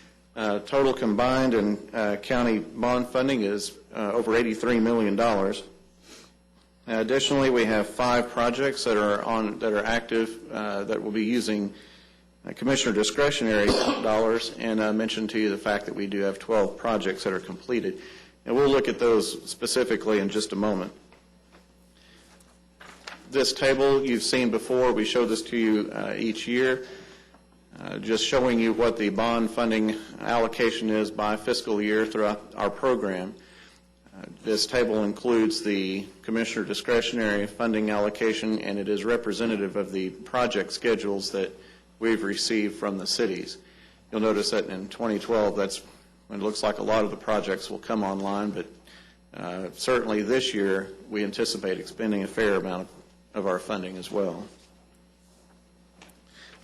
Total combined and county bond funding is over $83 million. Additionally, we have 5 projects that are active that will be using Commissioner discretionary dollars, and I mentioned to you the fact that we do have 12 projects that are completed. And we'll look at those specifically in just a moment. This table you've seen before. We show this to you each year, just showing you what the bond funding allocation is by fiscal year throughout our program. This table includes the Commissioner discretionary funding allocation, and it is representative of the project schedules that we've received from the cities. You'll notice that in 2012, that's when it looks like a lot of the projects will come online, but certainly this year we anticipate expending a fair amount of our funding as well.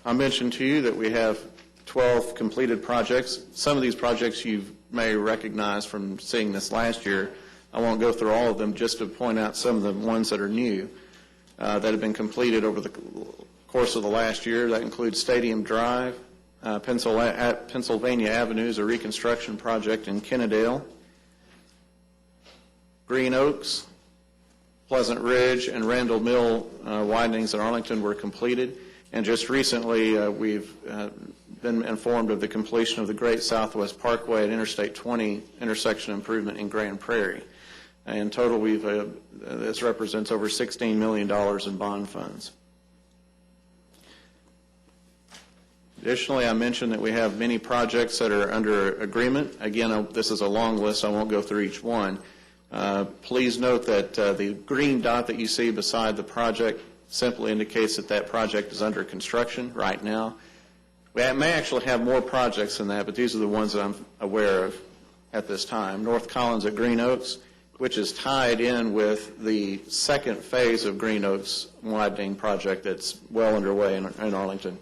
I mentioned to you that we have 12 completed projects. Some of these projects you may recognize from seeing this last year. I won't go through all of them, just to point out some of the ones that are new that have been completed over the course of the last year. That includes Stadium Drive, Pennsylvania Avenues, a reconstruction project in Kennedale, Green Oaks, Pleasant Ridge, and Randall Mill widenings in Arlington were completed. And just recently, we've been informed of the completion of the Great Southwest Parkway at Interstate 20 intersection improvement in Grand Prairie. In total, this represents over $16 million in bond funds. Additionally, I mentioned that we have many projects that are under agreement. Again, this is a long list. I won't go through each one. Please note that the green dot that you see beside the project simply indicates that that project is under construction right now. We may actually have more projects than that, but these are the ones that I'm aware of at this time. North Collins at Green Oaks, which is tied in with the second phase of Green Oaks widening project that's well underway in Arlington.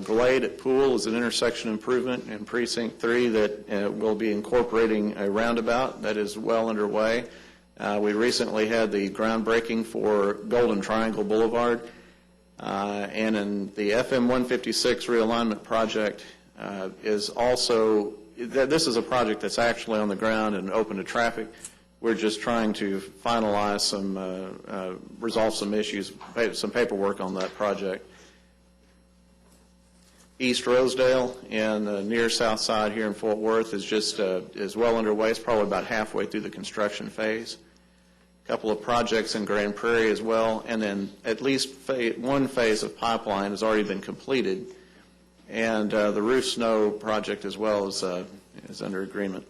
Glade at Poole is an intersection improvement in Precinct 3 that will be incorporating a roundabout that is well underway. We recently had the groundbreaking for Golden Triangle Boulevard, and in the FM 156 realignment project is also, this is a project that's actually on the ground and open to traffic. We're just trying to finalize resolve some issues, some paperwork on that project. East Rosedale in the near south side here in Fort Worth is well underway. It's probably about halfway through the construction phase. A couple of projects in Grand Prairie as well, and then at least one phase of pipeline has already been completed, and the roof snow project as well is under agreement.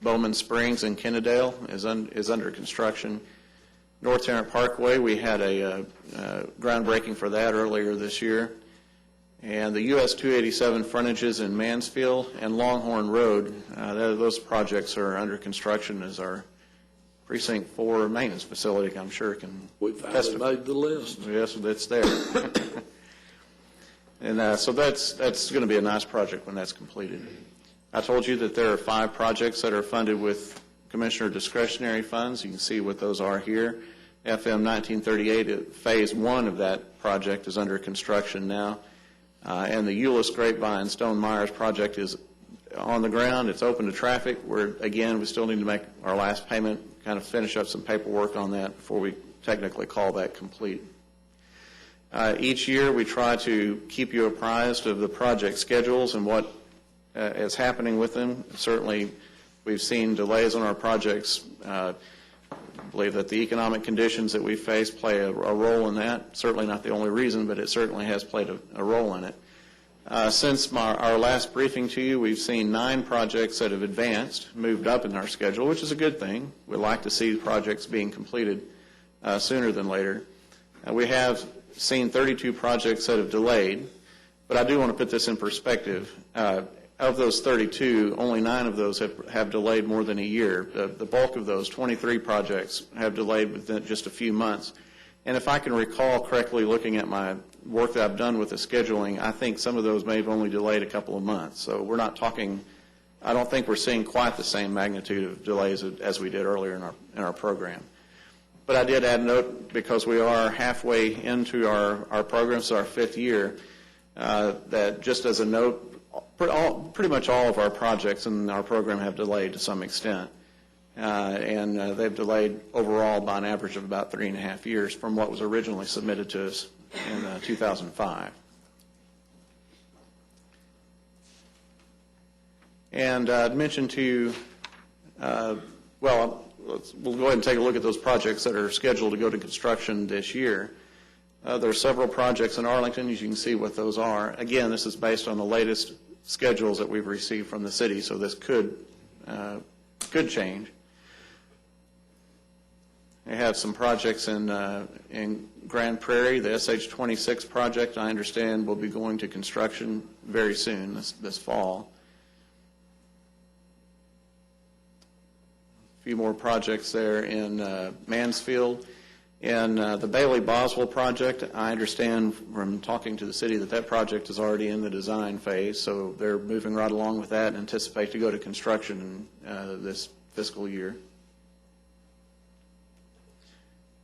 Bowman Springs in Kennedale is under construction. North Tarrant Parkway, we had a groundbreaking for that earlier this year. And the US 287 frontages in Mansfield and Longhorn Road, those projects are under construction as our Precinct 4 maintenance facility, I'm sure, can We finally made the list. Yes, it's there. And so that's going to be a nice project when that's completed. I told you that there are 5 projects that are funded with Commissioner discretionary funds. You can see what those are here. FM 1938, phase 1 of that project is under construction now. And the Euless Grapevine Stone Myers project is on the ground. It's open to traffic. We still need to make our last payment, kind of finish up some paperwork on that before we technically call that complete. Each year we try to keep you apprised of the project schedules and what is happening with them. Certainly we've seen delays on our projects. I believe that the economic conditions that we face play a role in that. Certainly not the only reason, but it certainly has played a role in it. Since our last briefing to you, we've seen 9 projects that have advanced, moved up in our schedule, which is a good thing. We'd like to see projects being completed sooner than later. We have seen 32 projects that have delayed, but I do want to put this in perspective. Of those 32, only 9 of those have delayed more than a year. The bulk of those, 23 projects, have delayed within just a few months. And if I can recall correctly, looking at my work that I've done with the scheduling, I think some of those may have only delayed a couple of months. So we're not talking, I don't think we're seeing quite the same magnitude of delays as we did earlier in our program. But I did add a note, because we are halfway into our program, so our 5th year, that just as a note, pretty much all of our projects in our program have delayed to some extent. And they've delayed overall by an average of about 3.5 years from what was originally submitted to us in 2005. And I'd mentioned to you, we'll go ahead and take a look at those projects that are scheduled to go to construction this year. There are several projects in Arlington. As you can see what those are. Again, this is based on the latest schedules that we've received from the city, so this could change. We have some projects in Grand Prairie. The SH-26 project, I understand, will be going to construction very soon, this fall. A few more projects there in Mansfield. And the Bailey Boswell project, I understand from talking to the city that project is already in the design phase, so they're moving right along with that and anticipate to go to construction this fiscal year.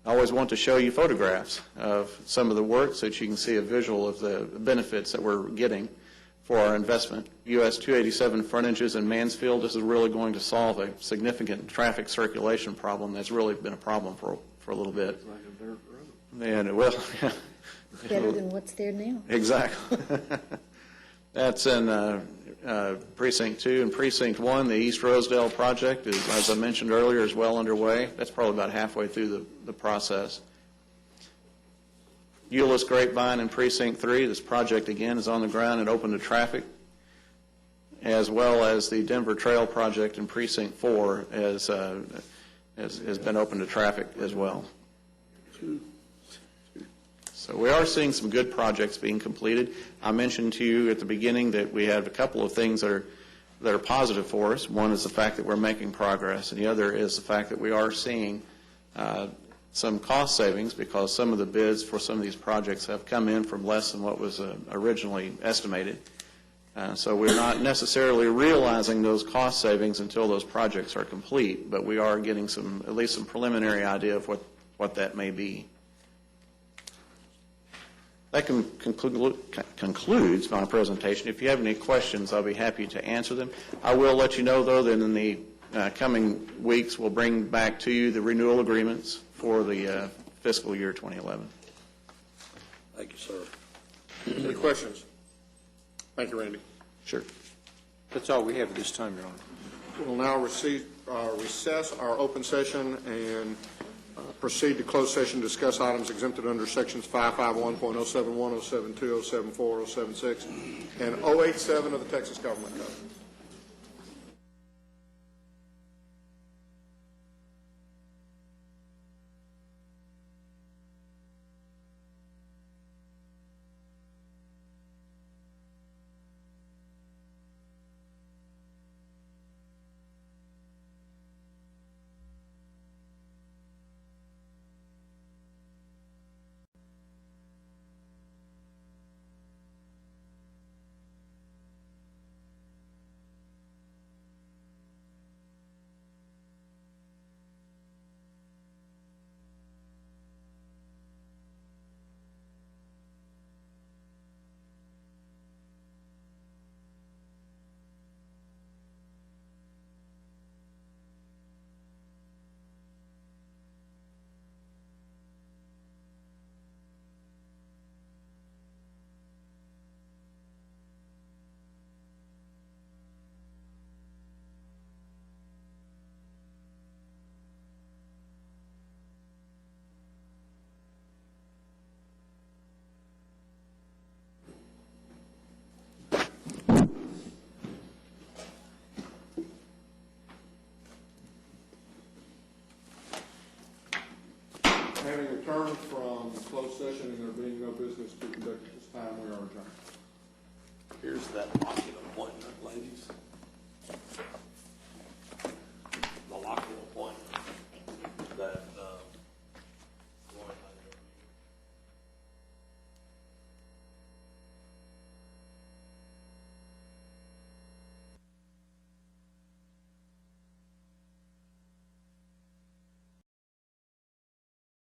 I always want to show you photographs of some of the work so that you can see a visual of the benefits that we're getting for our investment. US 287 frontages in Mansfield, this is really going to solve a significant traffic circulation problem that's really been a problem for a little bit. It's like a dirt road. And well, Better than what's there now. Exactly. That's in Precinct 2. And Precinct 1, the East Rosedale project, is, as I mentioned earlier, is well underway. That's probably about halfway through the process. Euless Grapevine in Precinct 3, this project again is on the ground and open to traffic, as well as the Denver Trail project in Precinct 4 has been open to traffic as well. So we are seeing some good projects being completed. I mentioned to you at the beginning that we have a couple of things that are positive for us. One is the fact that we're making progress, and the other is the fact that we are seeing some cost savings, because some of the bids for some of these projects have come in from less than what was originally estimated. So we're not necessarily realizing those cost savings until those projects are complete, but we are getting at least some preliminary idea of what that may be. That concludes my presentation. If you have any questions, I'll be happy to answer them. I will let you know, though, that in the coming weeks we'll bring back to you the renewal agreements for the fiscal year 2011. Thank you, sir. Any questions? Thank you, Randy. Sure. That's all we have at this time, Your Honor. We'll now recess our open session and proceed to closed session to discuss items exempted under sections 551.071, 072, 074, 076, and 087 of the Texas Government Code. Having returned from closed session and there being no business to conduct at this time, we are adjourned. Here's that document appointment, ladies.